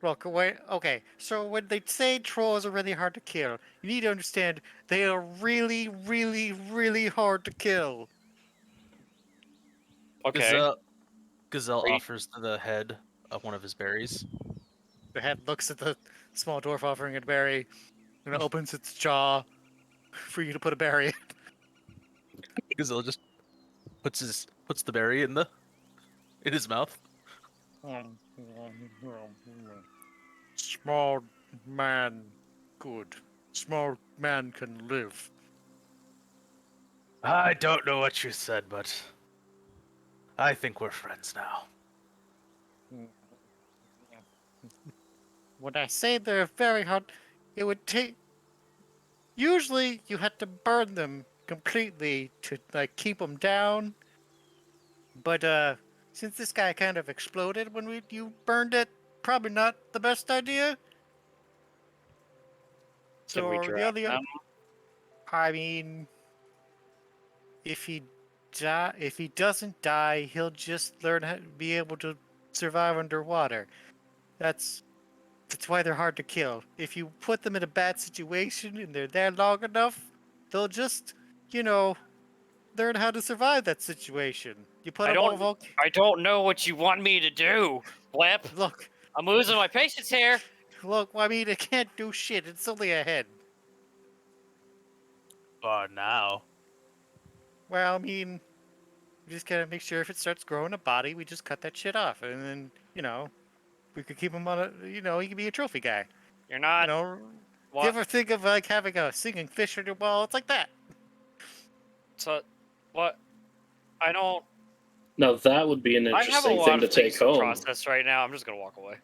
Look, wait. Okay, so when they say trolls are really hard to kill, you need to understand they are really, really, really hard to kill. Okay. Gazelle Are you- offers the head of one of his berries. The head looks at the small dwarf offering a berry, and it opens its jaw for you to put a berry in. Gazelle just puts the berry in his mouth. Small man, good. Small man can live. I don't know what you said, but I think we're friends now. When I say they're very hard, it would take. Usually, you had to burn them completely to keep them down. But since this guy kind of exploded when you burned it, probably not the best idea. Can we So drag them? I mean, if he doesn't die, he'll just learn how to be able to survive underwater. That's why they're hard to kill. If you put them in a bad situation and they're there long enough, they'll just, learn how to survive that situation. You put I them don't- all. I don't know what you want me to do, Blep. Look, I'm losing my patience here. look, I mean, it can't do shit. It's only a head. Oh, now. Well, I mean, we just gotta make sure if it starts growing a body, we just cut that shit off, and then we could keep him on a he could be a trophy guy. You're You not. know, do you What? ever think of like having a singing fish on your wall? It's like that. So, what? I don't. Now that would be an I have a interesting lot thing to of things take to home. process right now. I'm just gonna walk away.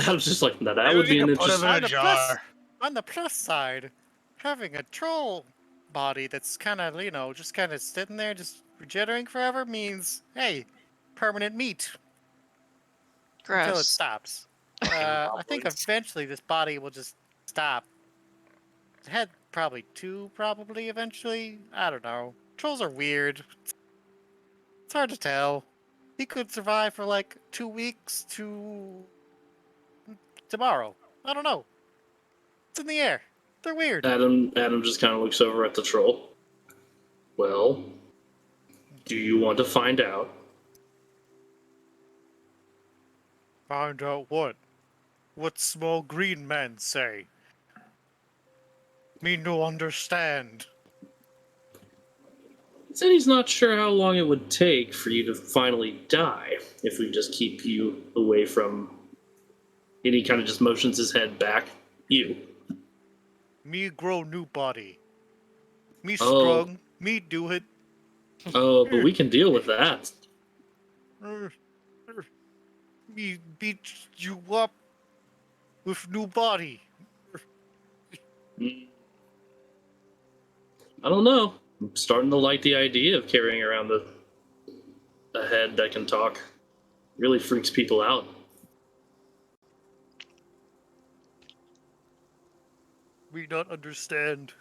I was just like, now that Maybe would we be an can put him interesting. in a On the plus- jar. On the plus side, having a troll body that's kind of just kind of sitting there, just regenerating forever means hey, permanent meat until it Gross. stops. Fucking I think goblins. eventually this body will just stop. It had probably two, probably eventually. I don't know. Trolls are weird. It's hard to tell. He could survive for like 2 weeks to tomorrow. I don't know. It's in the air. They're weird. Adam just kind of looks over at the troll. Well, do you want to find out? Find out what? What small green men say? Me no understand. Said he's not sure how long it would take for you to finally die if we just keep you away from. And he kind of just motions his head back. You. Me grow new body. Me Oh. strong. Me do it. Oh, but we can deal with that. Me beat you up with new body. I don't know. I'm starting to like the idea of carrying around a head that can talk. Really freaks people out. We not understand.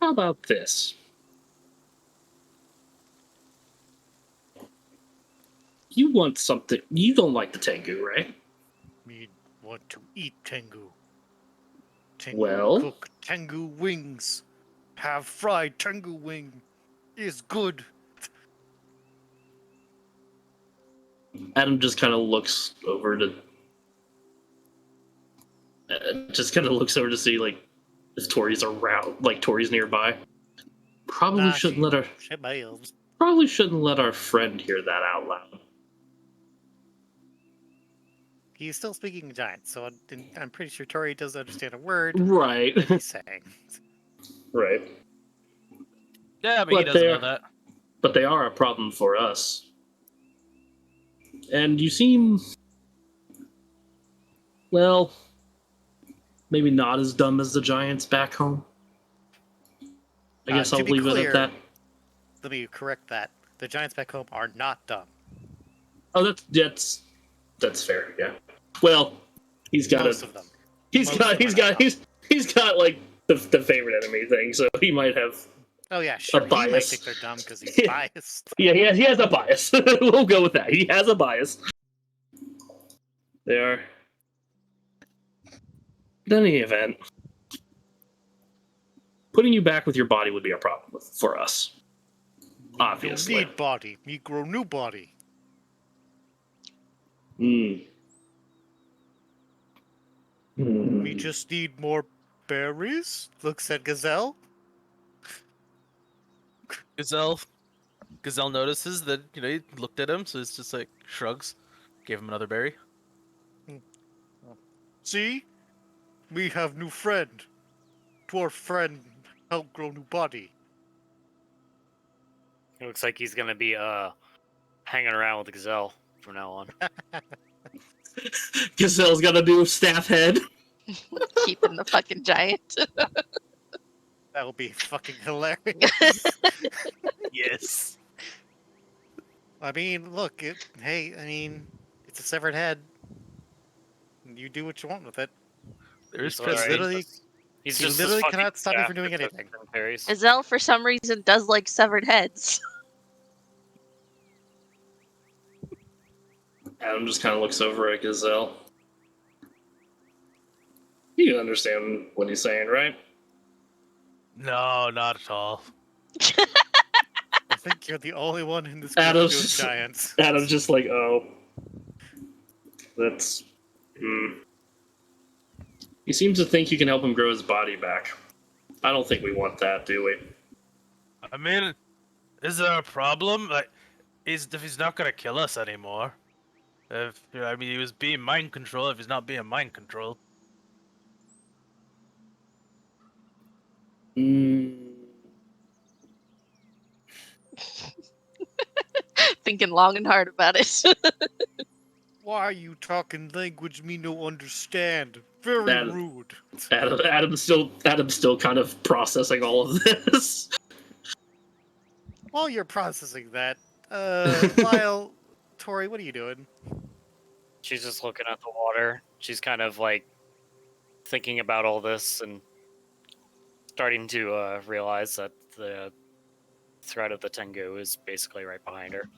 How about this? You want something. You don't like the Tengu, right? Me want to eat Tengu. Tengu Well? cook Tengu wings. Have fried Tengu wing. Is good. Adam just kind of looks over to. Just kind of looks over to see like if Tori's around, like Tori's nearby. Probably shouldn't let our. Shit my elves. Probably shouldn't let our friend hear that out loud. He's still speaking giant, so I'm pretty sure Tori doesn't understand a word Right. that he's saying. Right. Yeah, but he But doesn't they're- know that. But they are a problem for us. And you seem. Well. Maybe not as dumb as the giants back home. I guess To I'll be leave it clear, at that. Let me correct that. The giants back home are not dumb. Oh, that's fair. Yeah. Well, he's got Most of them. He's most got of them he's are got he's got like the favorite enemy thing, so he might have. Oh yeah, sure. He might bias. think they're dumb because he's Yeah. biased. Yeah, he has a bias. We'll go with that. He has a bias. They are. In any event, putting you back with your body would be a problem for us. Obviously. Don't need body. Me grow new body. Hmm. We just need more berries. Looks at Gazelle. Gazelle notices that, he looked at him, so it's just like shrugs, gave him another berry. See? We have new friend. Dwarf friend help grow new body. It looks like he's gonna be hanging around with the gazelle from now on. Gazelle's got a new staff head. Keeping the fucking giant. That would be fucking hilarious. Yes. I mean, look, it's a severed head. You do what you want with it. There's He's alright. literally- He's he just literally this fucking cannot stop you staff from doing that took anything. some berries. Gazelle, for some reason, does like severed heads. Adam just kind of looks over at Gazelle. You understand what he's saying, right? No, not at all. I think you're the only one in this group Adam's doing just- giants. Adam's just like, oh. That's. He seems to think you can help him grow his body back. I don't think we want that, do we? I mean, is there a problem? Like, if he's not gonna kill us anymore. I mean, he was being mind controlled. If he's not being mind controlled, Mm, Thinking long and hard about it. Why are you talking language me no understand? Very That- rude. Adam's still kind of processing all of this. While you're processing that, Lyle, Tori, what are you doing? She's just looking at the water. She's kind of like thinking about all this and starting to realize that the threat of the Tengu is basically right behind her.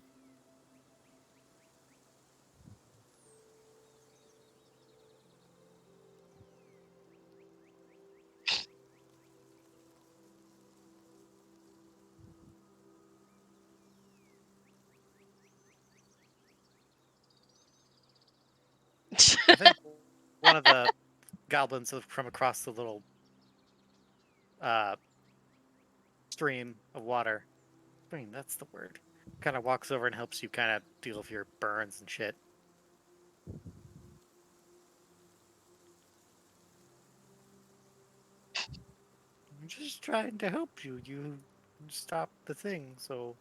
I think one of the goblins from across the little stream of water. Stream, that's the word. Kind of walks over and helps you kind of deal with your burns and shit. I'm just trying to help you. You stop the thing, so.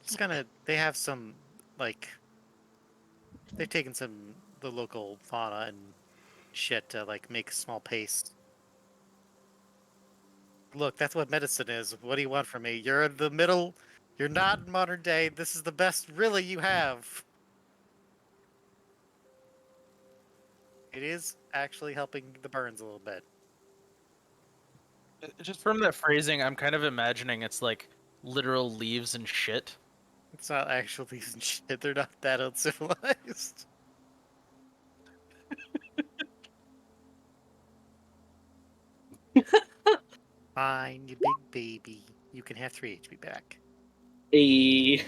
It's kind of. They have some, like. They've taken the local fauna and shit to, like, make small paste. Look, that's what medicine is. What do you want from me? You're in the middle. You're not in modern day. This is the best, really, you have. It is actually helping the burns a little bit. just from that phrasing, I'm kind of imagining it's like literal leaves and shit. It's not actual leaves and shit. They're not that uncivilized. Fine, you big baby. You can have 3 HP back. A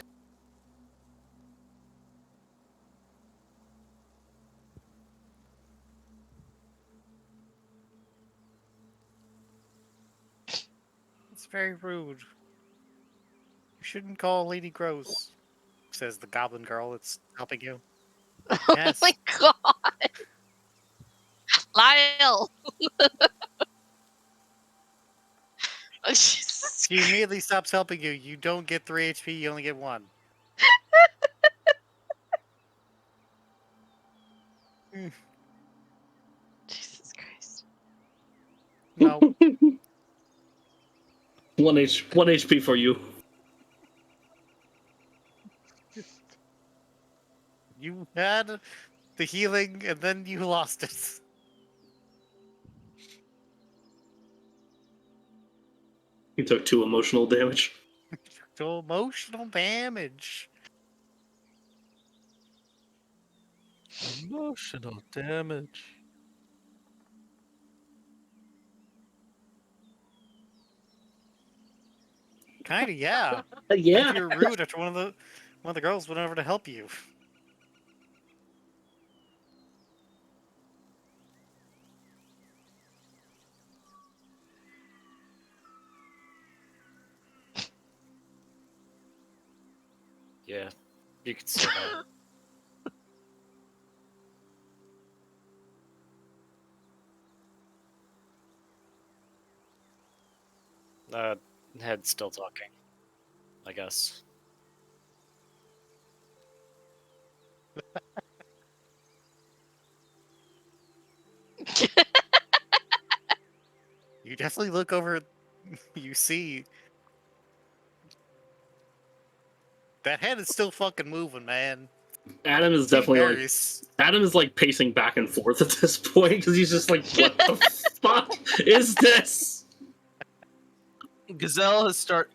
It's very rude. You shouldn't call a lady gross, says the goblin girl that's helping you. Yes. Oh my god. Lyle. Oh, Jesus She immediately stops helping you. You don't get 3 HP, you only get 1. Jesus Christ. No. 1 HP for you. You had the healing and then you lost it. He took 2 emotional damage. So emotional damage. Emotional damage. Kinda, yeah. Yeah. You're rude after one of the girls went over to help you. Yeah, you could say that. Head's still talking, I guess. You definitely look over, you see that head is still fucking moving, man. Adam is He definitely like varies. Adam is like pacing back and forth at this point because he's just like, what the fuck is this? Gazelle has start.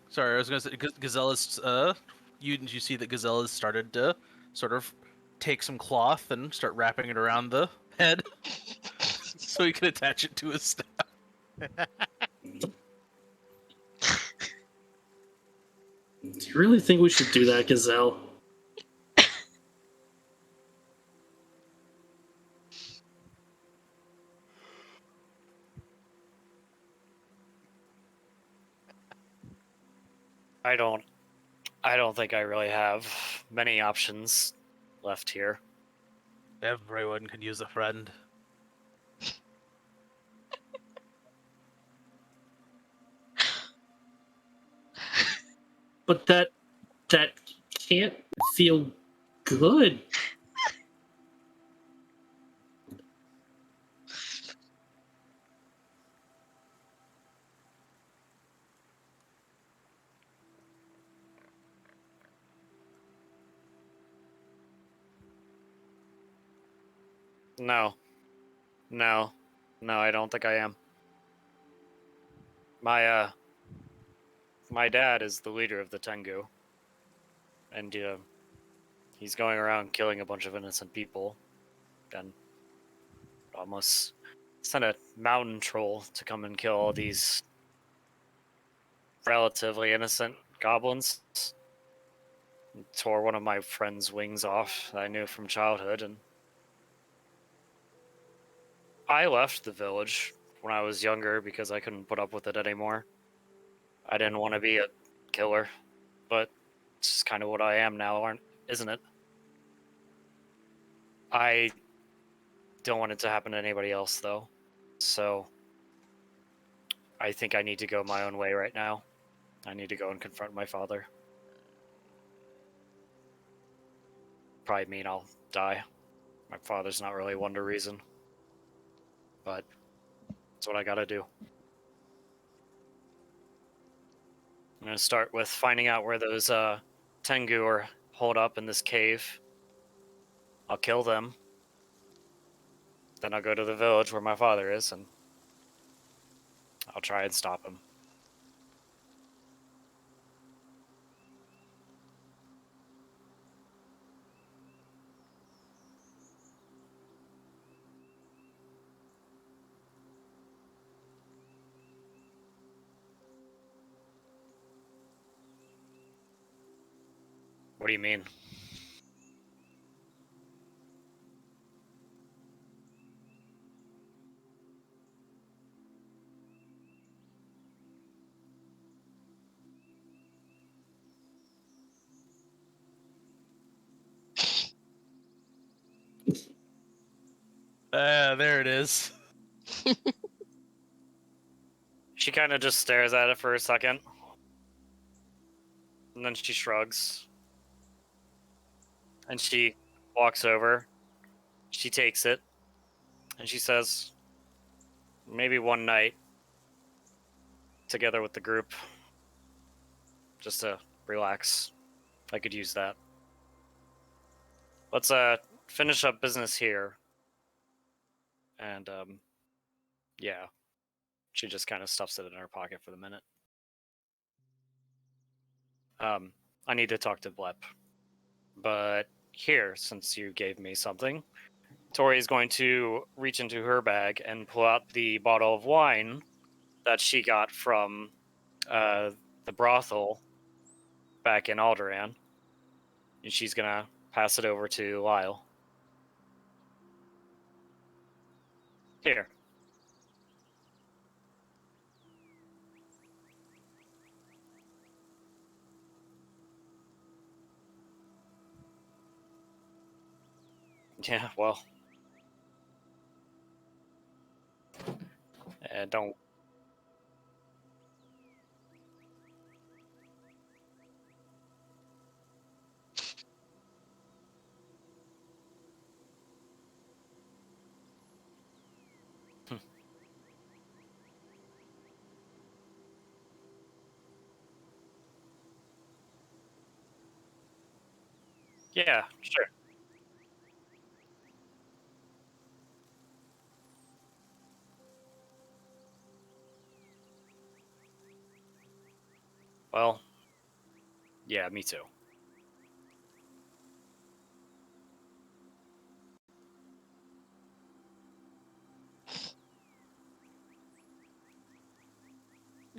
Sorry, I was gonna say Gazelle is. You see that Gazelle has started to sort of take some cloth and start wrapping it around the head, so he can attach it to his staff. You really think we should do that, Gazelle? I don't think I really have many options left here. Everyone can use a friend. But that can't feel good. No. No. No, I don't think I am. My dad is the leader of the Tengu. And he's going around killing a bunch of innocent people. And almost sent a mountain troll to come and kill all these relatively innocent goblins. Tore one of my friend's wings off that I knew from childhood, and I left the village when I was younger because I couldn't put up with it anymore. I didn't want to be a killer, but it's just kind of what I am now, isn't it? I don't want it to happen to anybody else, though. So I think I need to go my own way right now. I need to go and confront my father. Probably mean I'll die. My father's not really one to reason. But that's what I gotta do. I'm gonna start with finding out where those Tengu are holed up in this cave. I'll kill them. Then I'll go to the village where my father is, and I'll try and stop him. What do you mean? There it is. She kind of just stares at it for a second. And then she shrugs. And she walks over. She takes it. And she says, maybe one night, together with the group, just to relax. I could use that. Let's finish up business here. And yeah. She just kind of stuffs it in her pocket for the minute. I need to talk to Blep. But here, since you gave me something, Tori is going to reach into her bag and pull out the bottle of wine that she got from the brothel back in Alteraam. And she's going to pass it over to Lyle. Here. Yeah, well. Don't. Yeah, sure. Well, yeah, me too.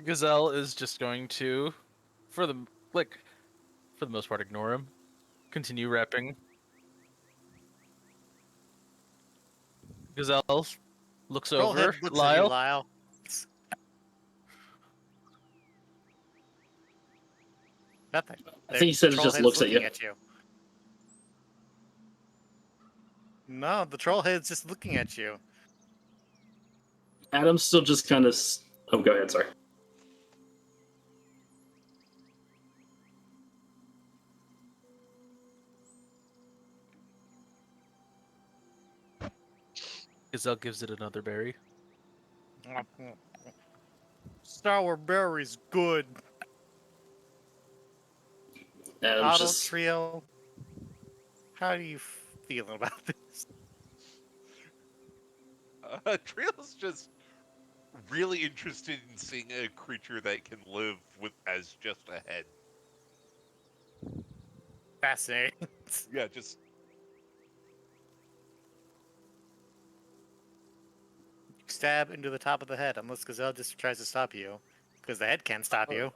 Gazelle is just going to, for the like, for the most part, ignore him. Continue rapping. Gazelle looks over. Trollhead looks at you, Lyle. Lyle. Nothing. I think he said it just Trollhead's looks at looking you. at you. No, the trollhead's just looking at you. Adam's still just kind of. Oh, go ahead. Sorry. Gazelle gives it another berry. Sour berry's good. Adam's Auto just. Trio. How do you feel about this? Trio's just really interested in seeing a creature that can live with as just a head. Fascinating. Yeah, just Stab into the top of the head, unless Gazelle just tries to stop you. Because the head can't stop you.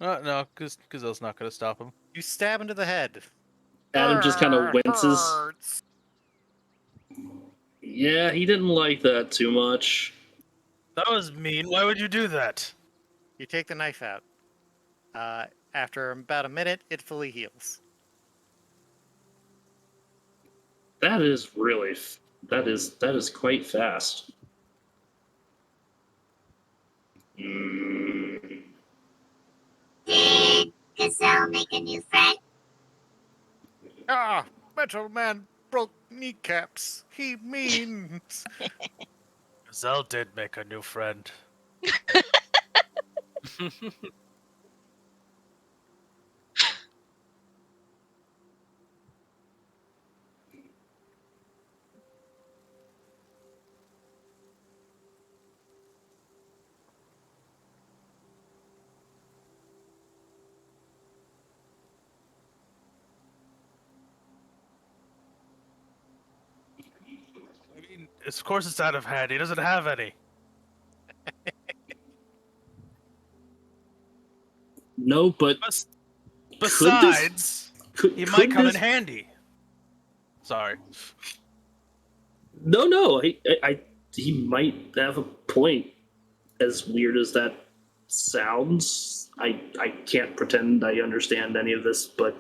No, because Gazelle's not going to stop him. You stab into the head. Adam just kind of winces. Hurts. Yeah, he didn't like that too much. That was mean. Why would you do that? You take the knife out. After about a minute, it fully heals. That is really. That is quite fast. Mm. Did Gazelle make a new friend? Ah, Metal Man broke kneecaps. He means. Gazelle did make a new friend. I mean, of course it's out of hand. He doesn't have any. No, but Besides, he might come in this, handy. Sorry. No. He might have a point. As weird as that sounds, I can't pretend I understand any of this, but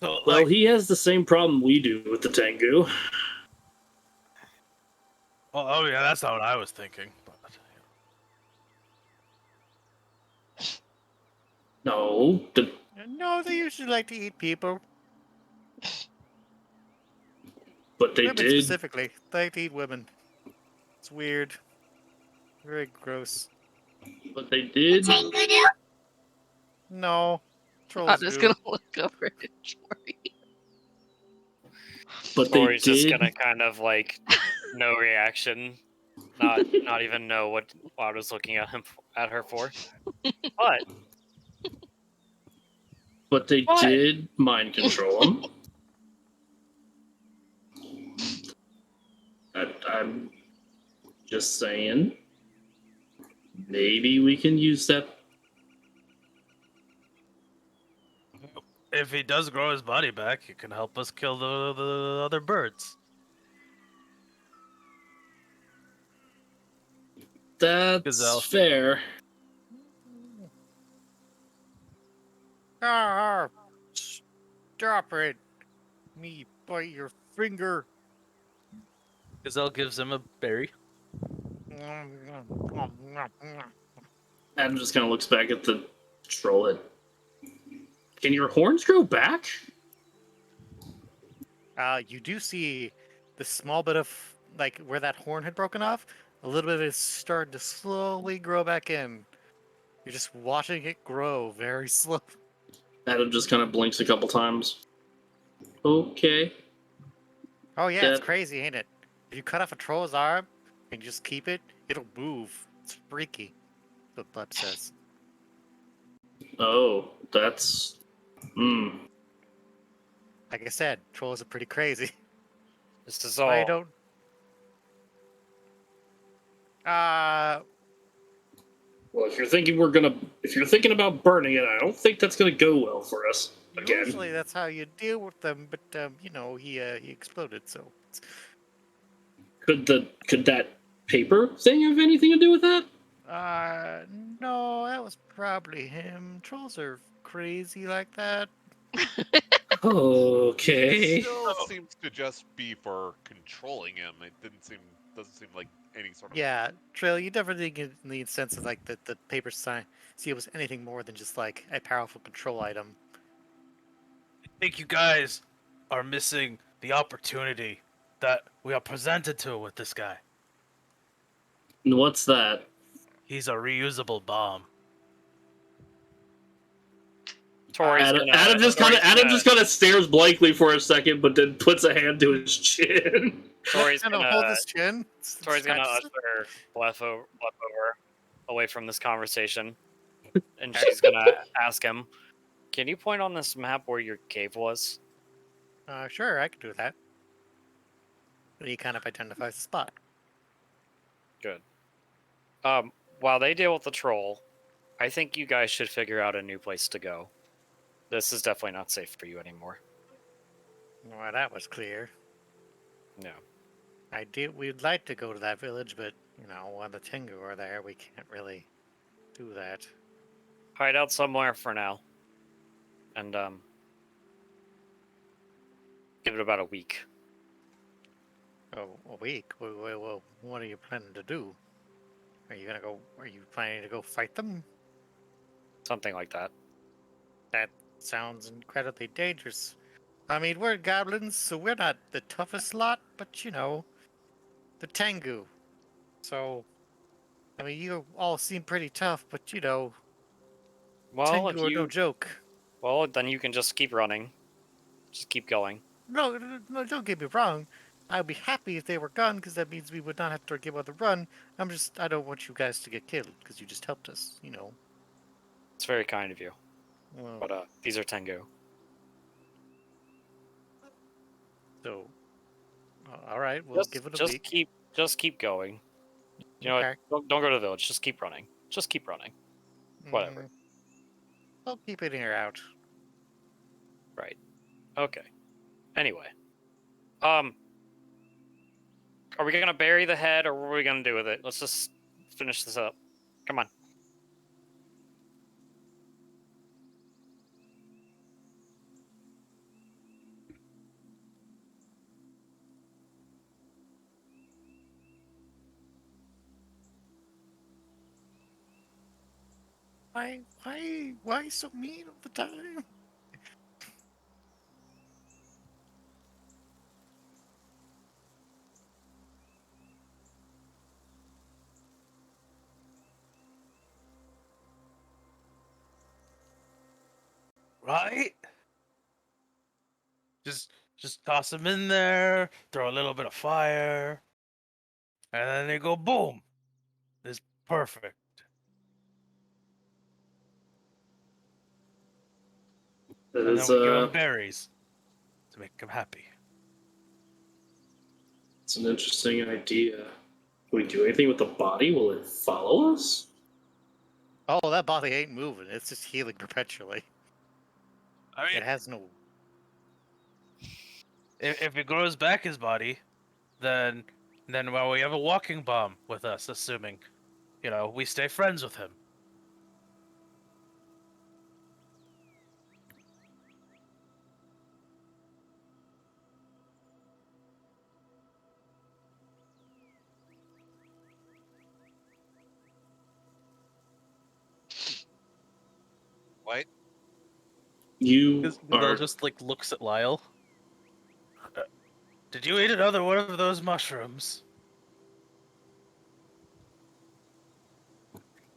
So, well, like, he has the same problem we do with the Tengu. oh yeah, that's not what I was thinking. But, No, No, they usually like to eat people. but they Women did. specifically. They like to eat women. It's weird. Very gross. But they did. Tengu do? No. I'm Trolls just do. gonna look over at Jory. But they Tori's just did. gonna kind of like no reaction, not even know what I was looking at her for. But But they What? did mind control him. I'm just saying. Maybe we can use that. if he does grow his body back, he can help us kill the other birds. That's Gazelle. fair. Ah, stop it. Me bite your finger. Gazelle gives him a berry. Adam just kind of looks back at the troll. Can your horns grow back? You do see the small bit of, like, where that horn had broken off. A little bit of it is starting to slowly grow back in. You're just watching it grow very slow. Adam just kind of blinks a couple times. Okay. Oh yeah, it's That- crazy, ain't it? If you cut off a troll's arm and you just keep it, it'll move. It's freaky. What Bleb says. Oh, that's. Like I said, trolls are pretty crazy. this is all. I don't. Well, if you're thinking about burning it, I don't think that's gonna go well for us. Again. Usually that's how you deal with them, but he exploded, so Could that paper thing have anything to do with that? no, that was probably him. Trolls are crazy like that. Okay. Still seems to just be for controlling him. It doesn't seem like any sort of. Yeah, Trail, you definitely get the sense of like the paper sign seal was anything more than just like a powerful control item. I think you guys are missing the opportunity that we are presented to with this guy. And what's that? He's a reusable bomb. Tori's Adam, gonna. Adam just Tori's kind of stares blankly for a second, but then puts a hand to his chin. Tori's Kind of gonna. hold his chin. Tori's gonna scratches it. usher Bluff over away from this conversation, and she's gonna ask him, "Can you point on this map where your cave was?" Sure, I could do that. But he kind of identifies the spot. Good. While they deal with the troll, I think you guys should figure out a new place to go. This is definitely not safe for you anymore. Well, that was clear. No. We'd like to go to that village, but when the Tengu are there, we can't really do that. Hide out somewhere for now. And give it about a week. Oh, a week? Well, what are you planning to do? Are you planning to go fight them? Something like that. That sounds incredibly dangerous. I mean, we're goblins, so we're not the toughest lot, but the Tengu. So, I mean, you all seem pretty tough, but Well, Tengu are no joke. Well, then you can just keep running. Just keep going. No, don't get me wrong. I'd be happy if they were gone, because that means we would not have to give out the run. I don't want you guys to get killed, because you just helped us, It's very kind of you. Well, But these are Tengu. so, all right, we'll give it a week. Just keep going. You know Okay. what? Don't go to the village. Just keep running. Just keep running. Whatever. I'll keep an ear out. Right. Okay. Anyway. Are we gonna bury the head, or what are we gonna do with it? Let's just finish this up. Come on. Why so mean all the time? Right? Just toss them in there, throw a little bit of fire, and then they go boom. It's perfect. That And is, then we give them berries to make them happy. it's an interesting idea. Can we do anything with the body? Will it follow us? Oh, that body ain't moving. It's just healing perpetually. I mean, It has no. if it grows back his body, then well, we have a walking bomb with us, assuming, we stay friends with him. What? You They'll are. just looks at Lyle. Did you eat another one of those mushrooms?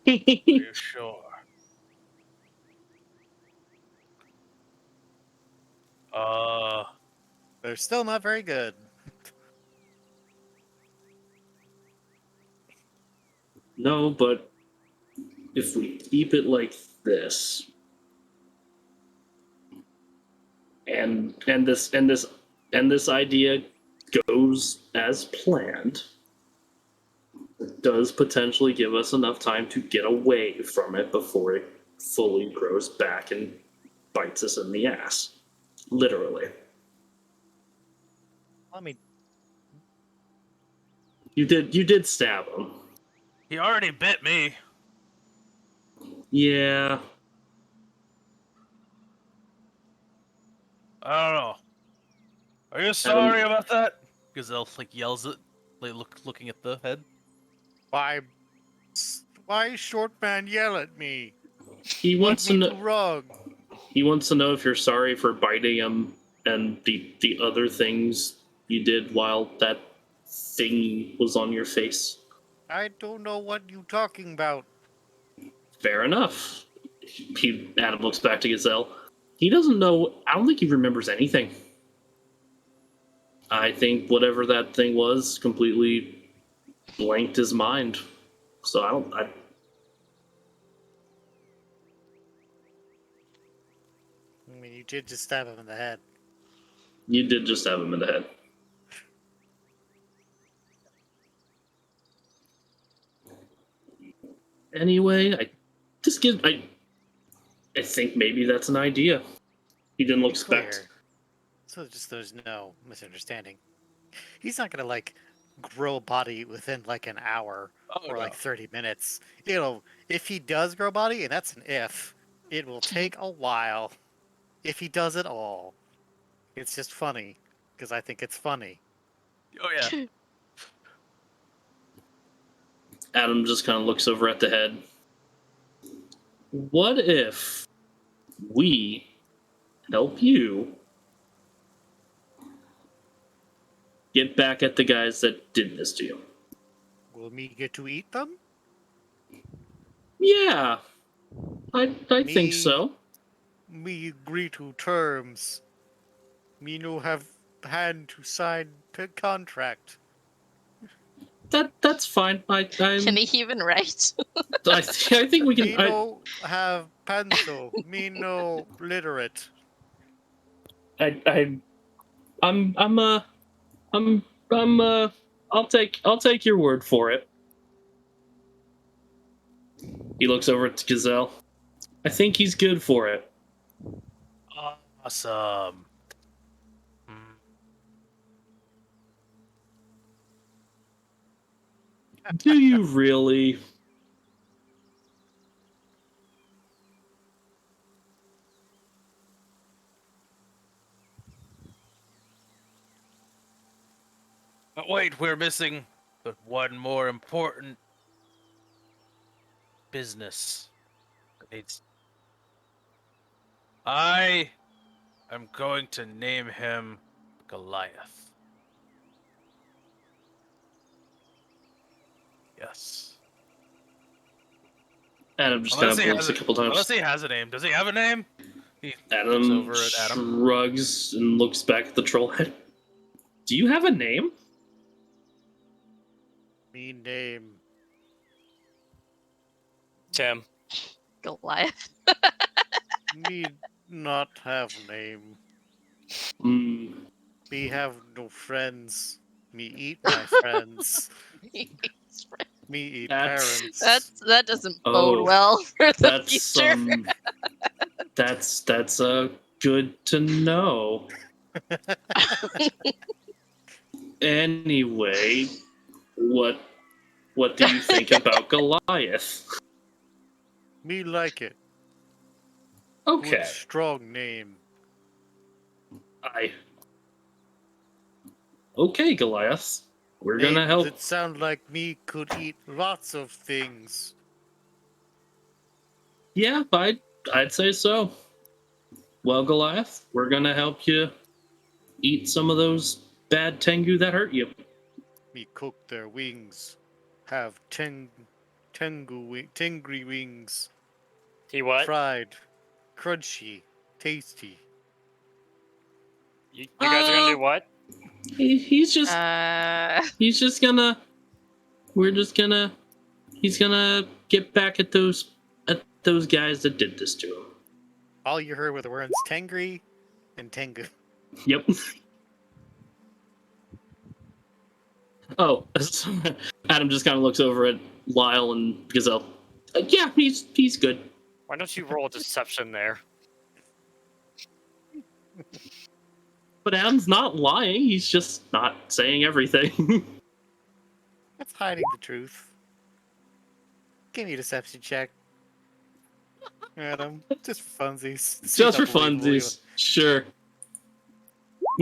Are you sure? They're still not very good. No, but if we keep it like this, and this idea goes as planned, It does potentially give us enough time to get away from it before it fully grows back and bites us in the ass. Literally. I mean, You did stab him. He already bit me. Yeah. I don't know. Are you sorry about that? Gazelle like yells it, like looking at the head. why short man yell at me? He What wants to me know do wrong? he wants to know if you're sorry for biting him and the other things you did while that thing was on your face. I don't know what you talking about. Fair enough. Adam looks back to Gazelle. He doesn't know. I don't think he remembers anything. I think whatever that thing was completely blanked his mind. So I don't. I mean, you did just stab him in the head. You did just stab him in the head. Anyway, I think maybe that's an idea. He didn't Be expect. clear, so just there's no misunderstanding. He's not gonna like grow a body within like an hour Oh, or no. like 30 minutes. If he does grow a body, and that's an if, it will take a while. If he does at all, it's just funny because I think it's funny. Oh yeah. Adam just kind of looks over at the head. What if we help you get back at the guys that did this to you? Will me get to eat them? Yeah, I think Me- so. Me agree to terms. Me no have hand to sign contract. That's fine. Can he even write? I think we Me can. no have pencil. Me no literate. I'll take your word for it. He looks over at Gazelle. I think he's good for it. Awesome. Do you really? But wait, we're missing but one more important business. I am going to name him Goliath. Yes. Adam just kind of blinks a couple times. Unless he has a name. Does he have a name? He looks Adam over at Adam. shrugs and looks back at the troll head. Do you have a name? Me name. Tim. Goliath. Me not have name. Hmm. Me have no friends. Me eat my friends. Me eat parents. That doesn't bode Oh, well for the That's future. that's good to know. Anyway, what do you think about Goliath? Me like it. Okay, Good strong name. okay, Goliath. We're gonna Names help. that sound like me could eat lots of things. Yeah, I'd say so. Well, Goliath, we're gonna help you eat some of those bad Tengu that hurt you. Me cook their wings. Have tingry wings. He what? Fried. Crunchy. Tasty. You guys are gonna do what? He's just gonna. We're just gonna. He's gonna get back at those guys that did this to him. All you heard were the words Tengri and Tengu. Yep. Oh, Adam just kind of looks over at Lyle and Gazelle. Yeah, he's good. Why don't you roll deception there? But Adam's not lying. He's just not saying everything. That's hiding the truth. Give me a deception check. Adam, just for funsies. See Just how for believable you funsies, sure. I'm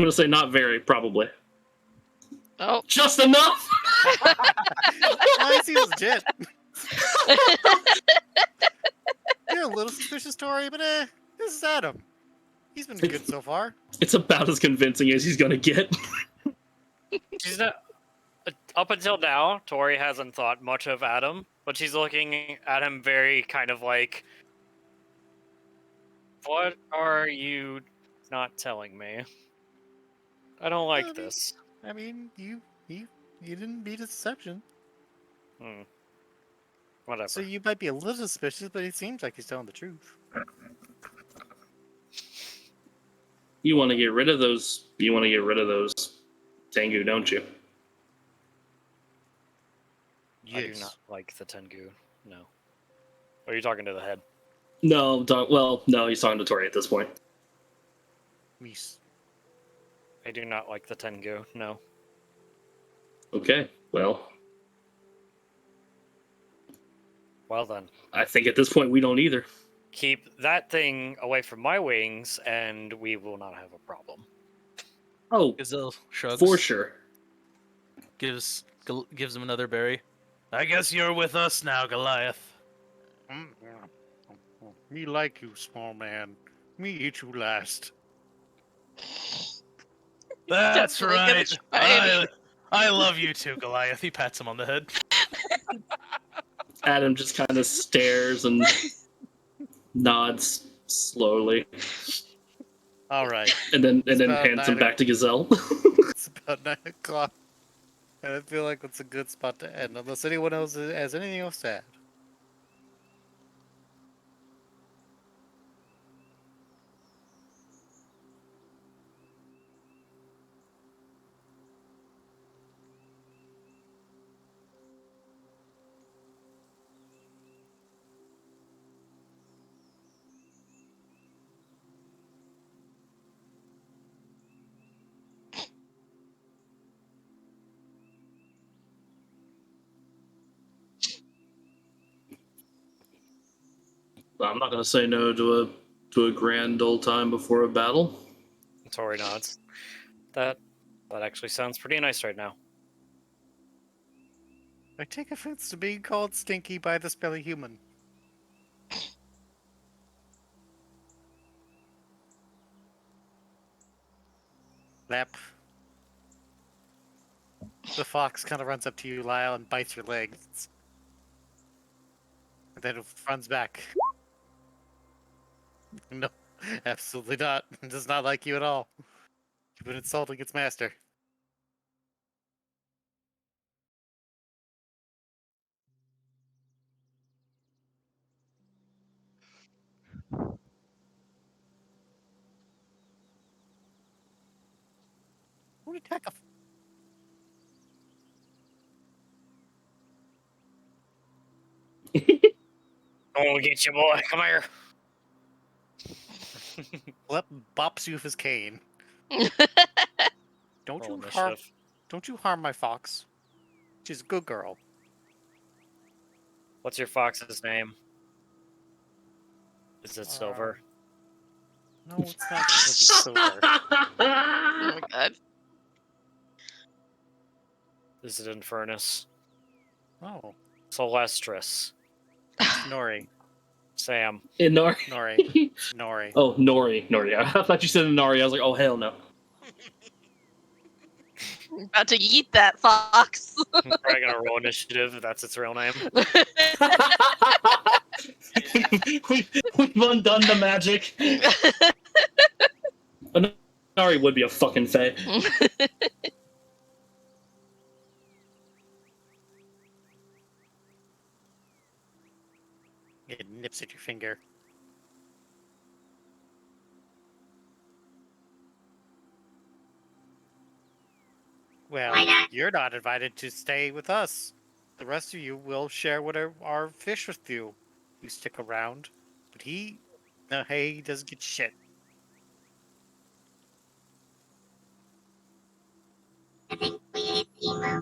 gonna say not very, probably. Oh. Just enough. are. No, he seems legit. You're a little suspicious, Tori, but this is Adam. He's been good so far. It's about as convincing as he's gonna get. She's not. Up until now, Tori hasn't thought much of Adam, but she's looking at him very kind of like, "What are you not telling me? I don't like I mean- this." I mean, you didn't beat his deception, Whatever. so you might be a little suspicious, but it seems like he's telling the truth. You want to get rid of those. You want to get rid of those Tengu, don't you? I do not like the Tengu. No. Or are you talking to the head? No, no, he's talking to Tori at this point. Yes. I do not like the Tengu. No. Okay, well, Well then, I think at this point we don't either. keep that thing away from my wings, and we will not have a problem. Oh, Gazelle shrugs. for sure. Gives him another berry. I guess you're with us now, Goliath. Me like you, small man. Me eat you last. That's Definitely gonna right. try and eat I love you too, Goliath. He pats him on the head. Adam just kind of stares and nods slowly, All right. and then about hands him 9 back to Gazelle. It's about 9 o'clock. And I feel like that's a good spot to end, unless anyone else has anything else to add. I'm not gonna say no to a grand old time before a battle. Tori nods. That actually sounds pretty nice right now. I take offense to being called stinky by the smelly human. Lap. The fox kind of runs up to you, Lyle, and bites your legs. And then it runs back. No, absolutely not. It does not like you at all. You've been insulting its master. Don't attack a Oh, get you, boy. Come here. Lep bops you with his cane. Don't Roll you harm initiative. don't you harm my fox. She's a good girl. What's your fox's name? Is it Silver? No, it's not gonna be silver. Oh my god. Is it Infernus? Oh, Celestris? Nori. Sam? Inari. Nori. Nori. Oh, Nori. I thought you said Inari. I was like, oh hell no. About to eat that fox. Probably gonna roll initiative if that's its real name. We've undone the magic. Inari would be a fucking fae. It nips at your finger. Well, Why not? you're not invited to stay with us. The rest of you will share our fish with you. You stick around. But he doesn't get shit. I think we ate the emu.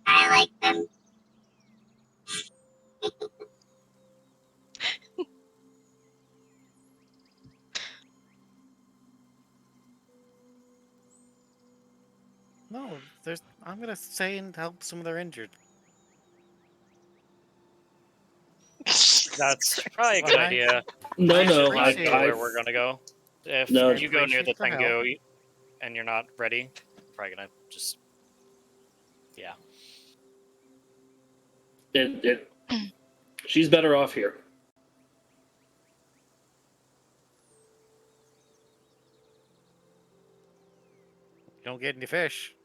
I like them. No, I'm gonna stay and help some of their injured. That's probably a good Well, idea. No, I no, Not appreciate know I where we're gonna go. If No. you go near the Appreciate the help. Tengu and you're not ready, probably gonna just she's better off here. You don't get any fish.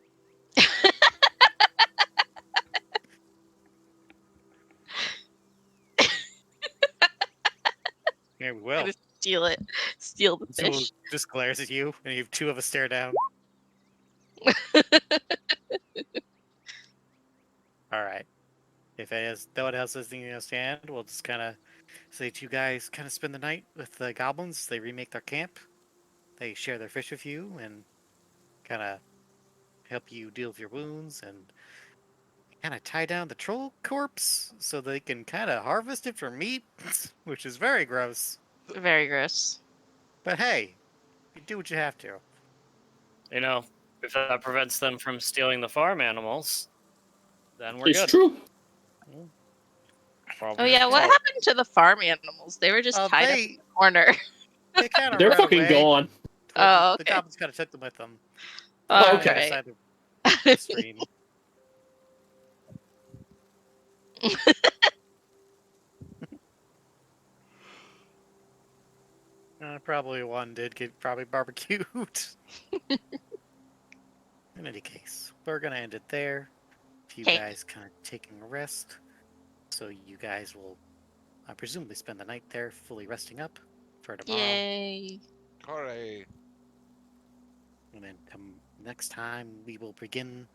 Yeah, we will. Gonna steal it. Steal the So fish. just glares at you, and you have two of us stare down. All right. If no one else has anything else to hand, we'll just kind of say that you guys kind of spend the night with the goblins. They remake their camp. They share their fish with you and kind of help you deal with your wounds and kind of tie down the troll corpse so they can kind of harvest it for meat, which is very gross. Very gross. But hey, you do what you have to. you know, if that prevents them from stealing the farm animals, then we're It's good. true. Oh yeah, what happened to the farm animals? They were just tied up in the corner. They kind of They're ran fucking away. gone. Oh, The okay. goblins kind of took them with them. Oh, All okay. right. Side of the stream. Probably one did get barbecued. In any case, we're gonna end it there. You Okay. guys kind of taking a rest, so you guys will, I presumably, spend the night there, fully resting up for tomorrow, Yay. Hooray. and then come next time we will begin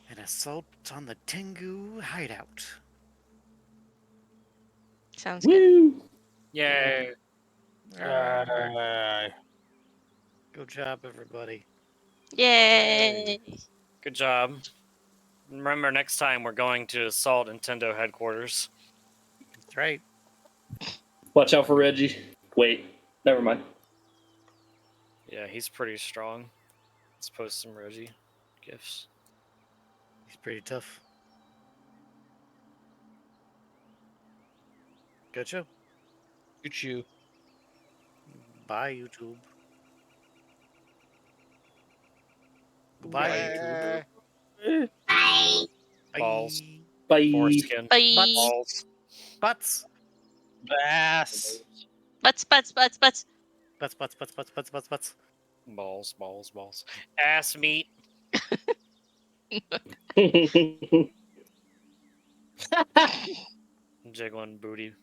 an assault on the Tengu hideout. Sounds good. Woo! Yay! Good job, everybody. Yay. Good job. Remember, next time we're going to assault Nintendo headquarters. That's right. Watch out for Reggie. Wait, never mind. Yeah, he's pretty strong. Let's post some Reggie gifs. He's pretty tough. Good show. Good shoe. Bye, YouTube. Goodbye, YouTube. Eh. Bye. Balls. Bye. Foreskin. Bye. Balls. Butts. Bass. Butts. Butts, butts, butts, butts, butts, butts. Balls. Balls. Balls. Ass meat. Jiggling booty.